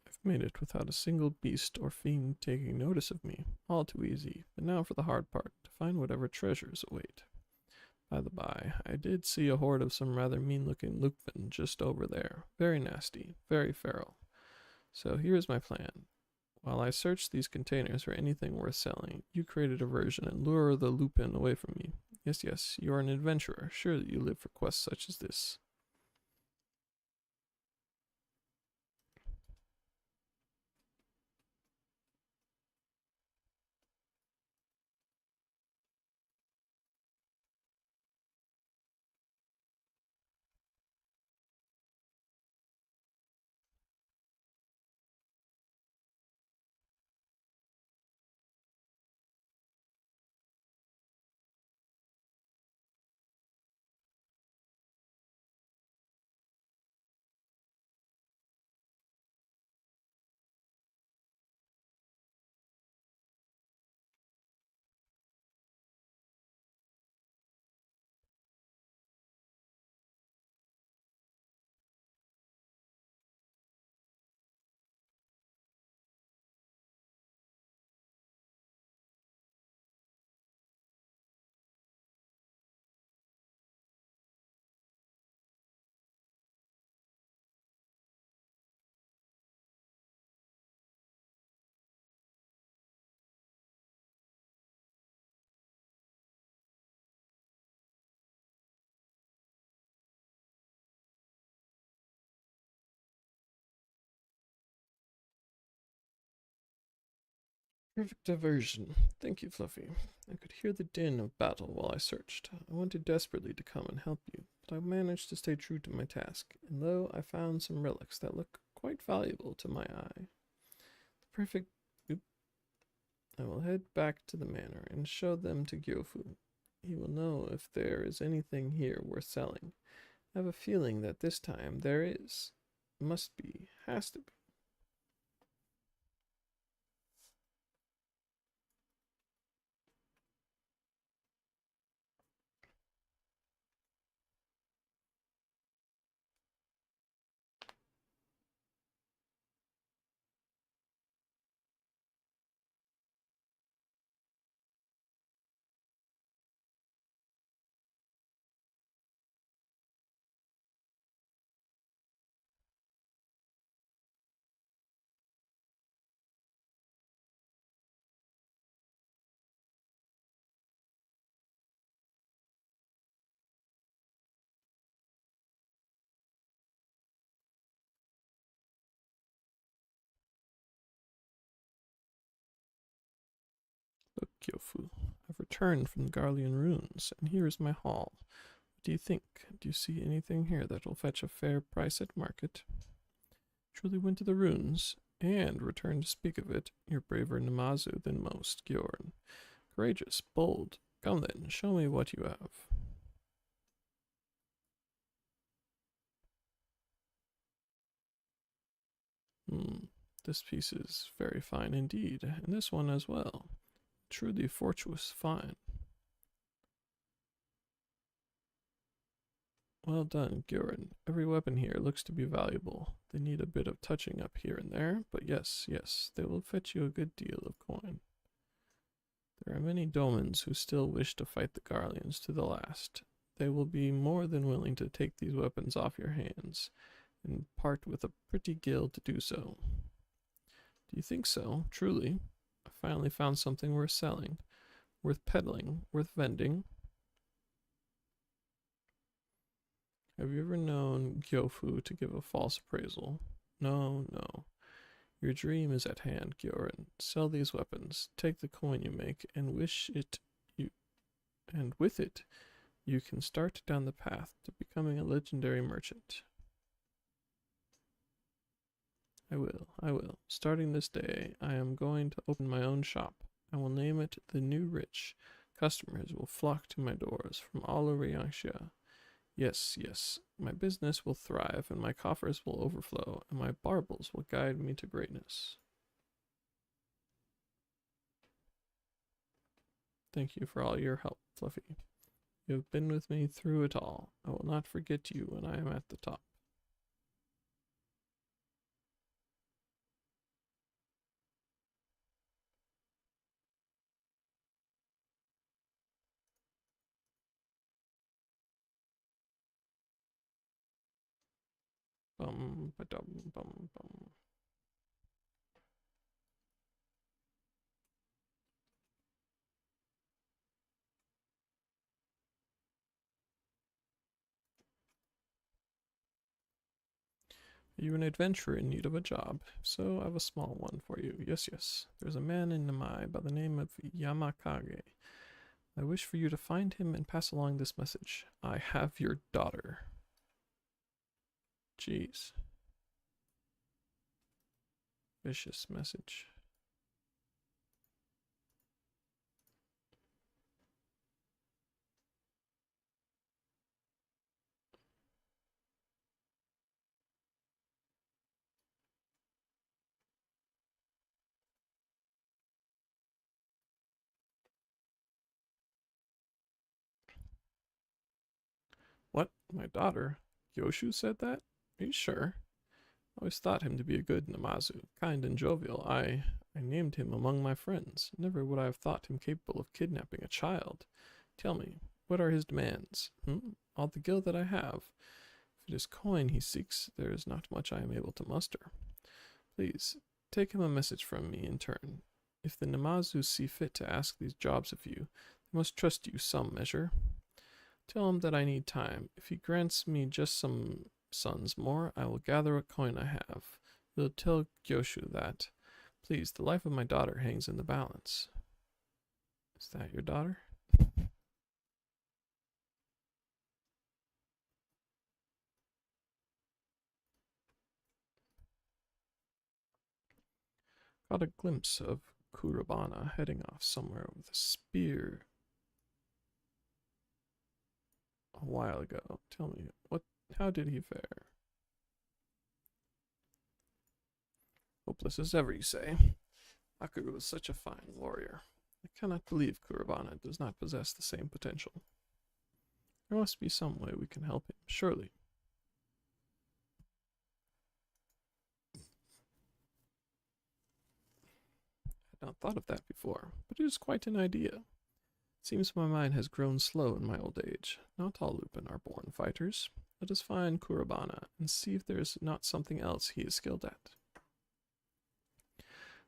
Speaker 1: I've made it without a single beast or fiend taking notice of me. All too easy. But now for the hard part, to find whatever treasures await. By the by, I did see a horde of some rather mean-looking Lukven just over there. Very nasty, very feral. So here's my plan. While I search these containers for anything worth selling, you create a diversion and lure the Lupin away from me. Yes, yes, you are an adventurer. Sure that you live for quests such as this. Perfect diversion. Thank you, Fluffy. I could hear the din of battle while I searched. I wanted desperately to come and help you, but I managed to stay true to my task, and though I found some relics that look quite valuable to my eye. The perfect... Oop. I will head back to the manor and show them to Gyofu. He will know if there is anything here worth selling. I have a feeling that this time there is. Must be. Has to be. Look, Gyofu, I've returned from the Garlean ruins, and here is my haul. What do you think? Do you see anything here that will fetch a fair price at market? Truly went to the ruins, and returned to speak of it. You're braver Namazu than most, Gyorn. Courageous, bold. Come then, show me what you have. This piece is very fine indeed, and this one as well. Truly fortuitous fine. Well done, Gyorn. Every weapon here looks to be valuable. They need a bit of touching up here and there, but yes, yes, they will fetch you a good deal of coin. There are many domans who still wish to fight the Garleans to the last. They will be more than willing to take these weapons off your hands, and part with a pretty gill to do so. Do you think so? Truly? I finally found something worth selling, worth peddling, worth vending. Have you ever known Gyofu to give a false appraisal? No, no. Your dream is at hand, Gyorn. Sell these weapons, take the coin you make, and with it, you can start down the path to becoming a legendary merchant. I will, I will. Starting this day, I am going to open my own shop. I will name it the New Rich. Customers will flock to my doors from all over Yangxia. Yes, yes, my business will thrive, and my coffers will overflow, and my baubles will guide me to greatness. Thank you for all your help, Fluffy. You have been with me through it all. I will not forget you when I am at the top. Bum, ba-dum, bum, bum. Are you an adventurer in need of a job? If so, I have a small one for you. Yes, yes. There's a man in Namai by the name of Yamakage. I wish for you to find him and pass along this message. I have your daughter. Jeez. Vicious message. What? My daughter? Yoshu said that? Are you sure? I always thought him to be a good Namazu, kind and jovial. I named him among my friends. Never would I have thought him capable of kidnapping a child. Tell me, what are his demands? All the gil that I have. If it is coin he seeks, there is not much I am able to muster. Please, take him a message from me in turn. If the Namazu see fit to ask these jobs of you, they must trust you some measure. Tell him that I need time. If he grants me just some sons more, I will gather what coin I have. You'll tell Gyoshu that. Please, the life of my daughter hangs in the balance. Is that your daughter? Got a glimpse of Kurabana heading off somewhere with a spear a while ago. Tell me, how did he fare? Hopeless as ever, you say? Akuru was such a fine warrior. I cannot believe Kurabana does not possess the same potential. There must be some way we can help him, surely. I had not thought of that before, but it is quite an idea. It seems my mind has grown slow in my old age. Not all Lupin are born fighters. Let us find Kurabana and see if there is not something else he is skilled at.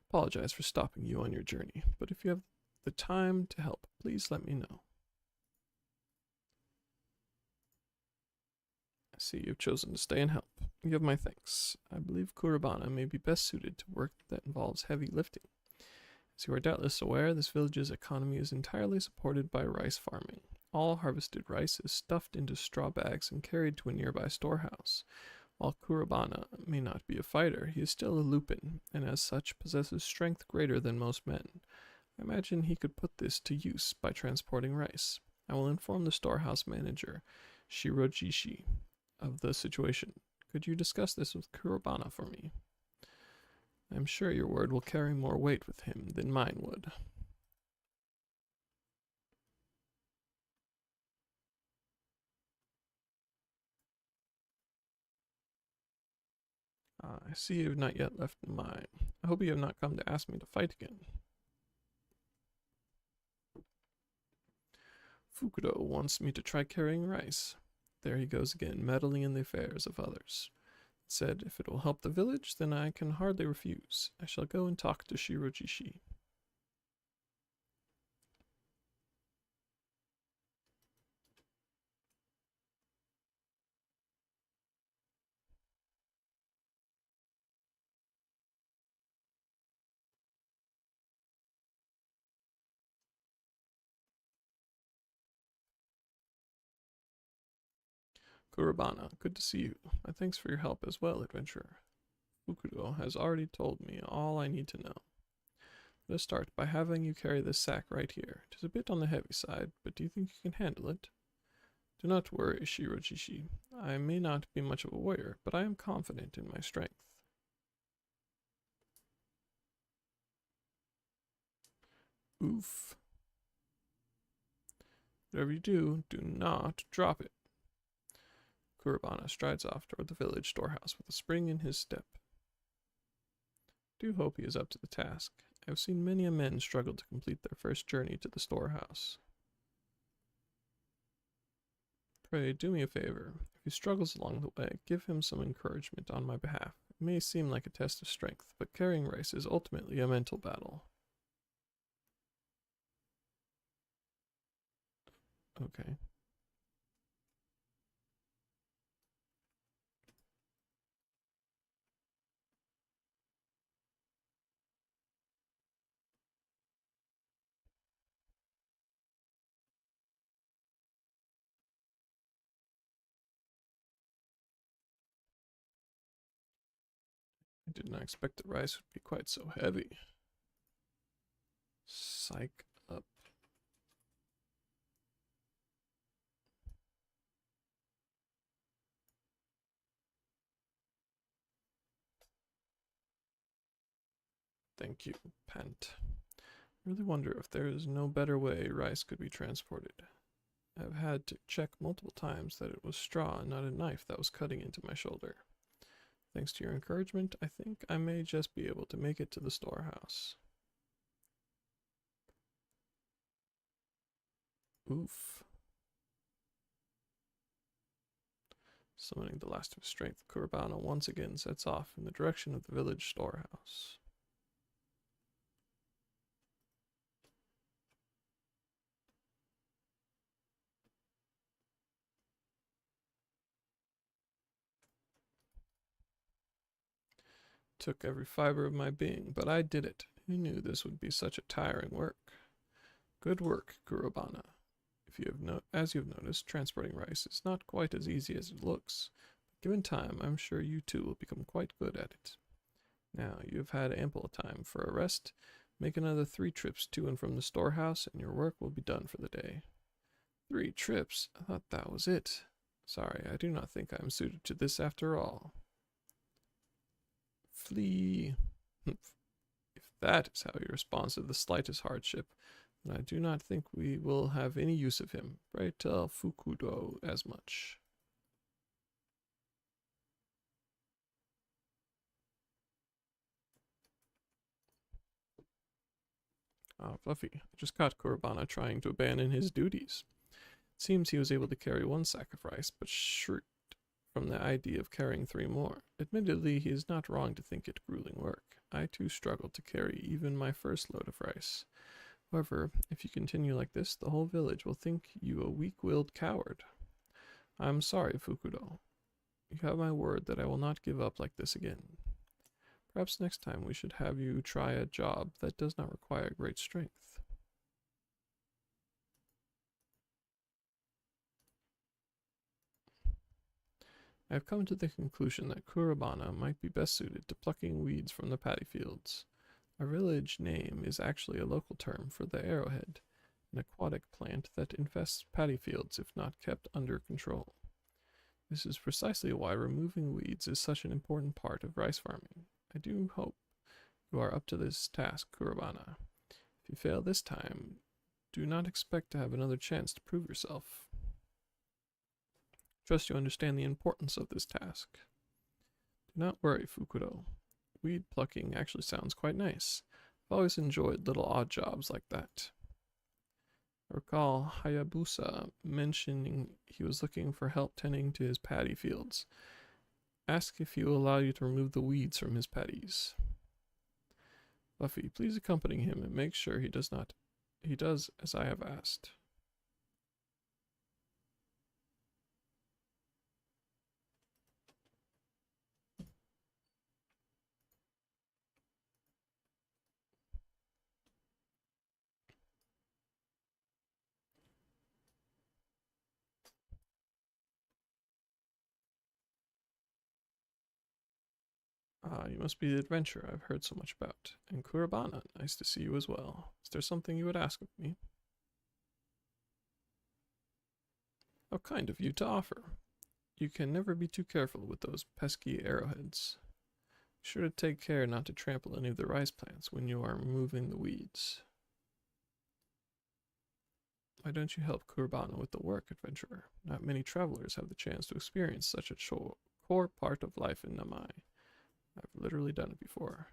Speaker 1: Apologize for stopping you on your journey, but if you have the time to help, please let me know. I see you've chosen to stay and help. You have my thanks. I believe Kurabana may be best suited to work that involves heavy lifting. As you are doubtless aware, this village's economy is entirely supported by rice farming. All harvested rice is stuffed into straw bags and carried to a nearby storehouse. While Kurabana may not be a fighter, he is still a Lupin, and as such possesses strength greater than most men. I imagine he could put this to use by transporting rice. I will inform the storehouse manager, Shirojishi, of the situation. Could you discuss this with Kurabana for me? I am sure your word will carry more weight with him than mine would. I see you have not yet left mine. I hope you have not come to ask me to fight again. Fukudo wants me to try carrying rice. There he goes again, meddling in the affairs of others. Said if it will help the village, then I can hardly refuse. I shall go and talk to Shirojishi. Kurabana, good to see you. My thanks for your help as well, adventurer. Fukudo has already told me all I need to know. Let's start by having you carry this sack right here. It is a bit on the heavy side, but do you think you can handle it? Do not worry, Shirojishi. I may not be much of a warrior, but I am confident in my strength. Oof. Whatever you do, do not drop it. Kurabana strides off toward the village storehouse with a spring in his step. Do hope he is up to the task. I have seen many a men struggle to complete their first journey to the storehouse. Pray do me a favor. If he struggles along the way, give him some encouragement on my behalf. It may seem like a test of strength, but carrying rice is ultimately a mental battle. Okay. I did not expect the rice would be quite so heavy. Psych up. Thank you, Pant. I really wonder if there is no better way rice could be transported. I've had to check multiple times that it was straw and not a knife that was cutting into my shoulder. Thanks to your encouragement, I think I may just be able to make it to the storehouse. Oof. Summoning the last of his strength, Kurabana once again sets off in the direction of the village storehouse. Took every fiber of my being, but I did it. Who knew this would be such a tiring work? Good work, Kurabana. As you've noticed, transporting rice is not quite as easy as it looks. Given time, I'm sure you too will become quite good at it. Now, you have had ample time for a rest. Make another 3 trips to and from the storehouse, and your work will be done for the day. 3 trips? I thought that was it. Sorry, I do not think I am suited to this after all. Flee. If that is how he responds to the slightest hardship, then I do not think we will have any use of him. Pray tell Fukudo as much. Ah, Fluffy, I just caught Kurabana trying to abandon his duties. It seems he was able to carry 1 sack of rice, but shrieked from the idea of carrying 3 more. Admittedly, he is not wrong to think it grueling work. I too struggled to carry even my first load of rice. However, if you continue like this, the whole village will think you a weak-willed coward. I'm sorry, Fukudo. You have my word that I will not give up like this again. Perhaps next time we should have you try a job that does not require great strength. I have come to the conclusion that Kurabana might be best suited to plucking weeds from the paddy fields. Our village name is actually a local term for the arrowhead, an aquatic plant that infests paddy fields if not kept under control. This is precisely why removing weeds is such an important part of rice farming. I do hope you are up to this task, Kurabana. If you fail this time, do not expect to have another chance to prove yourself. Trust you understand the importance of this task. Do not worry, Fukudo. Weed plucking actually sounds quite nice. I've always enjoyed little odd jobs like that. I recall Hayabusa mentioning he was looking for help tending to his paddy fields. Ask if he will allow you to remove the weeds from his paddies. Buffy, please accompany him and make sure he does as I have asked. Ah, you must be the adventurer I've heard so much about. And Kurabana, nice to see you as well. Is there something you would ask of me? How kind of you to offer. You can never be too careful with those pesky arrowheads. Be sure to take care not to trample any of the rice plants when you are removing the weeds. Why don't you help Kurbana with the work, adventurer? Not many travelers have the chance to experience such a core part of life in Namai. I've literally done it before.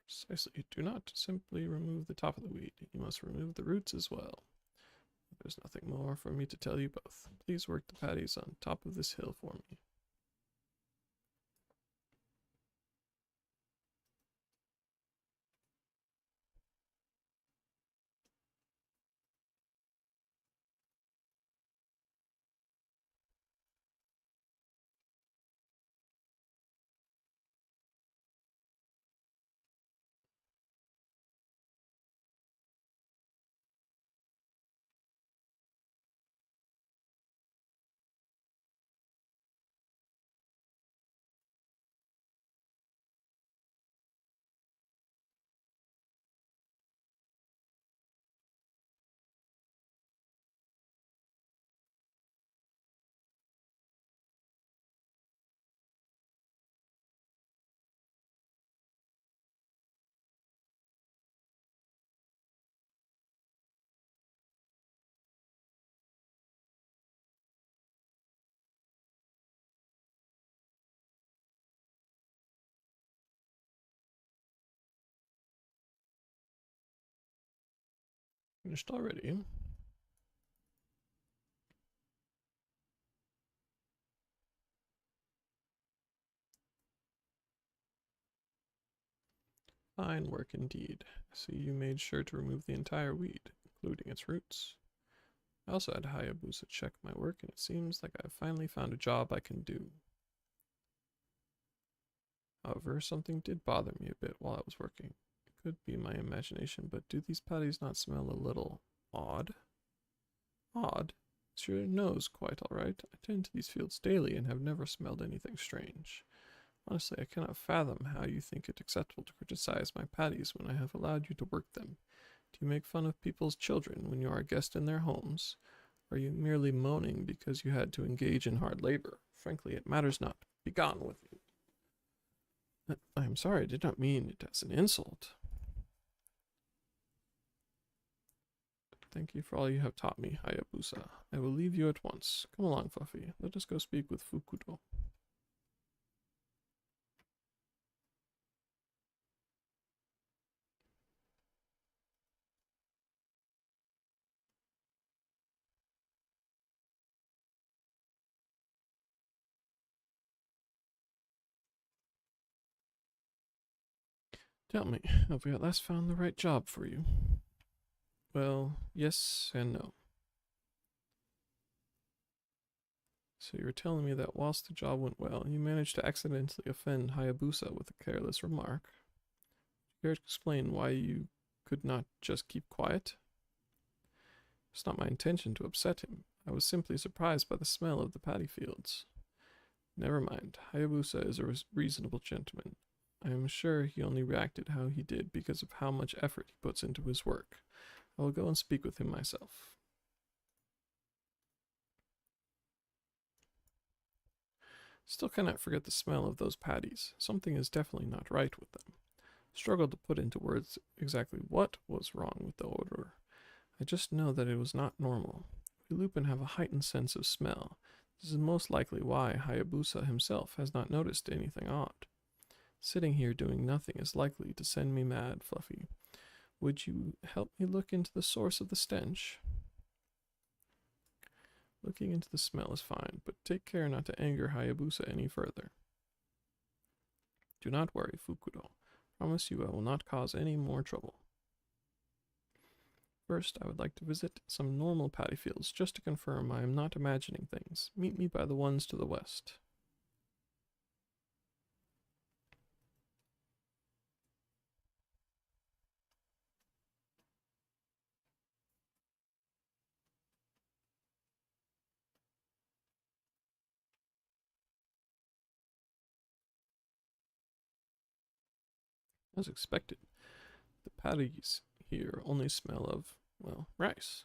Speaker 1: Precisely. Do not simply remove the top of the weed. You must remove the roots as well. There's nothing more for me to tell you both. Please work the patties on top of this hill for me. Finished already? Fine work indeed. I see you made sure to remove the entire weed, including its roots. I also had Hayabusa check my work, and it seems like I've finally found a job I can do. However, something did bother me a bit while I was working. It could be my imagination, but do these patties not smell a little odd? Odd? It's your nose quite alright. I tend to these fields daily and have never smelled anything strange. Honestly, I cannot fathom how you think it acceptable to criticize my patties when I have allowed you to work them. Do you make fun of people's children when you are a guest in their homes? Or are you merely moaning because you had to engage in hard labor? Frankly, it matters not. Begone with you. I am sorry, I did not mean it as an insult. Thank you for all you have taught me, Hayabusa. I will leave you at once. Come along, Fluffy. Let us go speak with Fukudo. Tell me, have we at last found the right job for you? Well, yes and no. So you were telling me that whilst the job went well, you managed to accidentally offend Hayabusa with a careless remark. Care to explain why you could not just keep quiet? It's not my intention to upset him. I was simply surprised by the smell of the paddy fields. Never mind. Hayabusa is a reasonable gentleman. I am sure he only reacted how he did because of how much effort he puts into his work. I will go and speak with him myself. Still cannot forget the smell of those patties. Something is definitely not right with them. Struggled to put into words exactly what was wrong with the odor. I just know that it was not normal. We Lupin have a heightened sense of smell. This is most likely why Hayabusa himself has not noticed anything odd. Sitting here doing nothing is likely to send me mad, Fluffy. Would you help me look into the source of the stench? Looking into the smell is fine, but take care not to anger Hayabusa any further. Do not worry, Fukudo. Promise you I will not cause any more trouble. First, I would like to visit some normal paddy fields just to confirm I am not imagining things. Meet me by the ones to the west. As expected, the paddies here only smell of, well, rice.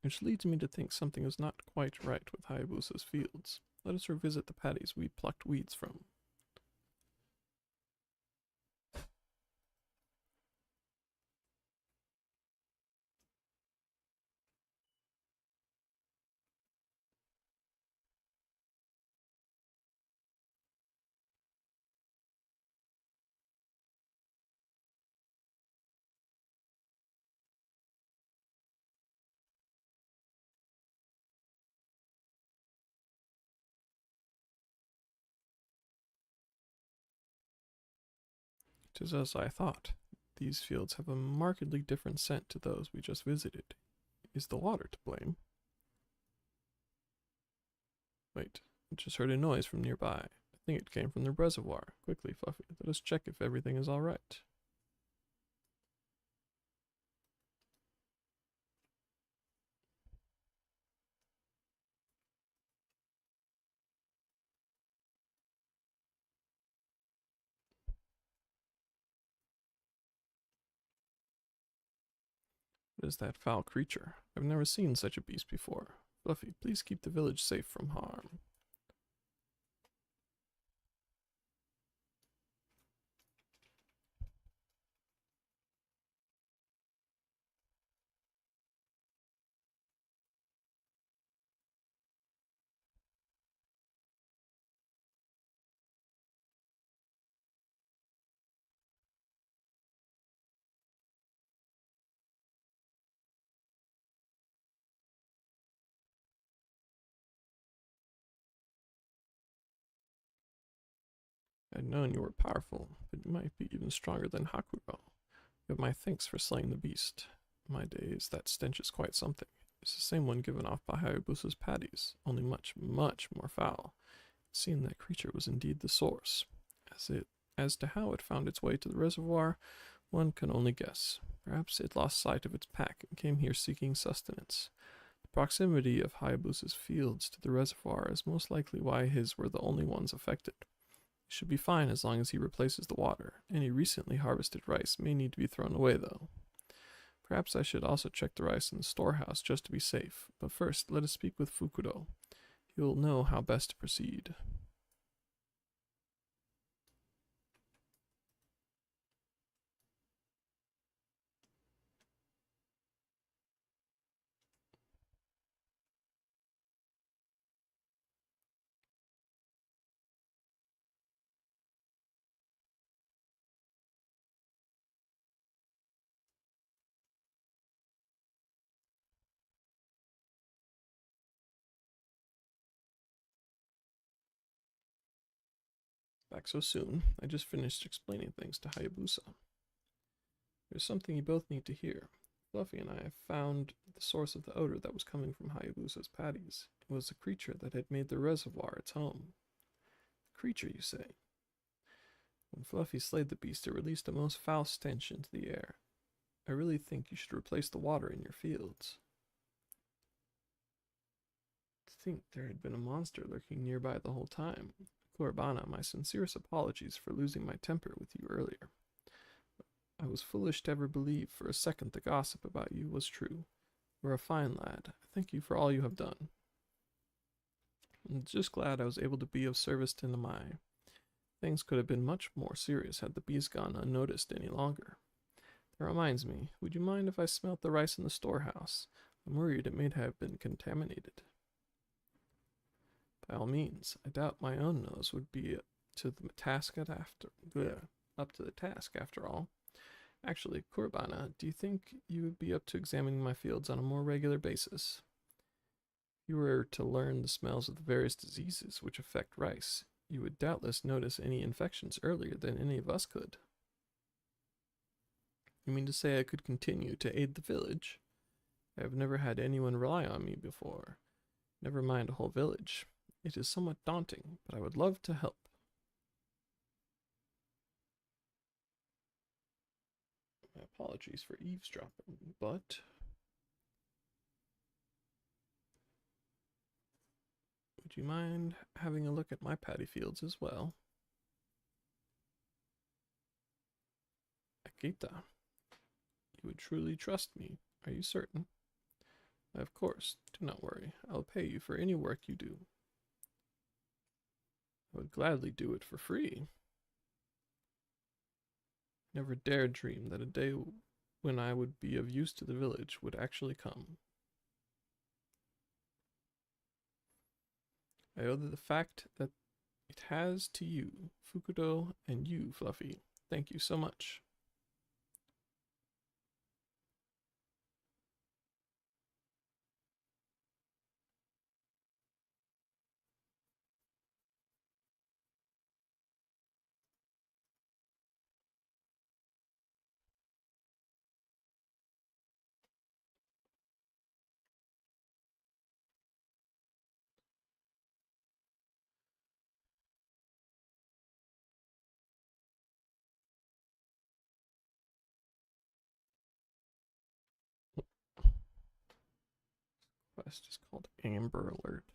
Speaker 1: Which leads me to think something is not quite right with Hayabusa's fields. Let us revisit the paddies we plucked weeds from. Tis as I thought. These fields have a markedly different scent to those we just visited. Is the water to blame? Wait, I just heard a noise from nearby. I think it came from the reservoir. Quickly, Fluffy, let us check if everything is all right. What is that foul creature? I've never seen such a beast before. Fluffy, please keep the village safe from harm. I'd known you were powerful, but you might be even stronger than Hakuro. You have my thanks for slaying the beast. My days, that stench is quite something. It's the same one given off by Hayabusa's paddies, only much, much more foul. It seemed that creature was indeed the source. As to how it found its way to the reservoir, one can only guess. Perhaps it lost sight of its pack and came here seeking sustenance. The proximity of Hayabusa's fields to the reservoir is most likely why his were the only ones affected. He should be fine as long as he replaces the water. Any recently harvested rice may need to be thrown away, though. Perhaps I should also check the rice in the storehouse just to be safe. But first, let us speak with Fukuro. He will know how best to proceed. Back so soon? I just finished explaining things to Hayabusa. There's something you both need to hear. Fluffy and I have found the source of the odor that was coming from Hayabusa's paddies. It was the creature that had made the reservoir its home. The creature, you say? When Fluffy slayed the beast, it released a most foul stench into the air. I really think you should replace the water in your fields. To think there had been a monster lurking nearby the whole time. Kurbana, my sincerest apologies for losing my temper with you earlier. I was foolish to ever believe for a second the gossip about you was true. You're a fine lad. Thank you for all you have done. I'm just glad I was able to be of service to Namai. Things could have been much more serious had the bees gone unnoticed any longer. That reminds me, would you mind if I smelt the rice in the storehouse? I'm worried it may have been contaminated. By all means, I doubt my own nose would be up to the task after all. Actually, Kurbana, do you think you would be up to examining my fields on a more regular basis? If you were to learn the smells of the various diseases which affect rice, you would doubtless notice any infections earlier than any of us could. You mean to say I could continue to aid the village? I have never had anyone rely on me before. Never mind a whole village. It is somewhat daunting, but I would love to help. My apologies for eavesdropping, but would you mind having a look at my paddy fields as well? Gita, you would truly trust me, are you certain? Of course, do not worry. I'll pay you for any work you do. I would gladly do it for free. Never dared dream that a day when I would be of use to the village would actually come. I owe the fact that it has to you, Fukudo, and you, Fluffy. Thank you so much. Quest is called Amber Alert.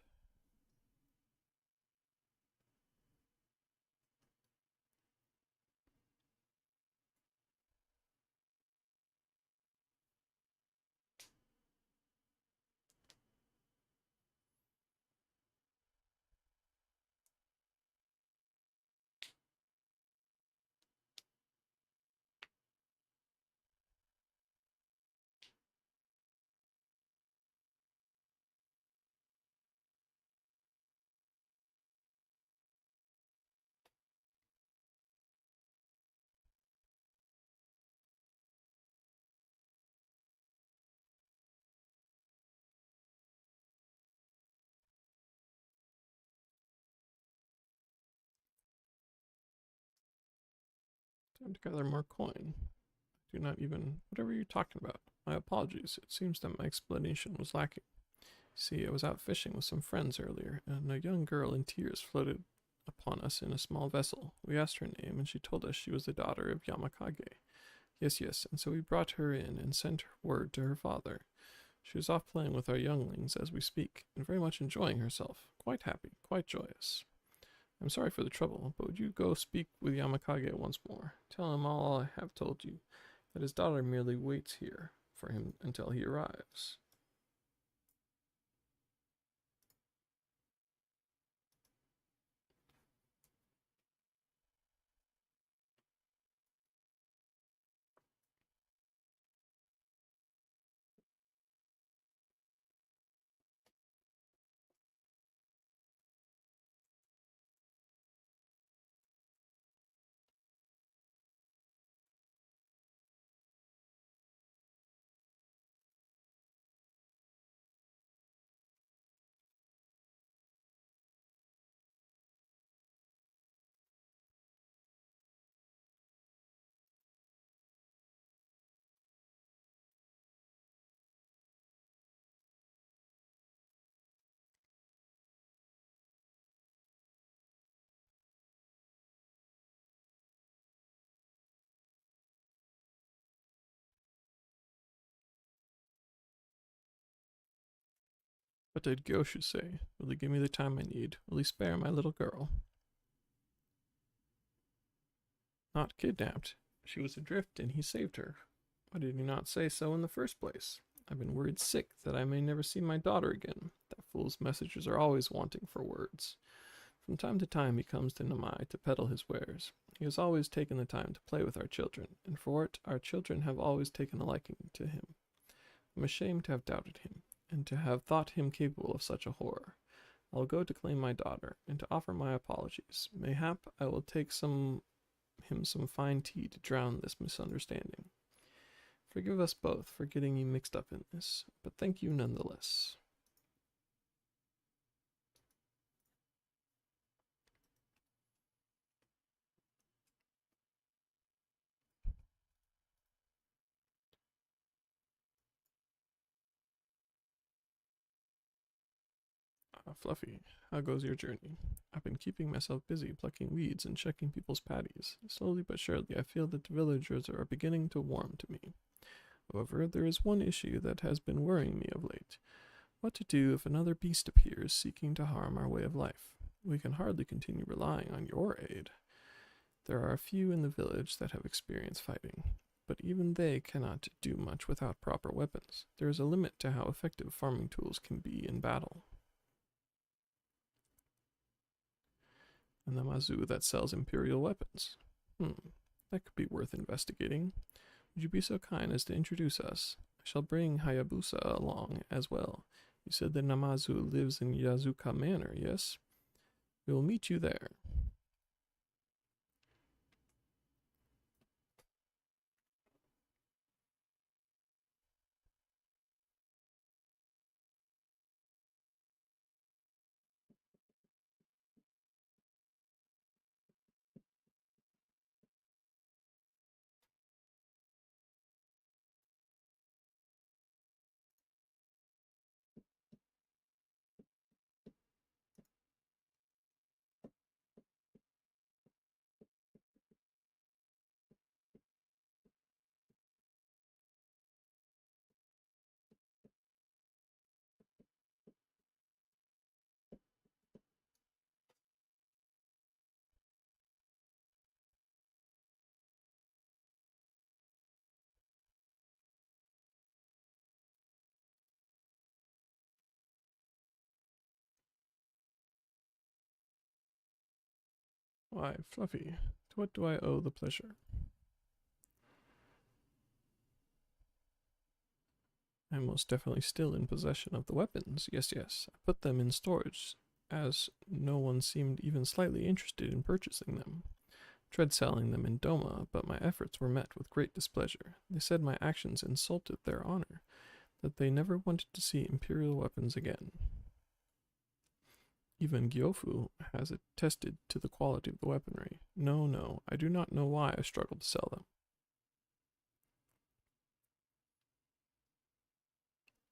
Speaker 1: Time to gather more coin. Do not even. Whatever you're talking about. My apologies. It seems that my explanation was lacking. See, I was out fishing with some friends earlier, and a young girl in tears floated upon us in a small vessel. We asked her name, and she told us she was the daughter of Yamakage. Yes, yes, and so we brought her in and sent her word to her father. She is off playing with our younglings as we speak, and very much enjoying herself. Quite happy, quite joyous. I'm sorry for the trouble, but would you go speak with Yamakage once more? Tell him all I have told you, that his daughter merely waits here for him until he arrives. What did Gyoshu say? Will he give me the time I need? Will he spare my little girl? Not kidnapped. She was adrift and he saved her. Why did he not say so in the first place? I've been worried sick that I may never see my daughter again. That fool's messengers are always wanting for words. From time to time he comes to Namai to peddle his wares. He has always taken the time to play with our children, and for it our children have always taken a liking to him. I'm ashamed to have doubted him, and to have thought him capable of such a horror. I'll go to claim my daughter, and to offer my apologies. Mayhap I will take some fine tea to drown this misunderstanding. Forgive us both for getting you mixed up in this, but thank you nonetheless. Fluffy, how goes your journey? I've been keeping myself busy plucking weeds and checking people's patties. Slowly but surely I feel that the villagers are beginning to warm to me. However, there is one issue that has been worrying me of late. What to do if another beast appears seeking to harm our way of life? We can hardly continue relying on your aid. There are a few in the village that have experienced fighting. but even they cannot do much without proper weapons. There is a limit to how effective farming tools can be in battle. A Namazu that sells imperial weapons. That could be worth investigating. Would you be so kind as to introduce us? I shall bring Hayabusa along as well. You said that Namazu lives in Yazuka Manor, yes? We will meet you there. Why, Fluffy, to what do I owe the pleasure? I am most definitely still in possession of the weapons. Yes, yes. I put them in storage, as no one seemed even slightly interested in purchasing them. I tried selling them in Doma, but my efforts were met with great displeasure. They said my actions insulted their honor, that they never wanted to see imperial weapons again. Even Gyofu has attested to the quality of the weaponry. No, no, I do not know why I struggled to sell them.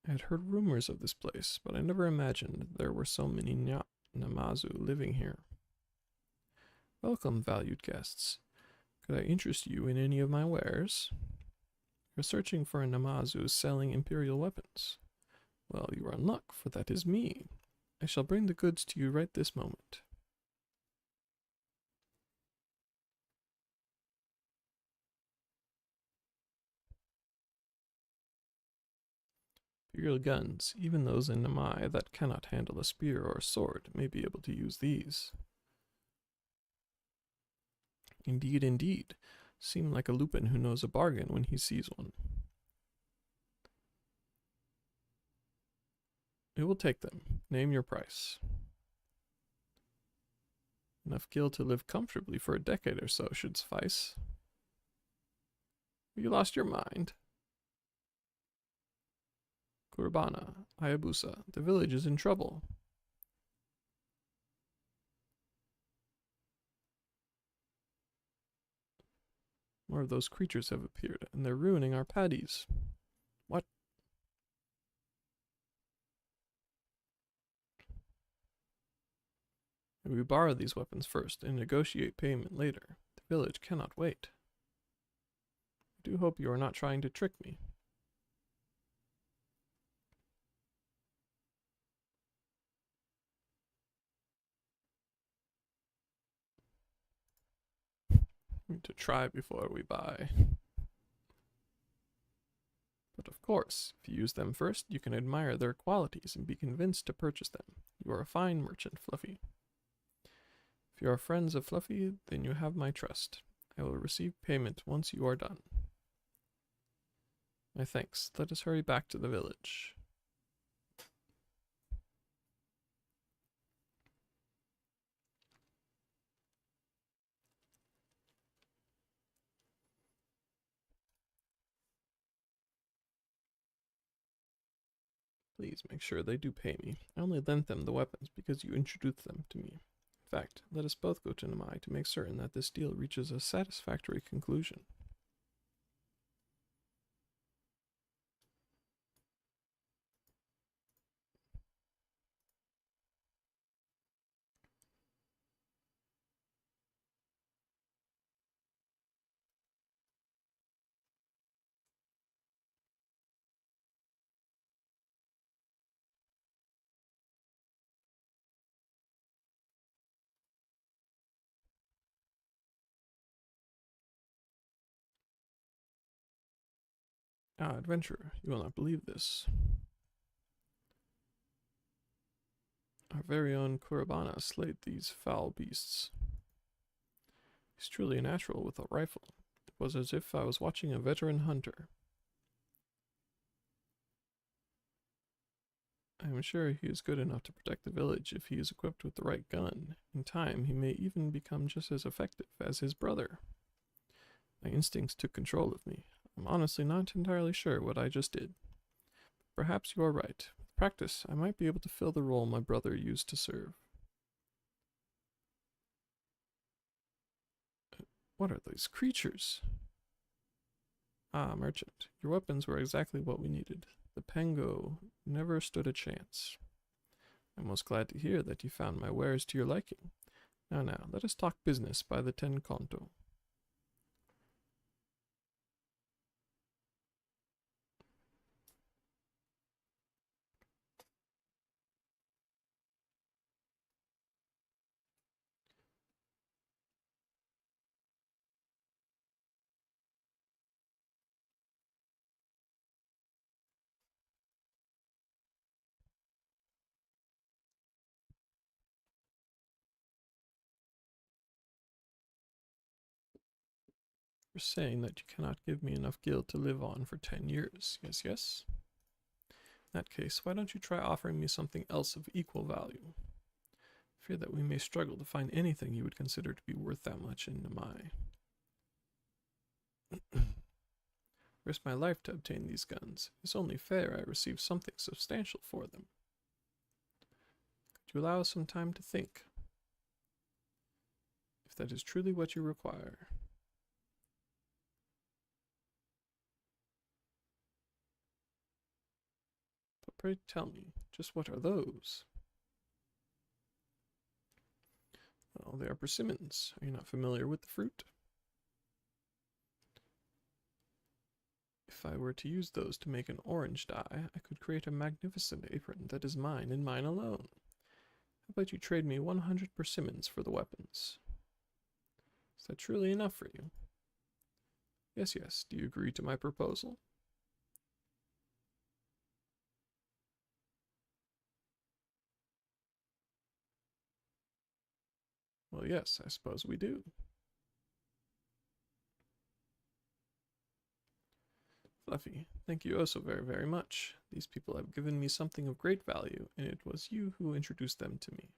Speaker 1: I had heard rumors of this place, but I never imagined there were so many Namazu living here. Welcome, valued guests. Could I interest you in any of my wares? You're searching for a Namazu selling imperial weapons. Well, you are in luck, for that is me. I shall bring the goods to you right this moment. Imperial guns, even those in Namai that cannot handle a spear or a sword, may be able to use these. Indeed, indeed. Seem like a Lupin who knows a bargain when he sees one. We will take them. Name your price. Enough gil to live comfortably for a decade or so should suffice. You lost your mind. Kurbana, Hayabusa, the village is in trouble. More of those creatures have appeared, and they're ruining our paddies. What? We borrow these weapons first and negotiate payment later. The village cannot wait. I do hope you are not trying to trick me. We need to try before we buy. But of course, if you use them first, you can admire their qualities and be convinced to purchase them. You are a fine merchant, Fluffy. If you are friends of Fluffy, then you have my trust. I will receive payment once you are done. My thanks. Let us hurry back to the village. Please make sure they do pay me. I only lent them the weapons because you introduced them to me. In fact, let us both go to Namai to make certain that this deal reaches a satisfactory conclusion. Ah, adventurer, you will not believe this. Our very own Kurabana slayed these foul beasts. He's truly a natural with a rifle. It was as if I was watching a veteran hunter. I am sure he is good enough to protect the village if he is equipped with the right gun. In time, he may even become just as effective as his brother. My instincts took control of me. I'm honestly not entirely sure what I just did. Perhaps you are right. With practice, I might be able to fill the role my brother used to serve. What are these creatures? Ah, merchant, your weapons were exactly what we needed. The Pango never stood a chance. I'm most glad to hear that you found my wares to your liking. Now, let us talk business by the 10 conto. You're saying that you cannot give me enough gil to live on for 10 years. Yes, yes? In that case, why don't you try offering me something else of equal value? I fear that we may struggle to find anything you would consider to be worth that much in Namai. Risk my life to obtain these guns. It's only fair I receive something substantial for them. Could you allow us some time to think? If that is truly what you require. But pray tell me, just what are those? Well, they are persimmons. Are you not familiar with the fruit? If I were to use those to make an orange dye, I could create a magnificent apron that is mine and mine alone. How about you trade me 100 persimmons for the weapons? Is that truly enough for you? Yes, yes. Do you agree to my proposal? Well, yes, I suppose we do. Fluffy, thank you oh so very, very much. These people have given me something of great value, and it was you who introduced them to me.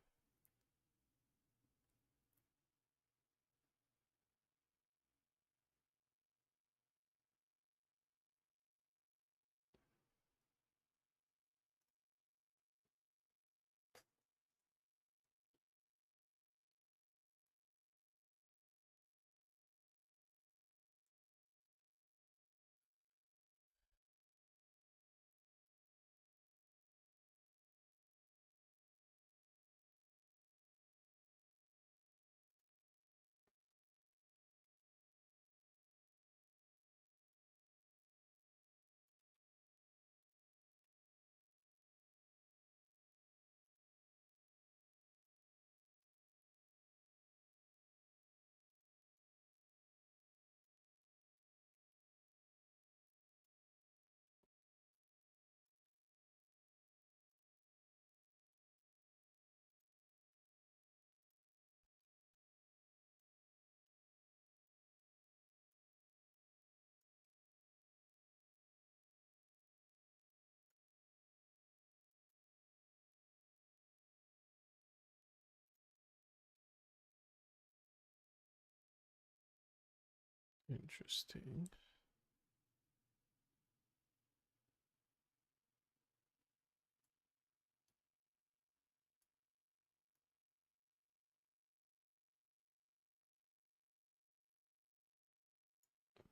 Speaker 1: Interesting.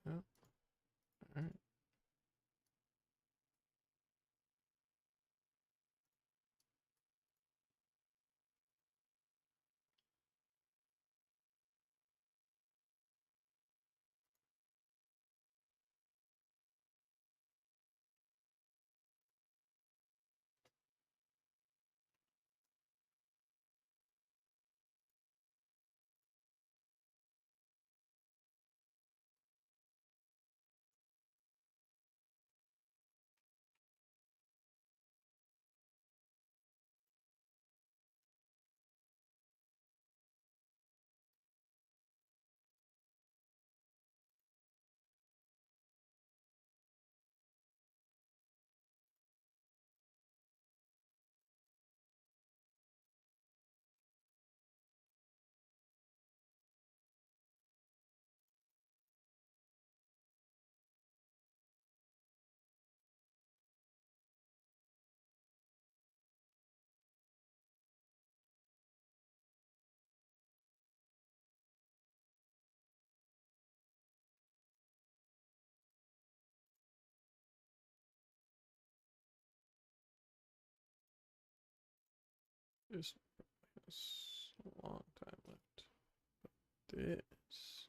Speaker 1: Yeah, alright. This has a long time left. This.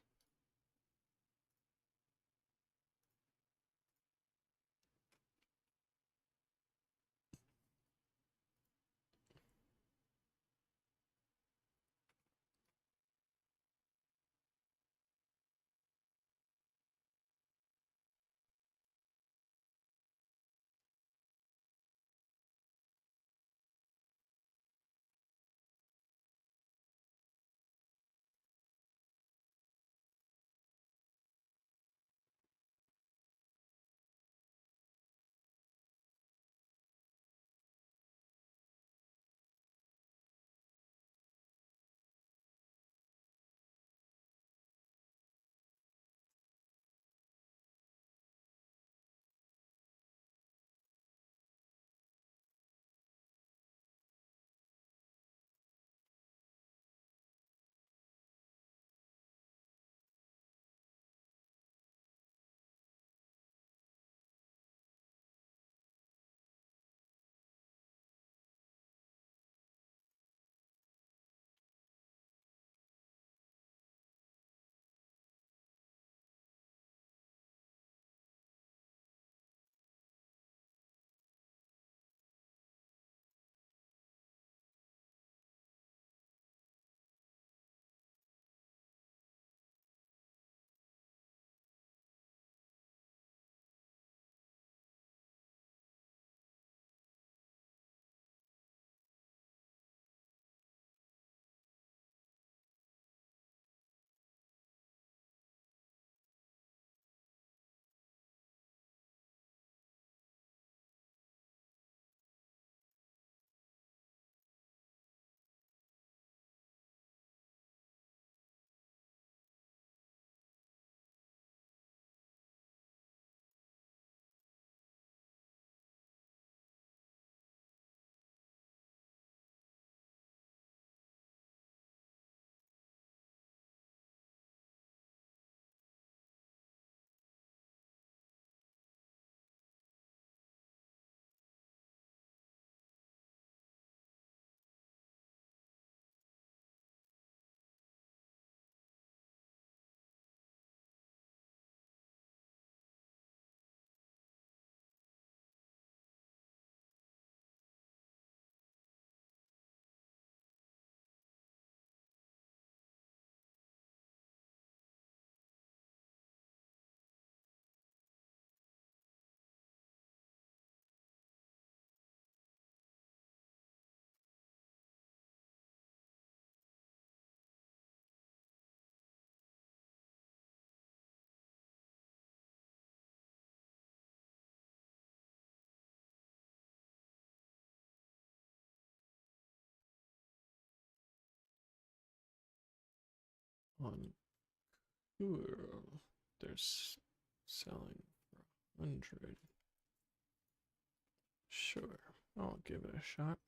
Speaker 1: On Cool. They're selling for 100. Sure, I'll give it a shot.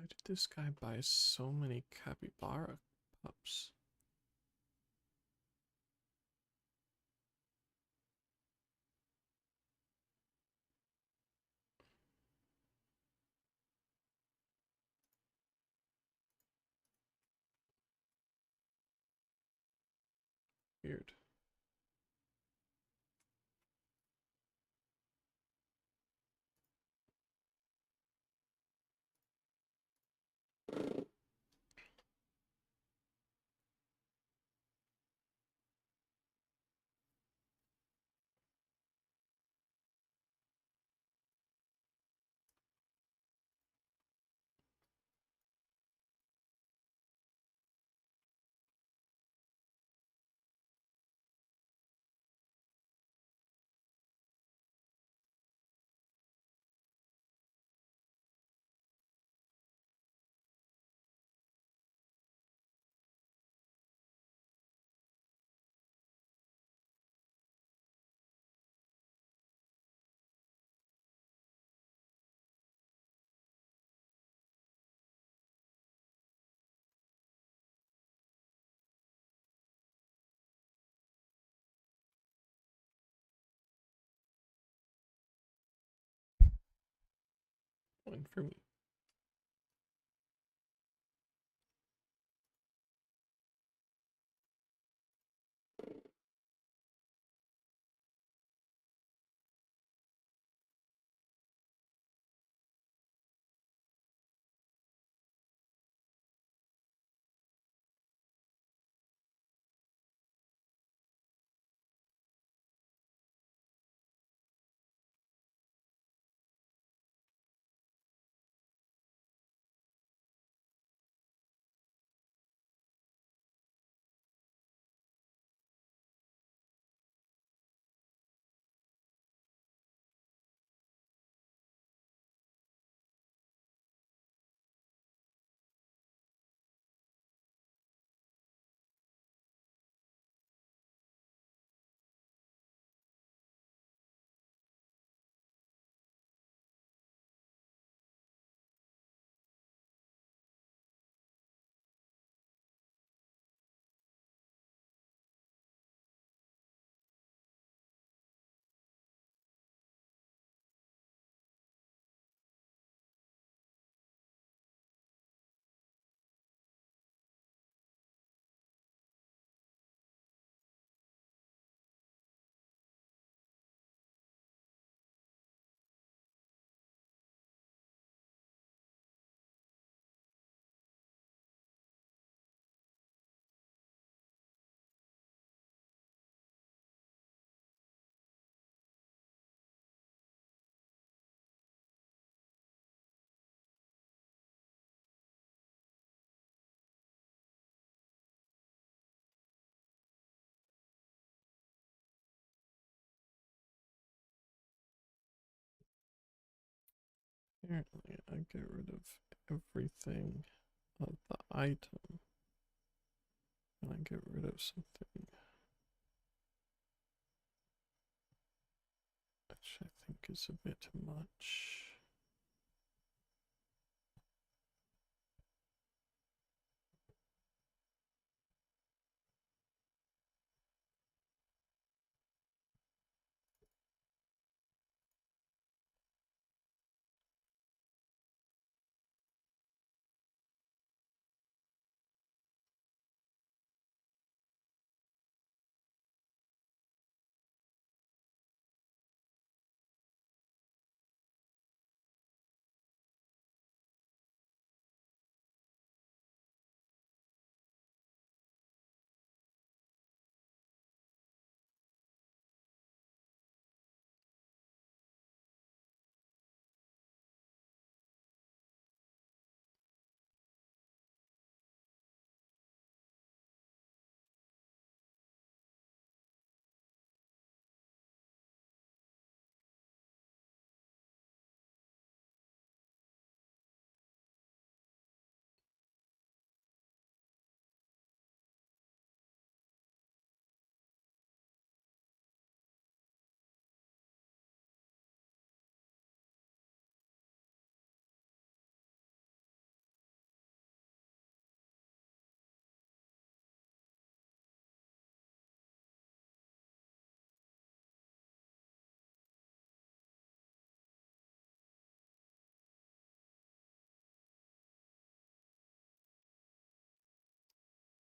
Speaker 1: did this guy buy so many capybara pups? Weird. One for me. Apparently, I get rid of everything of the item, and I get rid of something which I think is a bit much.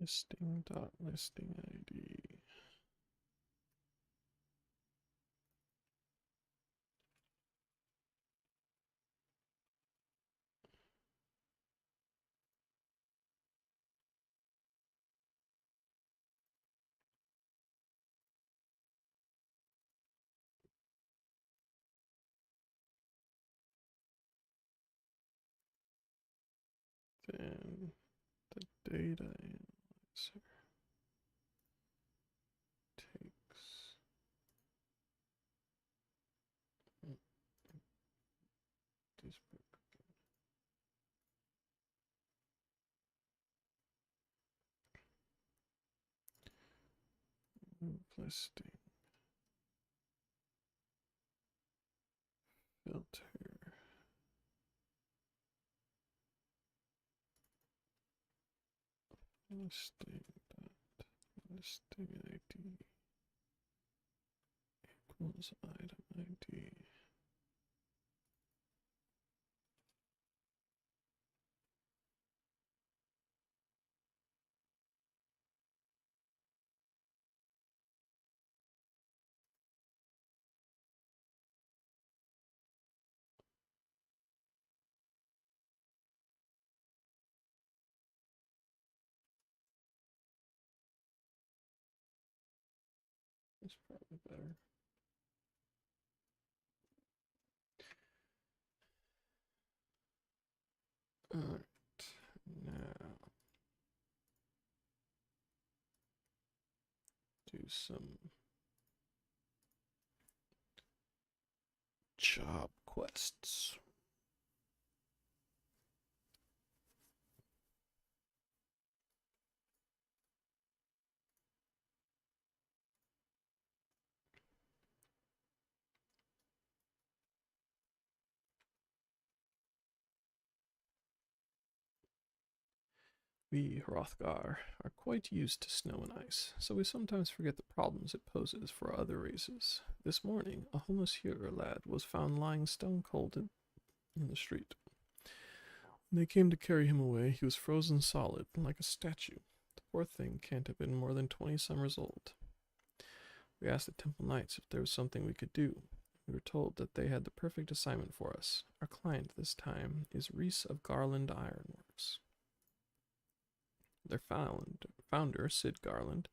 Speaker 1: Listing ID. Then the data analyzer takes this book. Listing filter. Listing ID equals item ID. That's probably better. Alright, now do some job quests. We, Hrothgar, are quite used to snow and ice, so we sometimes forget the problems it poses for other races. This morning, a homeless Hur lad was found lying stone cold in the street. When they came to carry him away, he was frozen solid, like a statue. The poor thing can't have been more than 20 summers old. We asked the Temple Knights if there was something we could do. We were told that they had the perfect assignment for us. Our client this time is Reese of Garland Ironworks. Their founder, Sid Garland,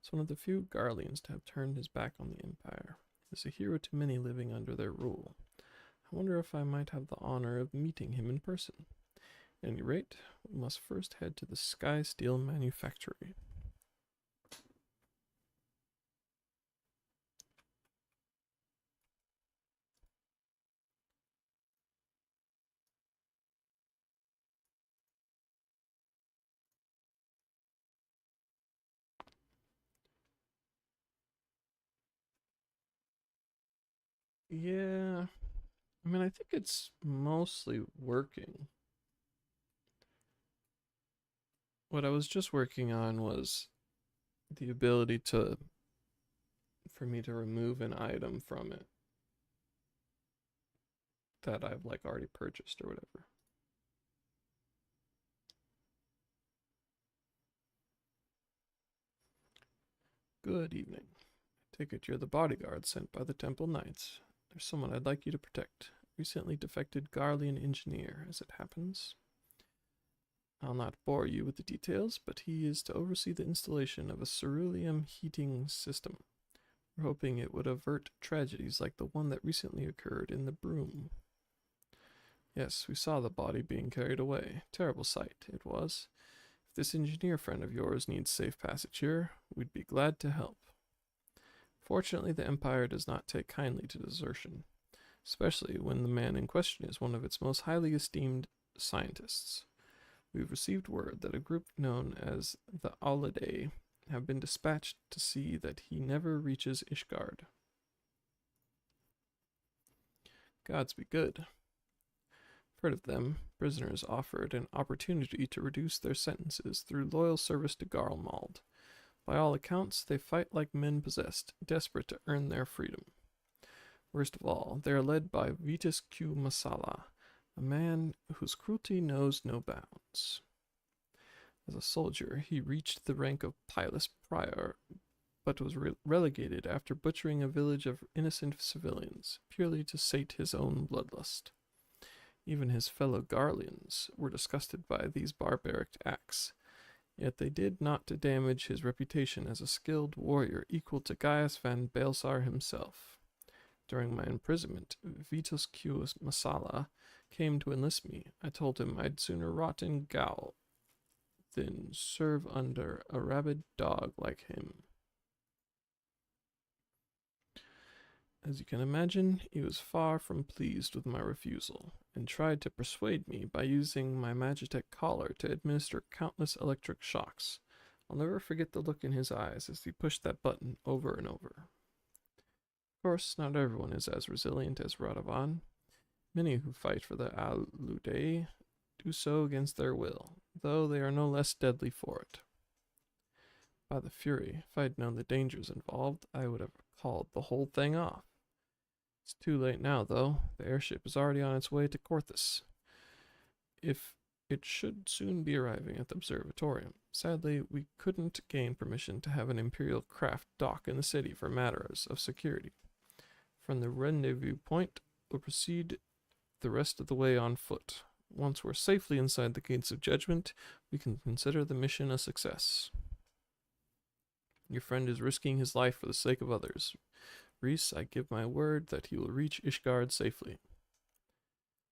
Speaker 1: is one of the few Garleans to have turned his back on the Empire. He is a hero to many living under their rule. I wonder if I might have the honor of meeting him in person. At any rate, we must first head to the Sky Steel Manufactory. Yeah, I mean, I think it's mostly working. What I was just working on was the ability for me to remove an item from it that I've like already purchased or whatever. Good evening. I take it you're the bodyguard sent by the Temple Knights. There's someone I'd like you to protect. Recently defected Garlean engineer, as it happens. I'll not bore you with the details, but he is to oversee the installation of a ceruleum heating system. We're hoping it would avert tragedies like the one that recently occurred in the Broom. Yes, we saw the body being carried away. Terrible sight, it was. If this engineer friend of yours needs safe passage here, we'd be glad to help. Fortunately, the Empire does not take kindly to desertion, especially when the man in question is one of its most highly esteemed scientists. We've received word that a group known as the Aulidae have been dispatched to see that he never reaches Ishgard. Gods be good. Heard of them, prisoners offered an opportunity to reduce their sentences through loyal service to Garlemald. By all accounts, they fight like men possessed, desperate to earn their freedom. Worst of all, they are led by Vitus Q. Masala, a man whose cruelty knows no bounds. As a soldier, he reached the rank of Pilus Prior, but was relegated after butchering a village of innocent civilians, purely to sate his own bloodlust. Even his fellow Garleans were disgusted by these barbaric acts, yet they did not to damage his reputation as a skilled warrior equal to Gaius van Baelsar himself. During my imprisonment, Vitus Q. Masala came to enlist me. I told him I'd sooner rot in gaol than serve under a rabid dog like him. As you can imagine, he was far from pleased with my refusal, and tried to persuade me by using my Magitech collar to administer countless electric shocks. I'll never forget the look in his eyes as he pushed that button over and over. Of course, not everyone is as resilient as Radovan. Many who fight for the Alude do so against their will, though they are no less deadly for it. By the Fury, if I'd known the dangers involved, I would have called the whole thing off. It's too late now, though. The airship is already on its way to Corthus. If it should soon be arriving at the observatorium. Sadly, we couldn't gain permission to have an Imperial craft dock in the city for matters of security. From the rendezvous point, we'll proceed the rest of the way on foot. Once we're safely inside the gates of judgment, we can consider the mission a success. Your friend is risking his life for the sake of others. Reese, I give my word that he will reach Ishgard safely.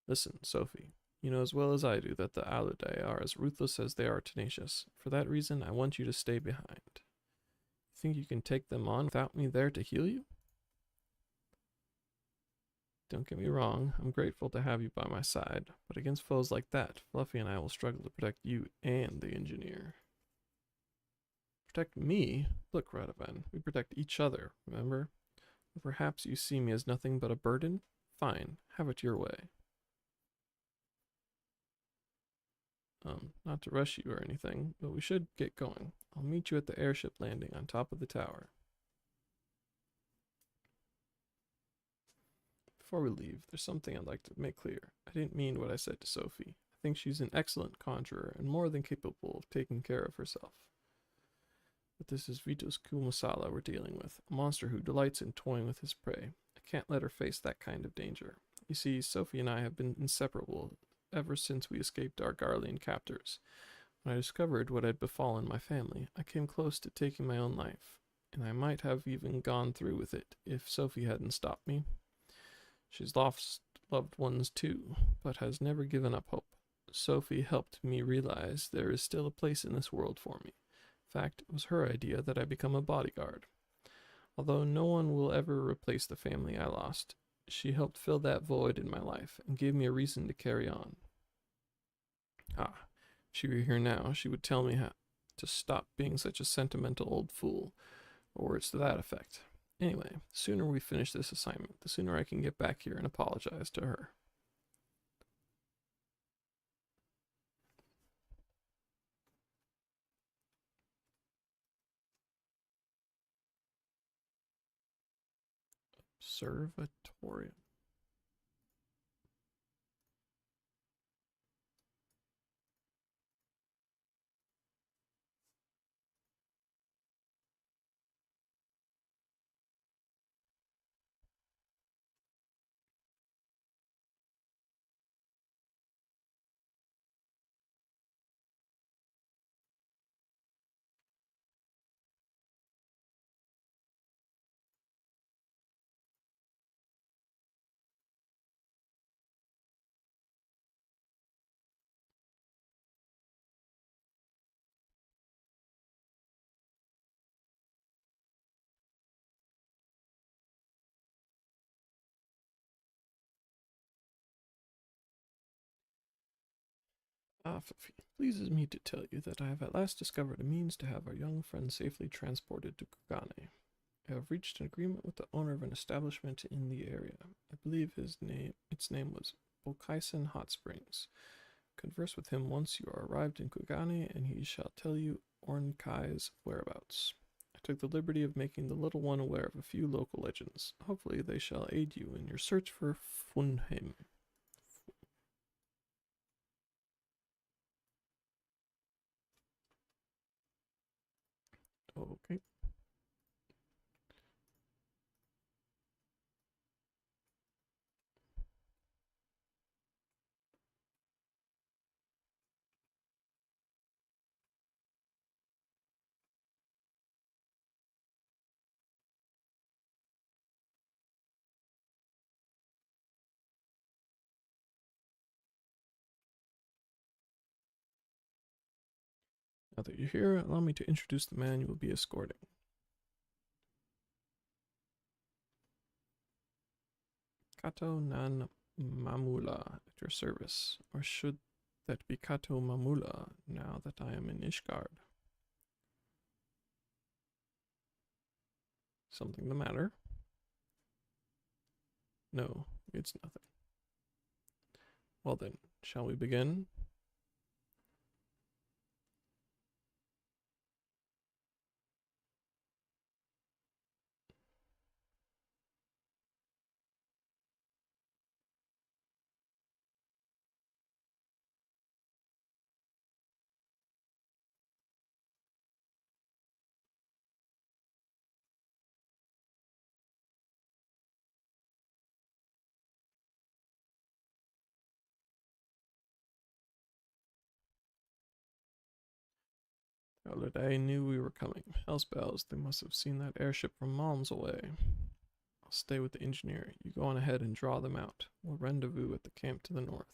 Speaker 1: Listen, Sophie, you know as well as I do that the Aludae are as ruthless as they are tenacious. For that reason, I want you to stay behind. You think you can take them on without me there to heal you? Don't get me wrong, I'm grateful to have you by my side, but against foes like that, Fluffy and I will struggle to protect you and the engineer. Protect me? Look, Radovan, we protect each other, remember? Perhaps you see me as nothing but a burden? Fine, have it your way. Not to rush you or anything, but we should get going. I'll meet you at the airship landing on top of the tower. Before we leave, there's something I'd like to make clear. I didn't mean what I said to Sophie. I think she's an excellent conjurer and more than capable of taking care of herself. But this is Vitos Kumasala we're dealing with, a monster who delights in toying with his prey. I can't let her face that kind of danger. You see, Sophie and I have been inseparable ever since we escaped our Garlean captors. When I discovered what had befallen my family, I came close to taking my own life, and I might have even gone through with it if Sophie hadn't stopped me. She's lost loved ones too, but has never given up hope. Sophie helped me realize there is still a place in this world for me. In fact, it was her idea that I become a bodyguard. Although no one will ever replace the family I lost, she helped fill that void in my life and gave me a reason to carry on. If she were here now, she would tell me how to stop being such a sentimental old fool, or words to that effect. Anyway, the sooner we finish this assignment, the sooner I can get back here and apologize to her. Observatorium. It pleases me to tell you that I have at last discovered a means to have our young friend safely transported to Kugane. I have reached an agreement with the owner of an establishment in the area. I believe its name was Bokaisen Hot Springs. Converse with him once you are arrived in Kugane, and he shall tell you Ornkai's whereabouts. I took the liberty of making the little one aware of a few local legends. Hopefully they shall aid you in your search for Funheim. Okay. Now that you're here, allow me to introduce the man you will be escorting. Kato Nan Mamula at your service. Or should that be Kato Mamula now that I am in Ishgard? Something the matter? No, it's nothing. Well then, shall we begin? They knew we were coming. Hell's bells, they must have seen that airship from miles away. I'll stay with the engineer. You go on ahead and draw them out. We'll rendezvous at the camp to the north.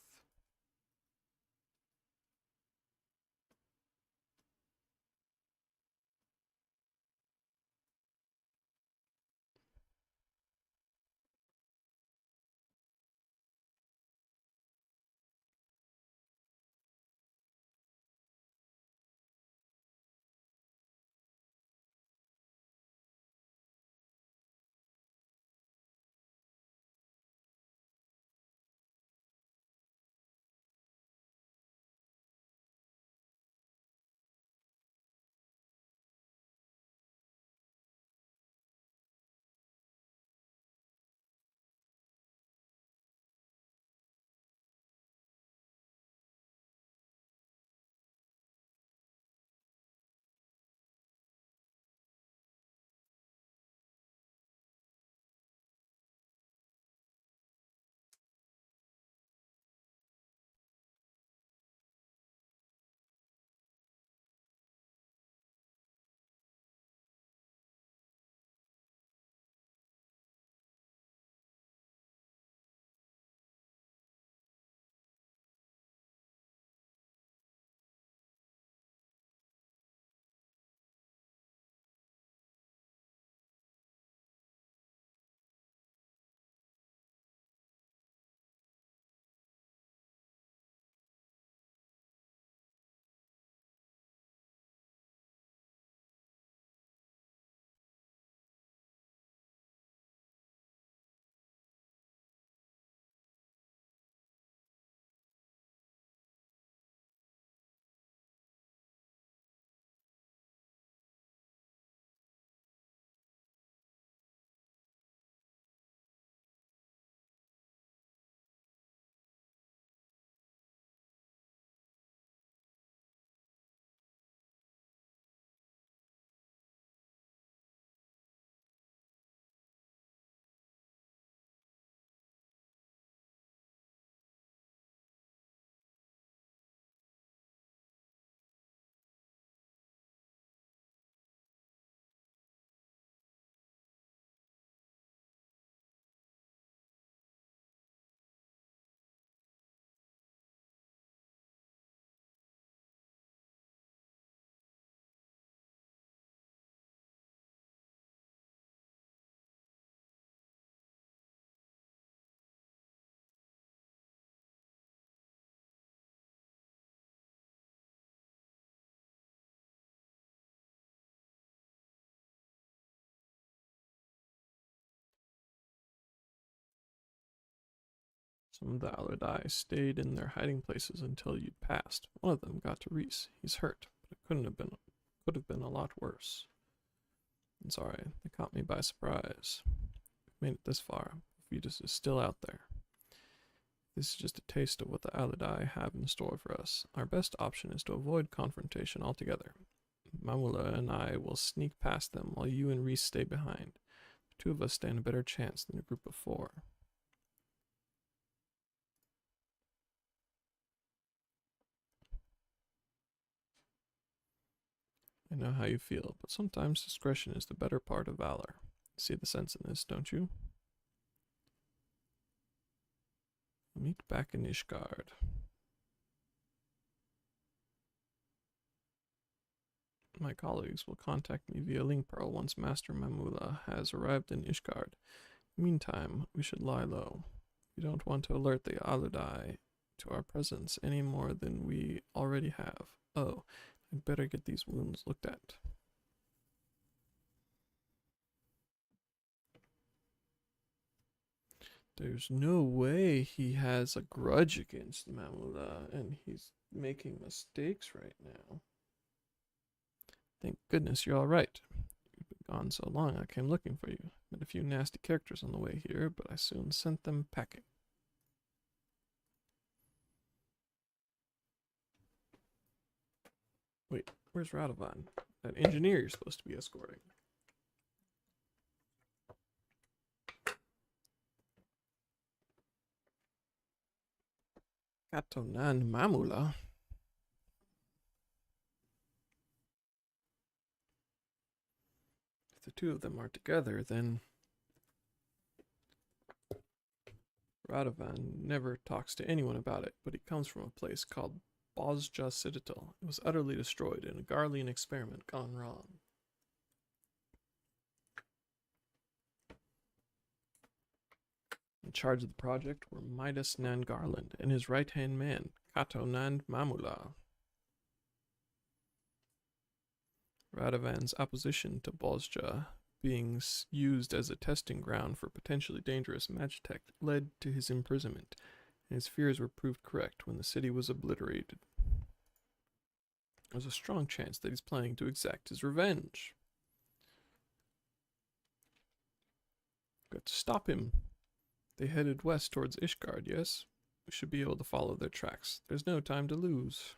Speaker 1: Some of the Aludai stayed in their hiding places until you'd passed. One of them got to Reese. He's hurt, but it could have been a lot worse. I'm sorry, they caught me by surprise. We've made it this far. Fetus is still out there. This is just a taste of what the Aludai have in store for us. Our best option is to avoid confrontation altogether. Mamula and I will sneak past them while you and Reese stay behind. The two of us stand a better chance than a group of four. I know how you feel, but sometimes discretion is the better part of valor. See the sense in this, don't you? Meet back in Ishgard. My colleagues will contact me via link pearl once Master Mamula has arrived in Ishgard. Meantime, we should lie low. We don't want to alert the Aludai to our presence any more than we already have. Oh, I'd better get these wounds looked at. There's no way he has a grudge against Mamula, and he's making mistakes right now. Thank goodness you're all right. You've been gone so long I came looking for you. Met a few nasty characters on the way here, but I soon sent them packing. Wait, where's Radovan? That engineer you're supposed to be escorting. Katonan Mamula? If the two of them are together, then Radovan never talks to anyone about it, but he comes from a place called Bozja Citadel. It was utterly destroyed in a Garlean experiment gone wrong. In charge of the project were Midas Nan Garland and his right-hand man, Kato Nan Mamula. Radovan's opposition to Bozja being used as a testing ground for potentially dangerous magitech led to his imprisonment, and his fears were proved correct when the city was obliterated. There's a strong chance that he's planning to exact his revenge. Got to stop him. They headed west towards Ishgard, yes? We should be able to follow their tracks. There's no time to lose.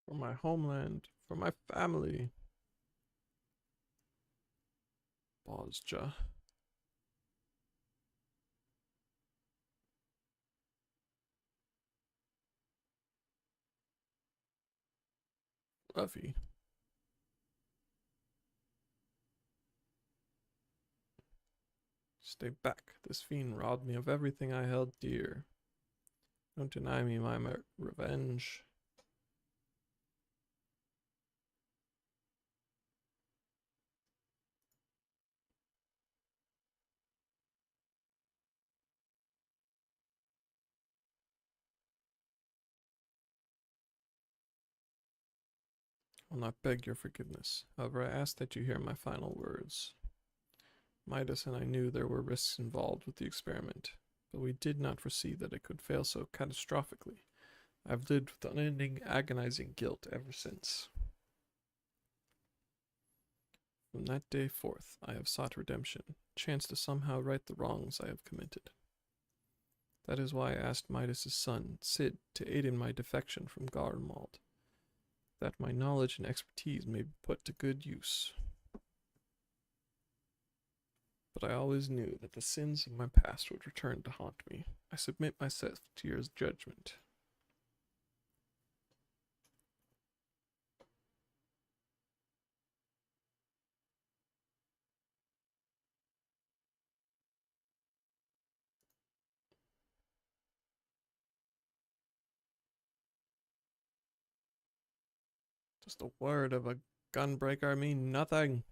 Speaker 1: For my homeland, for my family. Bozja. Fluffy. Stay back. This fiend robbed me of everything I held dear. Don't deny me my revenge. I will not beg your forgiveness. However, I ask that you hear my final words. Midas and I knew there were risks involved with the experiment, but we did not foresee that it could fail so catastrophically. I've lived with unending, agonizing guilt ever since. From that day forth, I have sought redemption, a chance to somehow right the wrongs I have committed. That is why I asked Midas's son, Cid, to aid in my defection from Garmald, that my knowledge and expertise may be put to good use. But I always knew that the sins of my past would return to haunt me. I submit myself to your judgment. Just a word of a gunbreaker mean nothing.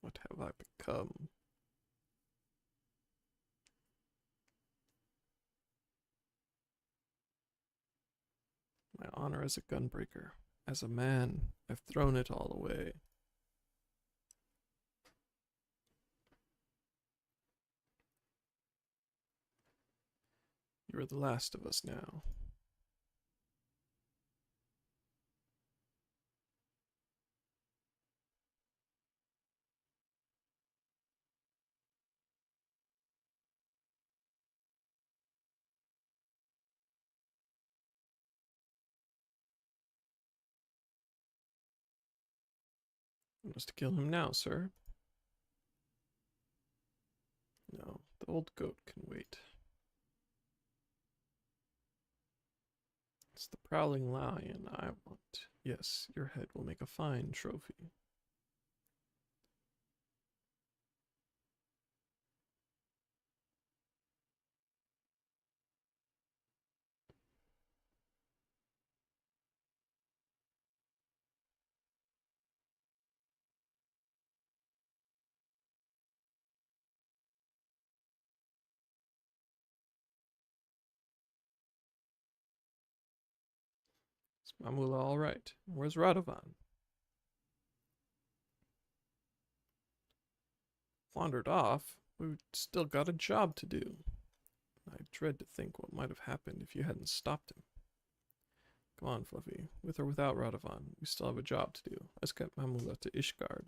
Speaker 1: What have I become? My honor as a gunbreaker. As a man, I've thrown it all away. You are the last of us now. You must kill him now, sir. No, the old goat can wait. It's the prowling lion I want. Yes, your head will make a fine trophy. Is Mamula all right? Where's Radovan? Wandered off? We've still got a job to do. I dread to think what might have happened if you hadn't stopped him. Come on, Fluffy. With or without Radovan, we still have a job to do. Let's get Mamula to Ishgard.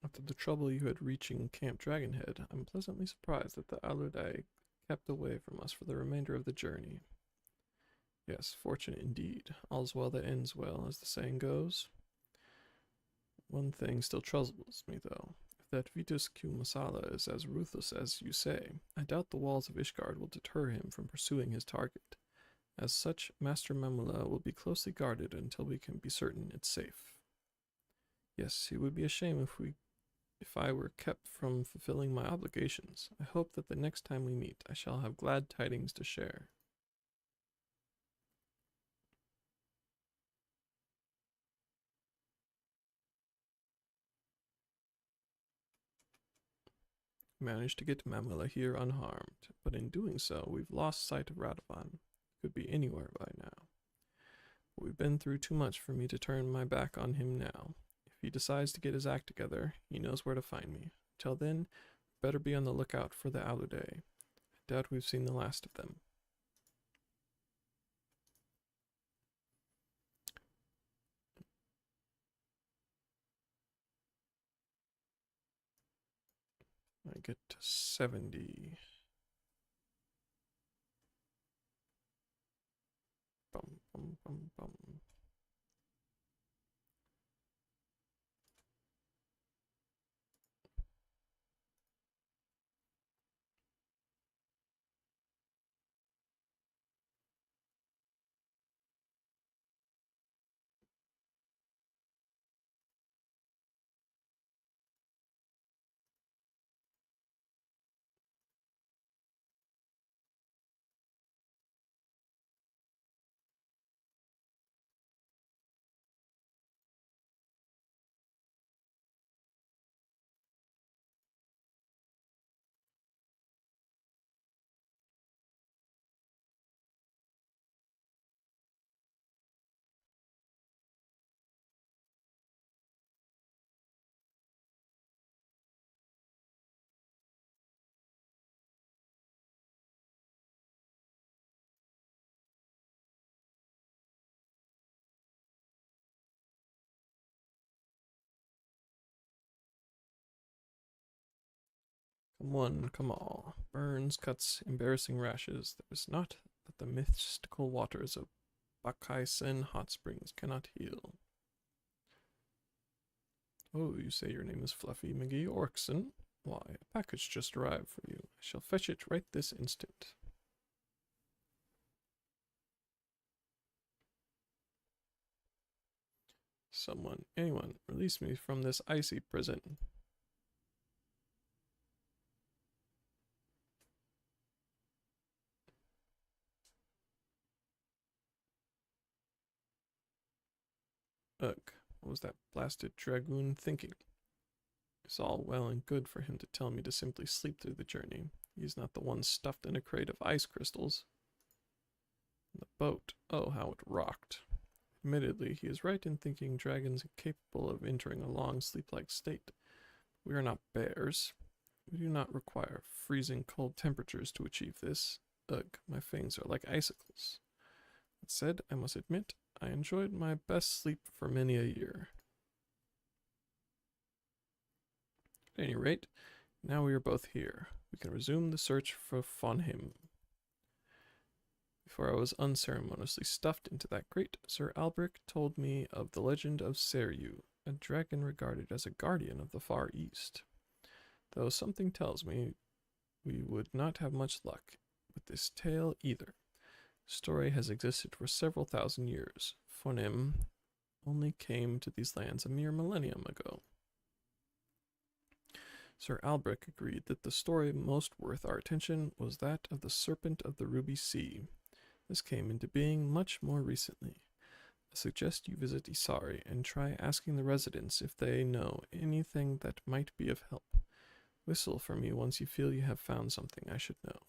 Speaker 1: After the trouble you had reaching Camp Dragonhead, I'm pleasantly surprised that the Aludai kept away from us for the remainder of the journey. Yes, fortunate indeed. All's well that ends well, as the saying goes. One thing still troubles me, though. If that Vitus Q Masala is as ruthless as you say, I doubt the walls of Ishgard will deter him from pursuing his target. As such, Master Mamula will be closely guarded until we can be certain it's safe. Yes, it would be a shame if I were kept from fulfilling my obligations. I hope that the next time we meet, I shall have glad tidings to share. Managed to get Mamula here unharmed, but in doing so, we've lost sight of Radovan. Could be anywhere by now. But we've been through too much for me to turn my back on him now. If he decides to get his act together, he knows where to find me. Till then, better be on the lookout for the Aludai. I doubt we've seen the last of them. I get to 70. Bum, bum, bum, bum. Come one, come all. Burns, cuts, embarrassing rashes. There's not that the mystical waters of Bakaisen hot springs cannot heal. Oh, you say your name is Fluffy McGee Orkson? Why, a package just arrived for you. I shall fetch it right this instant. Someone, anyone, release me from this icy prison. Ugh, what was that blasted dragoon thinking? It's all well and good for him to tell me to simply sleep through the journey. He's not the one stuffed in a crate of ice crystals. The boat, oh how it rocked. Admittedly, he is right in thinking dragons are capable of entering a long sleep-like state. We are not bears. We do not require freezing cold temperatures to achieve this. Ugh, my fangs are like icicles. That said, I must admit, I enjoyed my best sleep for many a year. At any rate, now we are both here. We can resume the search for Von Him. Before I was unceremoniously stuffed into that crate, Sir Albrecht told me of the legend of Seryu, a dragon regarded as a guardian of the Far East. Though something tells me we would not have much luck with this tale either. The story has existed for several thousand years. Von Him only came to these lands a mere millennium ago. Sir Albrecht agreed that the story most worth our attention was that of the Serpent of the Ruby Sea. This came into being much more recently. I suggest you visit Isari and try asking the residents if they know anything that might be of help. Whistle for me once you feel you have found something I should know.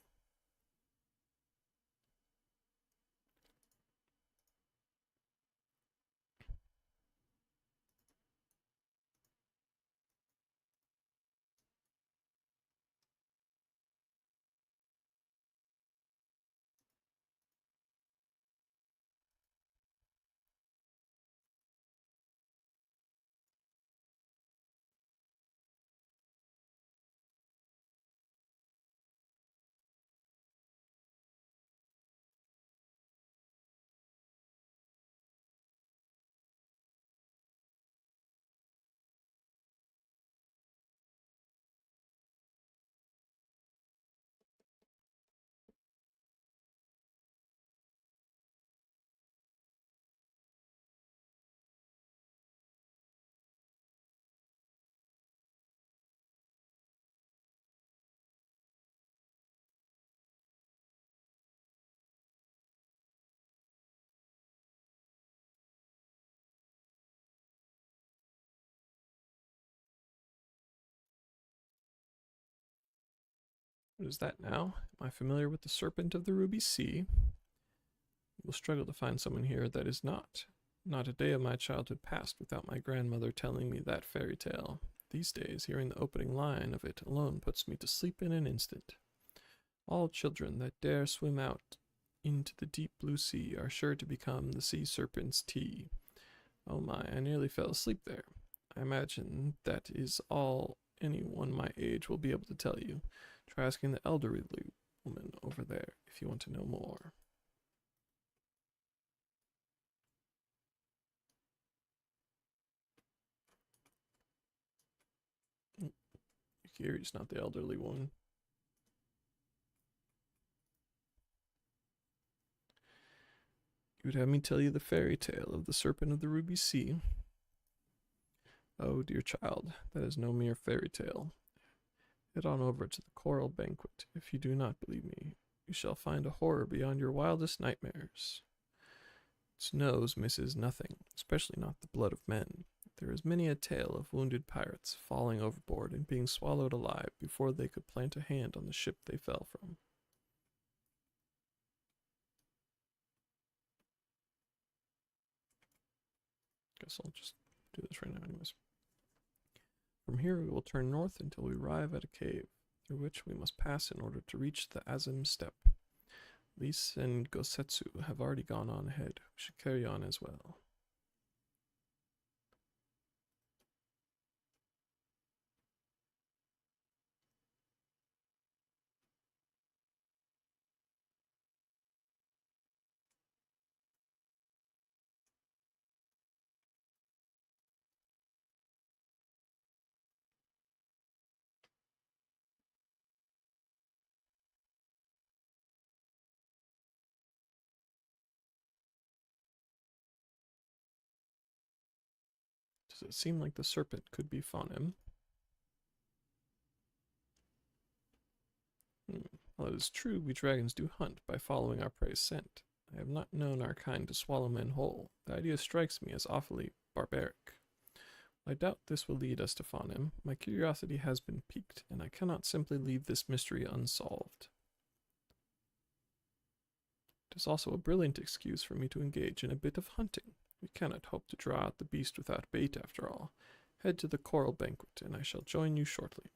Speaker 1: What is that now? Am I familiar with the Serpent of the Ruby Sea? You will struggle to find someone here that is not. Not a day of my childhood passed without my grandmother telling me that fairy tale. These days, hearing the opening line of it alone puts me to sleep in an instant. All children that dare swim out into the deep blue sea are sure to become the sea serpent's tea. Oh my, I nearly fell asleep there. I imagine that is all anyone my age will be able to tell you. Try asking the elderly woman over there if you want to know more. Kiri's not the elderly one. You would have me tell you the fairy tale of the Serpent of the Ruby Sea? Oh, dear child, that is no mere fairy tale. Head on over to the choral banquet. If you do not believe me, you shall find a horror beyond your wildest nightmares. Its nose misses nothing, especially not the blood of men. There is many a tale of wounded pirates falling overboard and being swallowed alive before they could plant a hand on the ship they fell from. Guess I'll just do this right now anyways. From here we will turn north until we arrive at a cave, through which we must pass in order to reach the Azim Steppe. Lise and Gosetsu have already gone on ahead. We should carry on as well. Does it seem like the serpent could be Fonim? Well, it is true we dragons do hunt by following our prey's scent. I have not known our kind to swallow men whole. The idea strikes me as awfully barbaric. I doubt this will lead us to Fonim. My curiosity has been piqued, and I cannot simply leave this mystery unsolved. It is also a brilliant excuse for me to engage in a bit of hunting. We cannot hope to draw out the beast without bait, after all. Head to the choral banquet, and I shall join you shortly.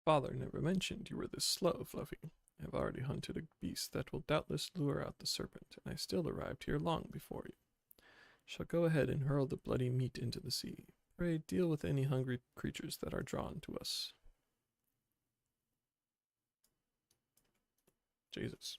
Speaker 1: Father never mentioned you were this slow, Fluffy. I have already hunted a beast that will doubtless lure out the serpent, and I still arrived here long before you. Shall go ahead and hurl the bloody meat into the sea. Pray deal with any hungry creatures that are drawn to us. Jesus.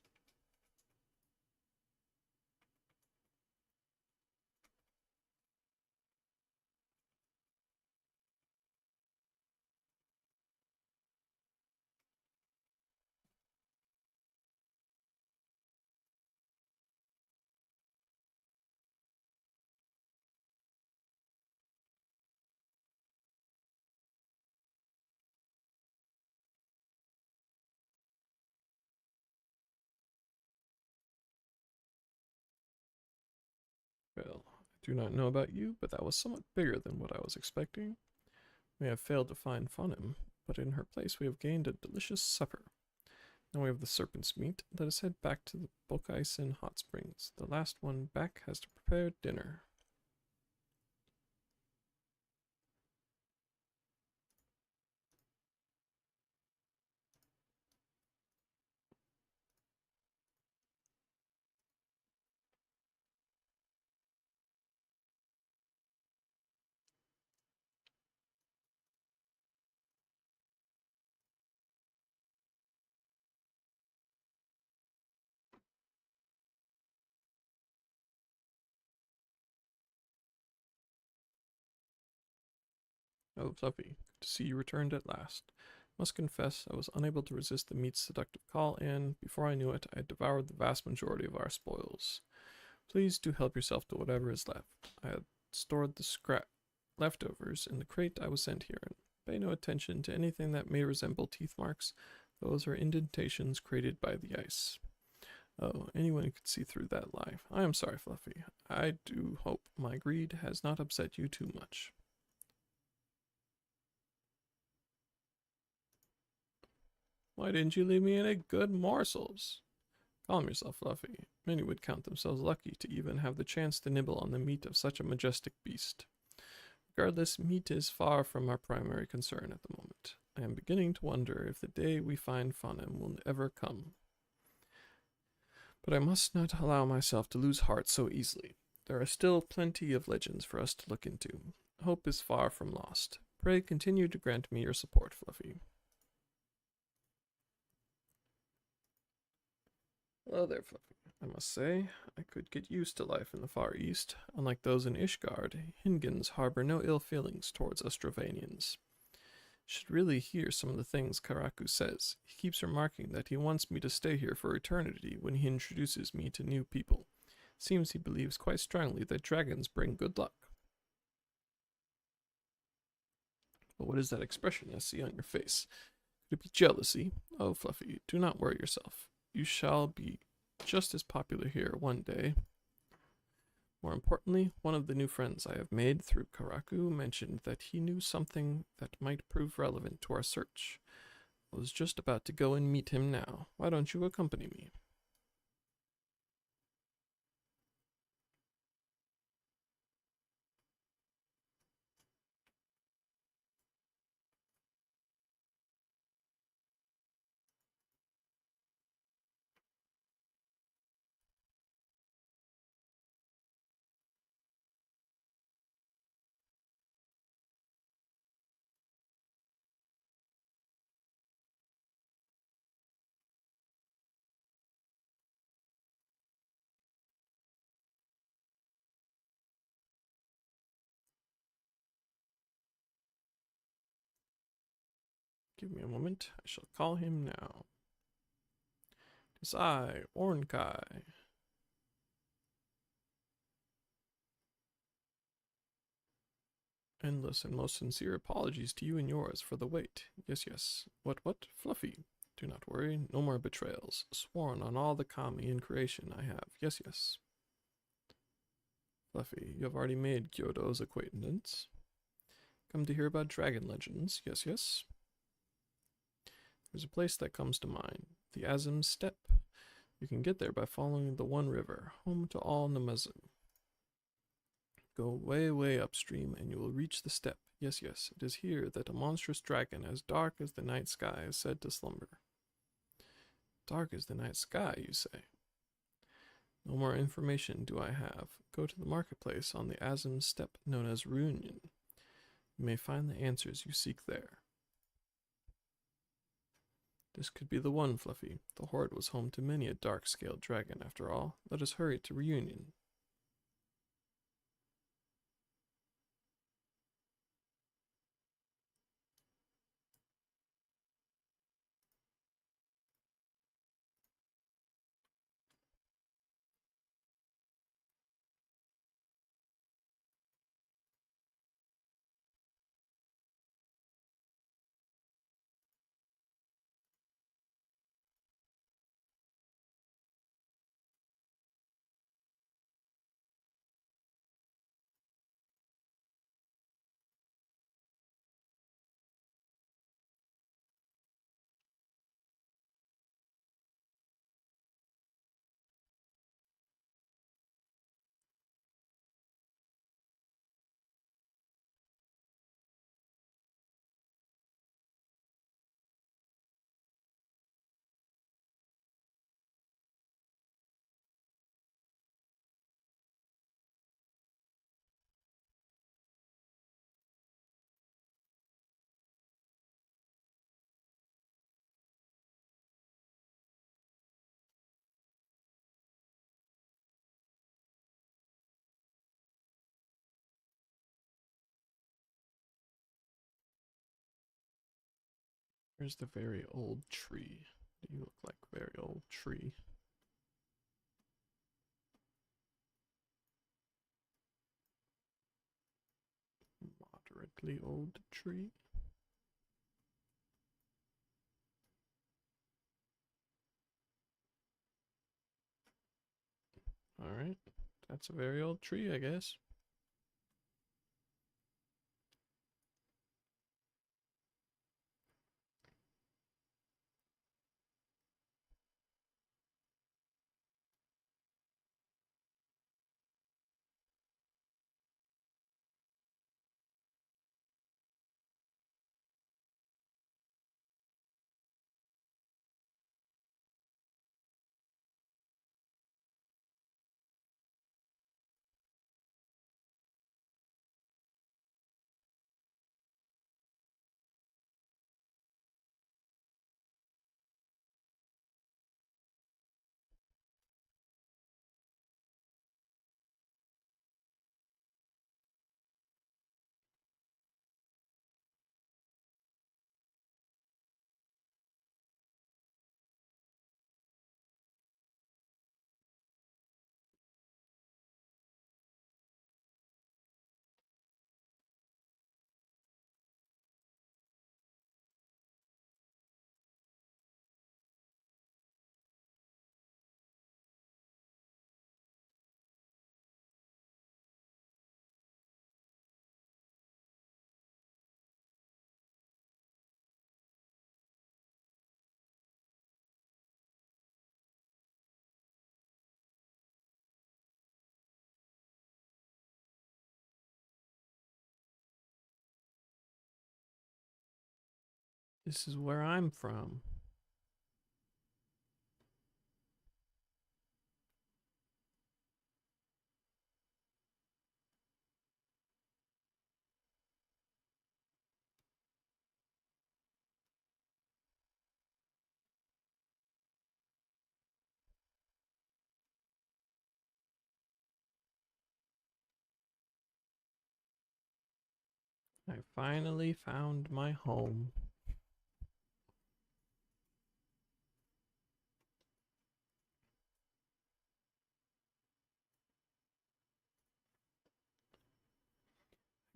Speaker 1: Well, I do not know about you, but that was somewhat bigger than what I was expecting. We have failed to find Fonim, but in her place we have gained a delicious supper. Now we have the serpent's meat. Let us head back to the Bokaisen hot springs. The last one back has to prepare dinner. Oh, Fluffy, good to see you returned at last. Must confess, I was unable to resist the meat's seductive call, and, before I knew it, I had devoured the vast majority of our spoils. Please do help yourself to whatever is left. I had stored the leftovers in the crate I was sent here, and pay no attention to anything that may resemble teeth marks. Those are indentations created by the ice. Oh, anyone could see through that lie. I am sorry, Fluffy. I do hope my greed has not upset you too much. Why didn't you leave me any good morsels? Calm yourself, Fluffy. Many would count themselves lucky to even have the chance to nibble on the meat of such a majestic beast. Regardless, meat is far from our primary concern at the moment. I am beginning to wonder if the day we find Fonim will ever come. But I must not allow myself to lose heart so easily. There are still plenty of legends for us to look into. Hope is far from lost. Pray continue to grant me your support, Fluffy. Hello there, Fluffy. I must say, I could get used to life in the Far East. Unlike those in Ishgard, Hingans harbor no ill feelings towards Ostrovanians. Should really hear some of the things Karaku says. He keeps remarking that he wants me to stay here for eternity when he introduces me to new people. Seems he believes quite strongly that dragons bring good luck. But what is that expression I see on your face? Could it be jealousy? Oh, Fluffy, do not worry yourself. You shall be just as popular here one day. More importantly, one of the new friends I have made through Karaku mentioned that he knew something that might prove relevant to our search. I was just about to go and meet him now. Why don't you accompany me? Give me a moment. I shall call him now. 'Tis I, Ornkai. Endless and most sincere apologies to you and yours for the wait. Yes, yes. What? Fluffy. Do not worry. No more betrayals. Sworn on all the kami in creation I have. Yes, yes. Fluffy, you have already made Kyoto's acquaintance. Come to hear about dragon legends. Yes, yes. There's a place that comes to mind. The Azim Steppe. You can get there by following the One River, home to all Nemezim. Go way, way upstream and you will reach the steppe. Yes, yes, it is here that a monstrous dragon as dark as the night sky is said to slumber. Dark as the night sky, you say? No more information do I have. Go to the marketplace on the Azim Steppe known as Reunion. You may find the answers you seek there. This could be the one, Fluffy. The Horde was home to many a dark-scaled dragon, after all. Let us hurry to Reunion. Here's the very old tree. Do you look like a very old tree? Moderately old tree. Alright, that's a very old tree, I guess. This is where I'm from. I finally found my home.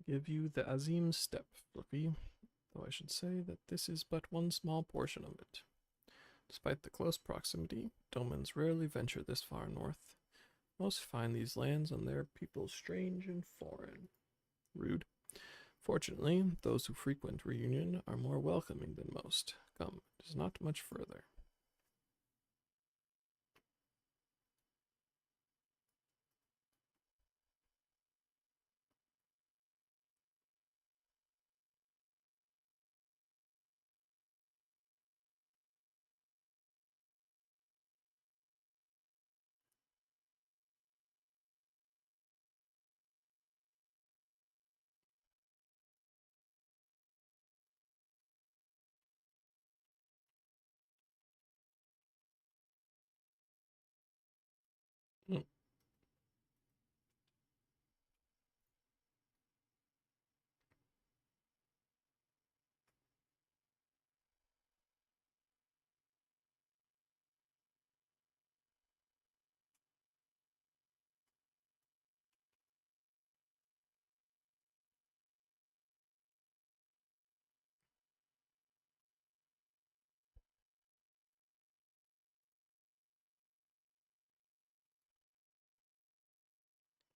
Speaker 1: Give you the Azim Steppe, Fluffy, though I should say that this is but one small portion of it. Despite the close proximity, Domans rarely venture this far north. Most find these lands and their people strange and foreign. Rude. Fortunately, those who frequent Reunion are more welcoming than most. Come, it is not much further. Mm.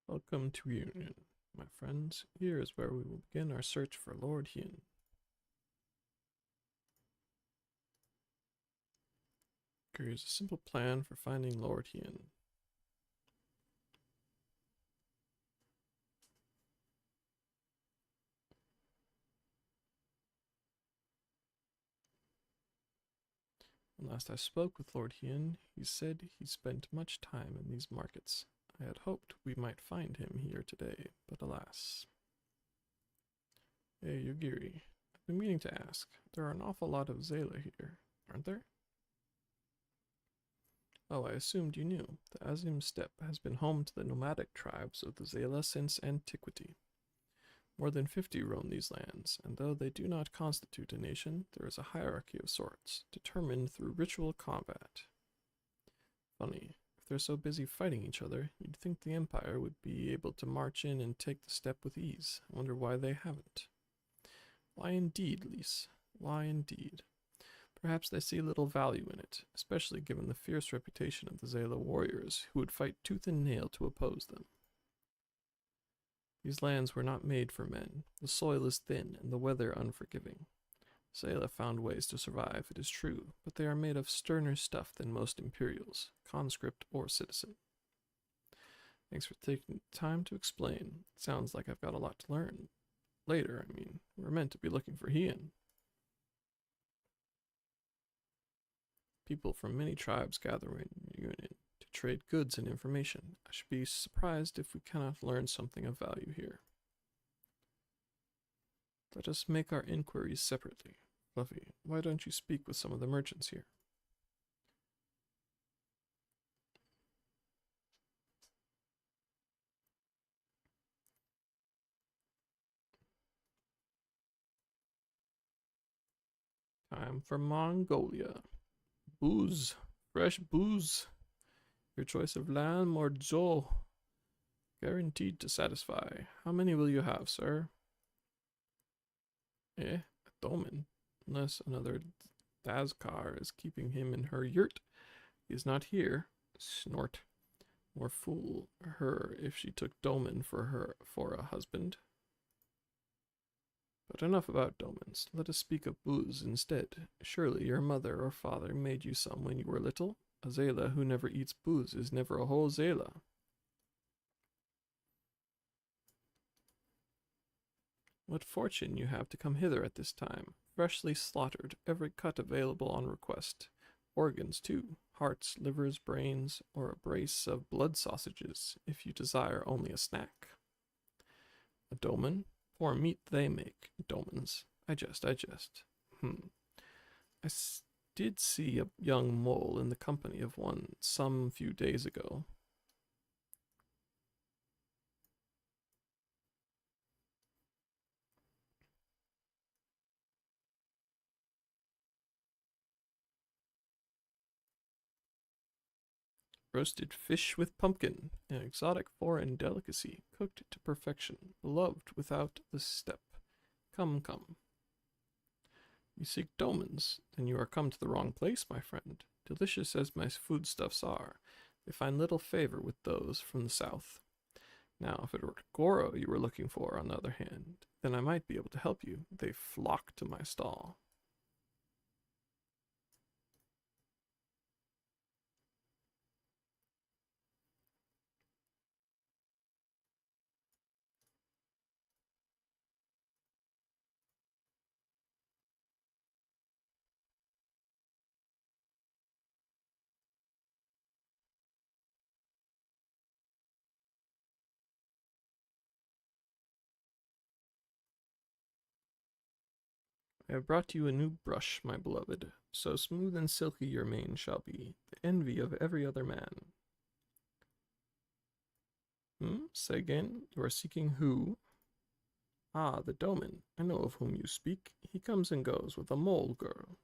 Speaker 1: Welcome to Reunion, my friends. Here is where we will begin our search for Lord Hien. Here's a simple plan for finding Lord Hien. When last I spoke with Lord Hien, he said he spent much time in these markets. I had hoped we might find him here today, but alas. Hey, Yugiri, I've been meaning to ask. There are an awful lot of Zayla here, aren't there? Oh, I assumed you knew. The Azim Steppe has been home to the nomadic tribes of the Zayla since antiquity. More than 50 roam these lands, and though they do not constitute a nation, there is a hierarchy of sorts, determined through ritual combat. Funny, if they're so busy fighting each other, you'd think the Empire would be able to march in and take the steppe with ease. I wonder why they haven't. Why indeed, Lise? Why indeed? Perhaps they see little value in it, especially given the fierce reputation of the Zayla warriors, who would fight tooth and nail to oppose them. These lands were not made for men. The soil is thin and the weather unforgiving. Zayla found ways to survive, it is true, but they are made of sterner stuff than most Imperials, conscript or citizen. Thanks for taking the time to explain. It sounds like I've got a lot to learn. Later, I mean. We're meant to be looking for Hien. People from many tribes gather in Union to trade goods and information. I should be surprised if we cannot learn something of value here. Let us make our inquiries separately. Fluffy, why don't you speak with some of the merchants here? Time for Mongolia. Booze. Fresh booze. Your choice of lamb or zho. Guaranteed to satisfy. How many will you have, sir? A Doman. Unless another Dazkar is keeping him in her yurt. He is not here. Snort. More fool her if she took Doman for a husband. But enough about Domans. Let us speak of booze instead. Surely your mother or father made you some when you were little. A Zayla who never eats booze is never a whole Zayla. What fortune you have to come hither at this time. Freshly slaughtered, every cut available on request. Organs, too. Hearts, livers, brains, or a brace of blood sausages, if you desire only a snack. A Doman? Poor meat they make, Domans. I jest. I did see a young mole in the company of one some few days ago. Roasted fish with pumpkin, an exotic foreign delicacy, cooked to perfection, beloved without the step. Come, come. You seek dolmens, then you are come to the wrong place, my friend. Delicious as my foodstuffs are, they find little favor with those from the south. Now, if it were Goro you were looking for, on the other hand, then I might be able to help you. They flock to my stall. I have brought you a new brush, my beloved. So smooth and silky your mane shall be, the envy of every other man. Say again, you are seeking who? Ah, the Doman. I know of whom you speak. He comes and goes with a mole girl.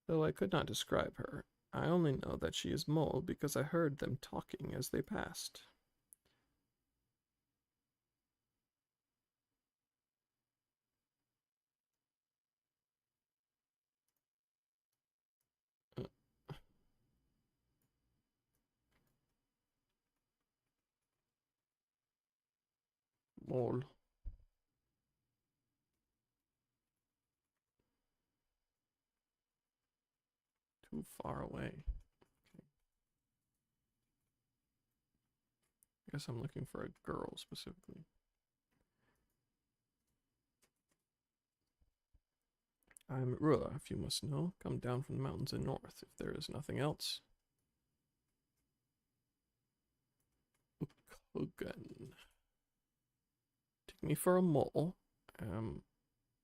Speaker 1: Though I could not describe her, I only know that she is mole because I heard them talking as they passed. Uh, Mole. Too far away. Okay. I guess I'm looking for a girl specifically. I'm Rua, if you must know. Come down from the mountains in north, if there is nothing else. Ukhogan. Take me for a mole.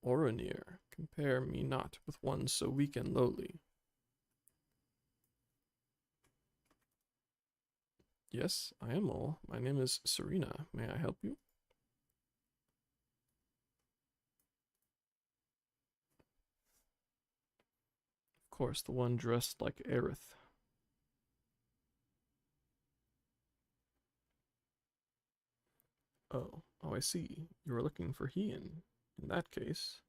Speaker 1: Oronir. Compare me not with one so weak and lowly. Yes, I am mole. My name is Serena. May I help you? Of course, the one dressed like Aerith. Oh, I see. You are looking for Hien. In that case,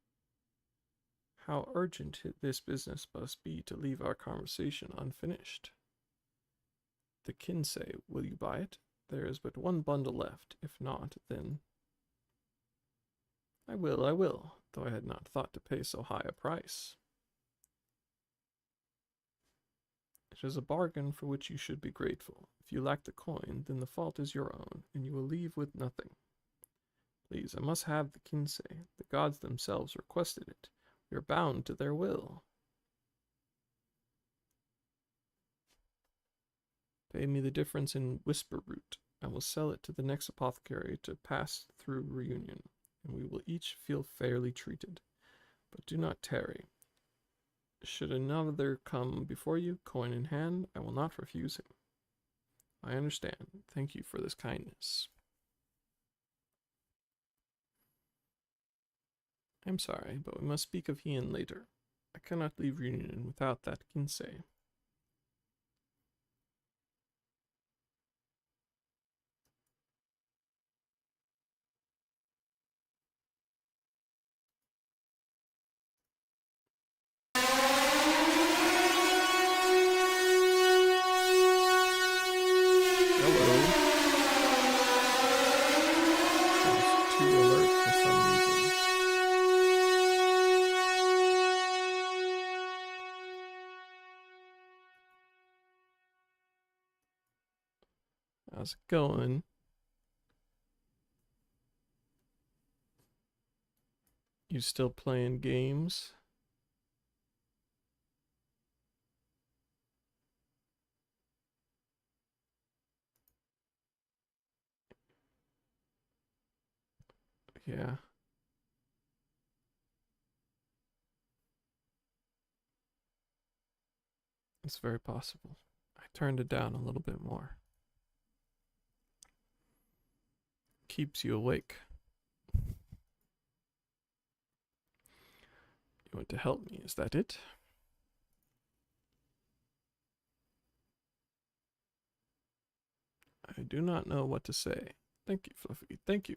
Speaker 1: how urgent this business must be to leave our conversation unfinished. The Kinsey, will you buy it? There is but one bundle left. If not, then... I will, though I had not thought to pay so high a price. It is a bargain for which you should be grateful. If you lack the coin, then the fault is your own, and you will leave with nothing. Please, I must have the Kinsey. The gods themselves requested it. We are bound to their will. Pay me the difference in whisper root. I will sell it to the next apothecary to pass through reunion, and we will each feel fairly treated. But do not tarry. Should another come before you, coin in hand, I will not refuse him. I understand. Thank you for this kindness. I'm sorry, but we must speak of Hien later. I cannot leave reunion without that Kinsey. How's it going? You still playing games? Yeah. It's very possible. I turned it down a little bit more. Keeps you awake. You want to help me, is that it? I do not know what to say. Thank you, Fluffy, thank you.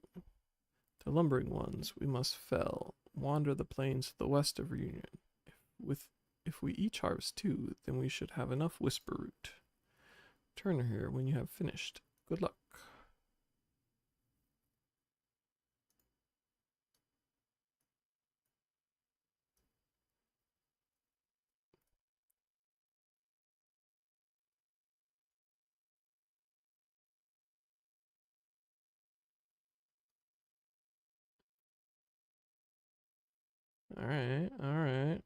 Speaker 1: The lumbering ones we must fell, wander the plains to the west of Reunion. If we each harvest 2, then we should have enough whisper root. Turn here when you have finished. Good luck. Alright, alright.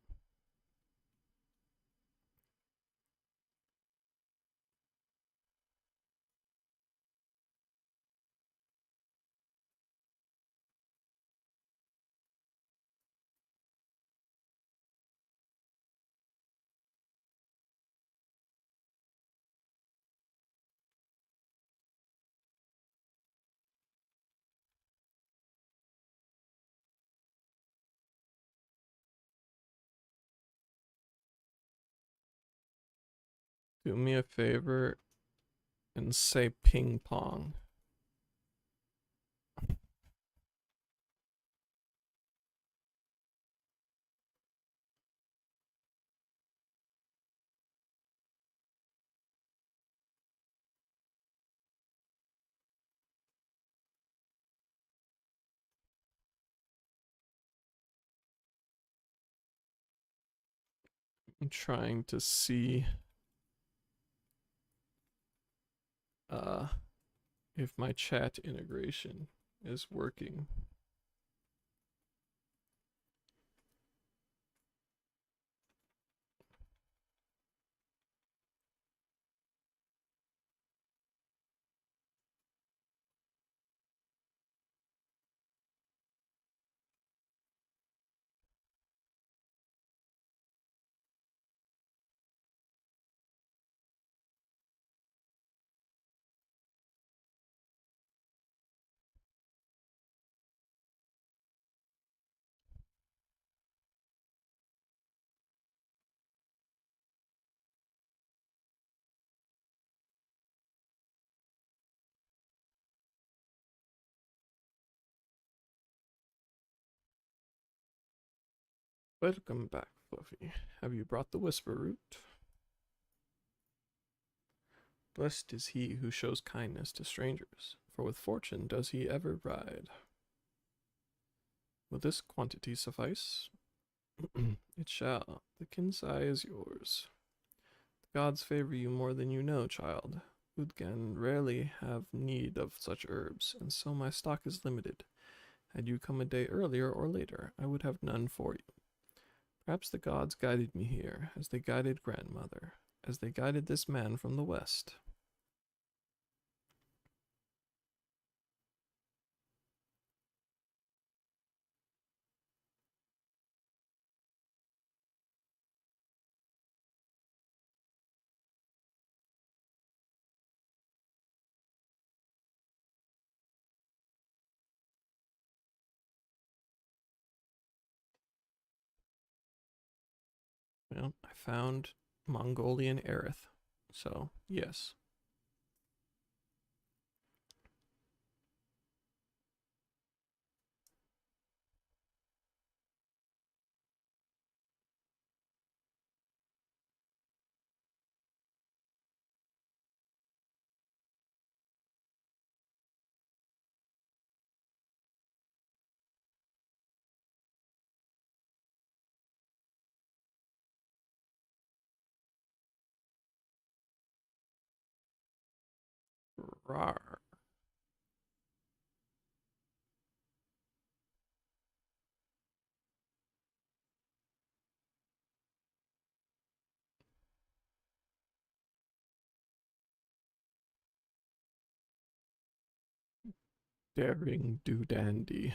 Speaker 1: Do me a favor and say ping pong. I'm trying to see uh if my chat integration is working. Welcome back, Fluffy. Have you brought the whisper root? Blessed is he who shows kindness to strangers, for with fortune does he ever ride. Will this quantity suffice? It shall. The kinsai is yours. The gods favor you more than you know, child. Udgan rarely have need of such herbs, and so my stock is limited. Had you come a day earlier or later, I would have none for you. Perhaps the gods guided me here, as they guided grandmother, as they guided this man from the west. Well, I found Mongolian Aerith, so yes. Rar. Daring do dandy.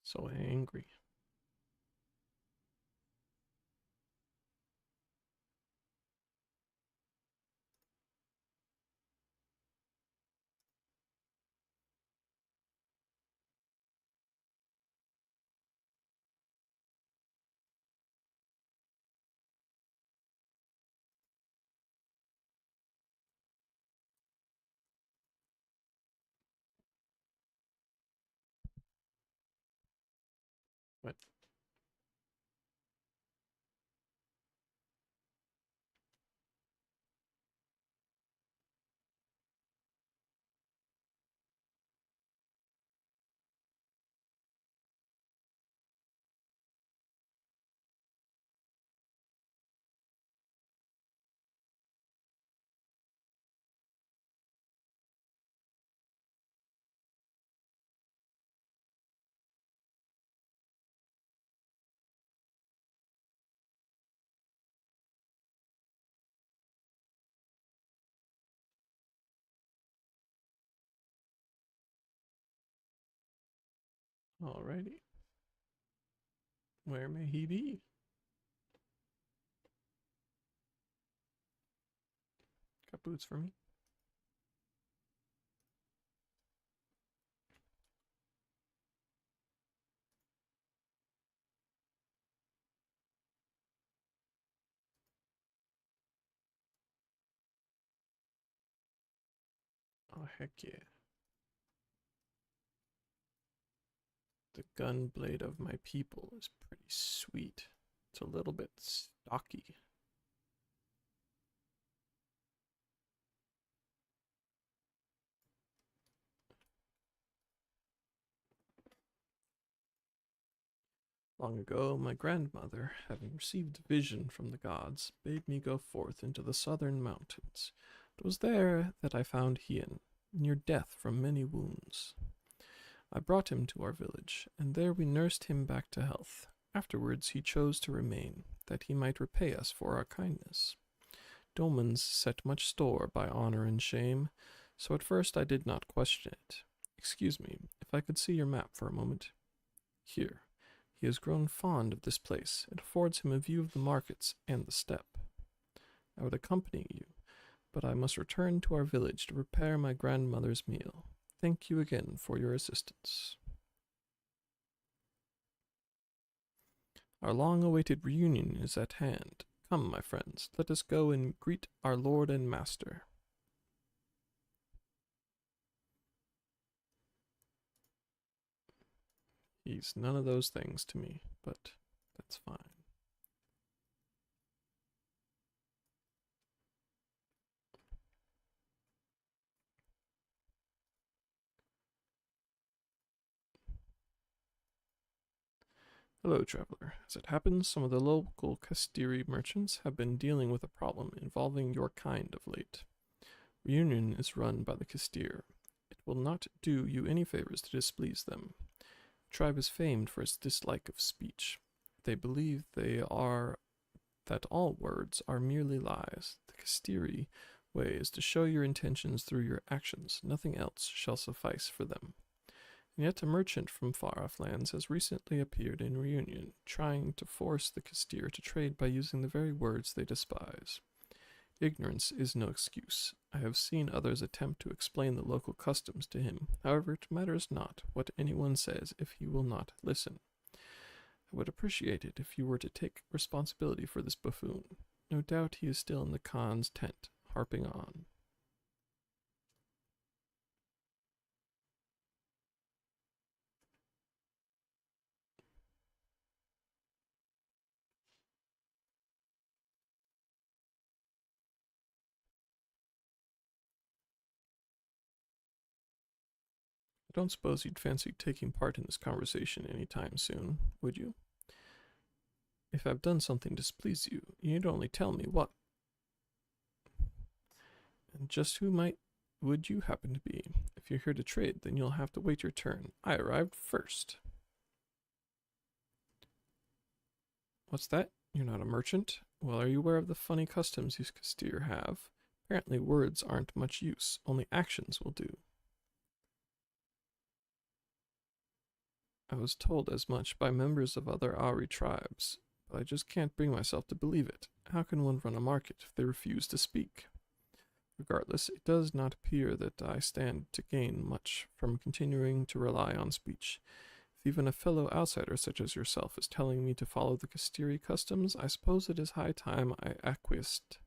Speaker 1: So angry. What? Alrighty. Where may he be? Got boots for me? Oh, heck yeah. The gun blade of my people is pretty sweet. It's a little bit stocky. Long ago, my grandmother, having received a vision from the gods, bade me go forth into the southern mountains. It was there that I found Hien, near death from many wounds. I brought him to our village, and there we nursed him back to health. Afterwards he chose to remain, that he might repay us for our kindness. Dolmens set much store by honor and shame, so at first I did not question it. Excuse me, if I could see your map for a moment. Here. He has grown fond of this place. It affords him a view of the markets and the steppe. I would accompany you, but I must return to our village to prepare my grandmother's meal. Thank you again for your assistance. Our long-awaited reunion is at hand. Come, my friends, let us go and greet our lord and master. He's none of those things to me, but that's fine. Hello, traveler. As it happens, some of the local Castiri merchants have been dealing with a problem involving your kind of late. Reunion is run by the Castir. It will not do you any favors to displease them. The tribe is famed for its dislike of speech. They believe that all words are merely lies. The Castiri way is to show your intentions through your actions. Nothing else shall suffice for them. And yet a merchant from far-off lands has recently appeared in Reunion, trying to force the Castir to trade by using the very words they despise. Ignorance is no excuse. I have seen others attempt to explain the local customs to him. However, it matters not what anyone says if he will not listen. I would appreciate it if you were to take responsibility for this buffoon. No doubt he is still in the Khan's tent, harping on. I don't suppose you'd fancy taking part in this conversation any time soon, would you? If I've done something to displease you, you need only tell me what. And just who would you happen to be? If you're here to trade, then you'll have to wait your turn. I arrived first. What's that? You're not a merchant? Well, are you aware of the funny customs these Castir have? Apparently words aren't much use, only actions will do. I was told as much by members of other Auri tribes, but I just can't bring myself to believe it. How can one run a market if they refuse to speak? Regardless, it does not appear that I stand to gain much from continuing to rely on speech. If even a fellow outsider such as yourself is telling me to follow the Kastiri customs, I suppose it is high time I acquiesced.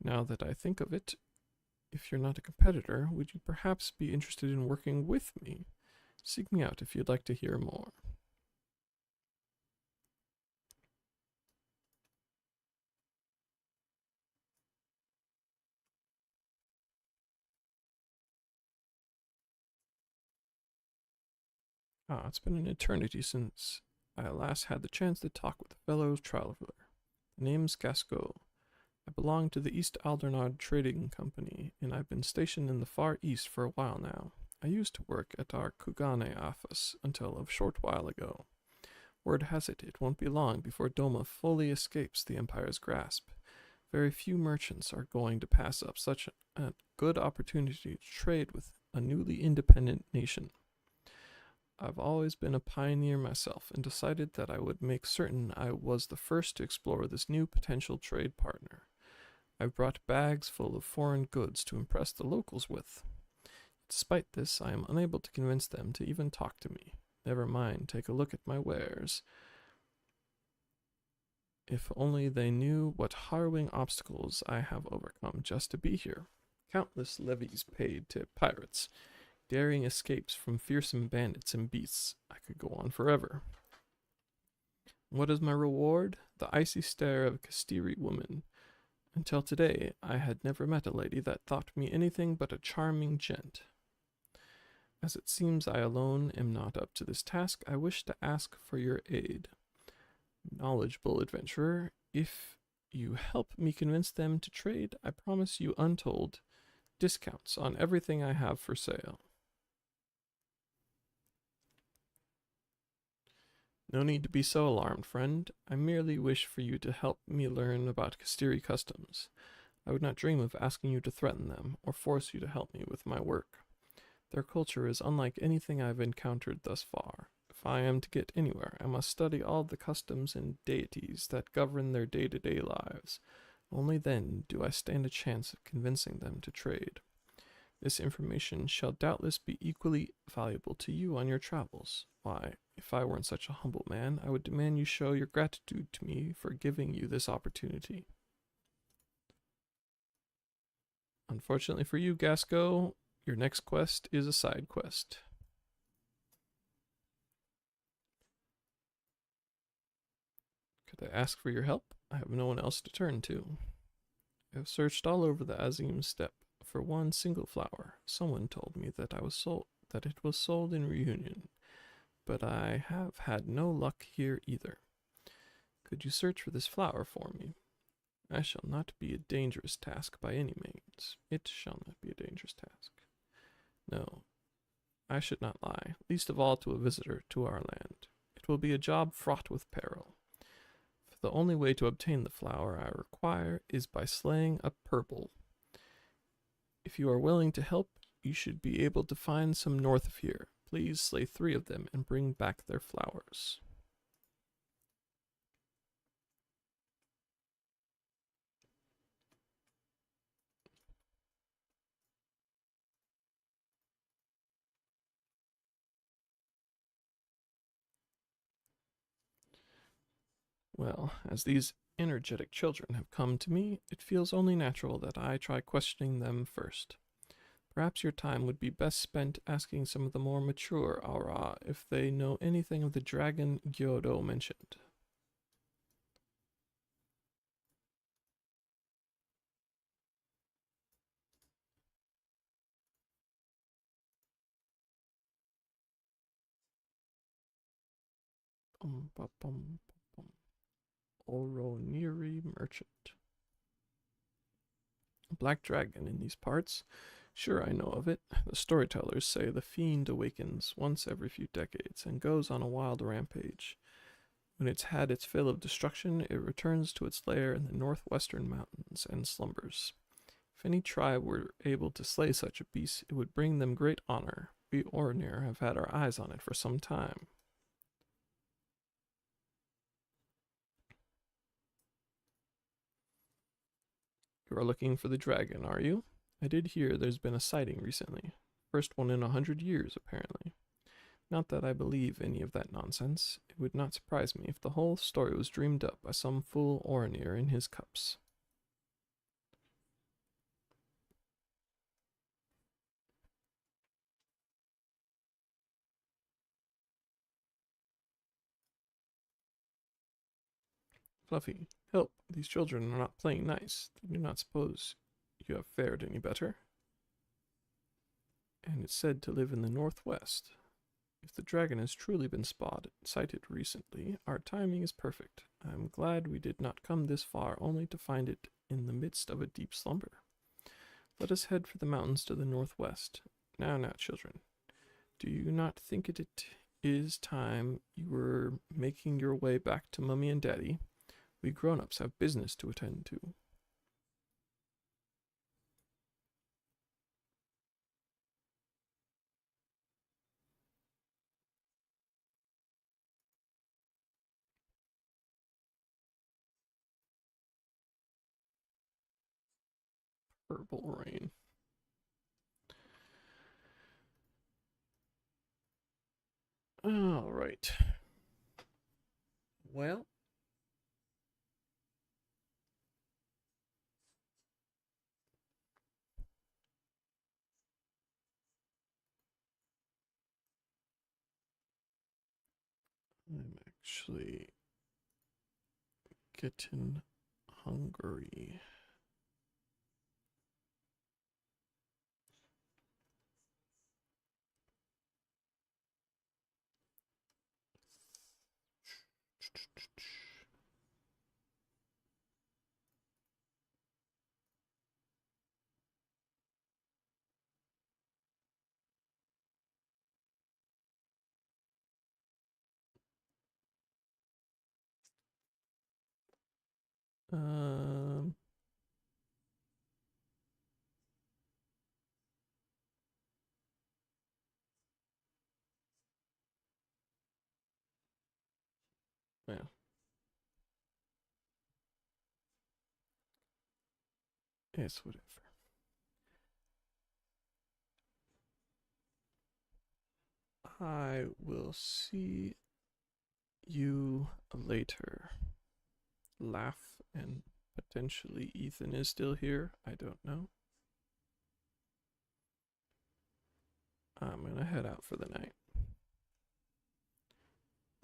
Speaker 1: Now that I think of it, if you're not a competitor, would you perhaps be interested in working with me? Seek me out if you'd like to hear more. It's been an eternity since I last had the chance to talk with a fellow traveler. The name's Gasco. I belong to the East Aldernod Trading Company, and I've been stationed in the Far East for a while now. I used to work at our Kugane office until a short while ago. Word has it, it won't be long before Doma fully escapes the Empire's grasp. Very few merchants are going to pass up such a good opportunity to trade with a newly independent nation. I've always been a pioneer myself and decided that I would make certain I was the first to explore this new potential trade partner. I've brought bags full of foreign goods to impress the locals with. Despite this, I am unable to convince them to even talk to me. Never mind, take a look at my wares. If only they knew what harrowing obstacles I have overcome just to be here. Countless levies paid to pirates, daring escapes from fearsome bandits and beasts. I could go on forever. What is my reward? The icy stare of a Kastiri woman. Until today, I had never met a lady that thought me anything but a charming gent. As it seems I alone am not up to this task, I wish to ask for your aid. Knowledgeable adventurer, if you help me convince them to trade, I promise you untold discounts on everything I have for sale. No need to be so alarmed, friend. I merely wish for you to help me learn about Kastiri customs. I would not dream of asking you to threaten them, or force you to help me with my work. Their culture is unlike anything I've encountered thus far. If I am to get anywhere, I must study all the customs and deities that govern their day-to-day lives. Only then do I stand a chance of convincing them to trade. This information shall doubtless be equally valuable to you on your travels. Why, if I weren't such a humble man, I would demand you show your gratitude to me for giving you this opportunity. Unfortunately for you, Gasco, your next quest is a side quest. Could I ask for your help? I have no one else to turn to. I have searched all over the Azim steppe for one single flower. Someone told me that it was sold in Reunion, but I have had no luck here either. Could you search for this flower for me? I shall not be a dangerous task by any means. It shall not be a dangerous task. No, I should not lie, least of all to a visitor to our land. It will be a job fraught with peril. For the only way to obtain the flower I require is by slaying a purple. If you are willing to help, you should be able to find some north of here. Please slay 3 of them and bring back their flowers. Well, as these energetic children have come to me, it feels only natural that I try questioning them first. Perhaps your time would be best spent asking some of the more mature Aura if they know anything of the dragon Gyodo mentioned. Bum, bum, bum, bum. Oroniri Merchant. A black dragon in these parts? Sure, I know of it. The storytellers say the fiend awakens once every few decades and goes on a wild rampage. When it's had its fill of destruction, it returns to its lair in the northwestern mountains and slumbers. If any tribe were able to slay such a beast, it would bring them great honor. We Ornir have had our eyes on it for some time. You are looking for the dragon, are you? I did hear there's been a sighting recently. First one in 100 years, apparently. Not that I believe any of that nonsense. It would not surprise me if the whole story was dreamed up by some fool Orinir in his cups. Fluffy, help. These children are not playing nice. They do not suppose you have fared any better. And it's said to live in the northwest. If the dragon has truly been sighted recently, our timing is perfect. I'm glad we did not come this far only to find it in the midst of a deep slumber. Let us head for the mountains to the northwest. Now, children, do you not think it is time you were making your way back to Mummy and Daddy? We grown-ups have business to attend to. Purple rain. All right. Well, I'm actually getting hungry. Um, well, it's whatever. I will see you later. Laugh, and potentially Ethan is still here. I don't know. I'm gonna head out for the night.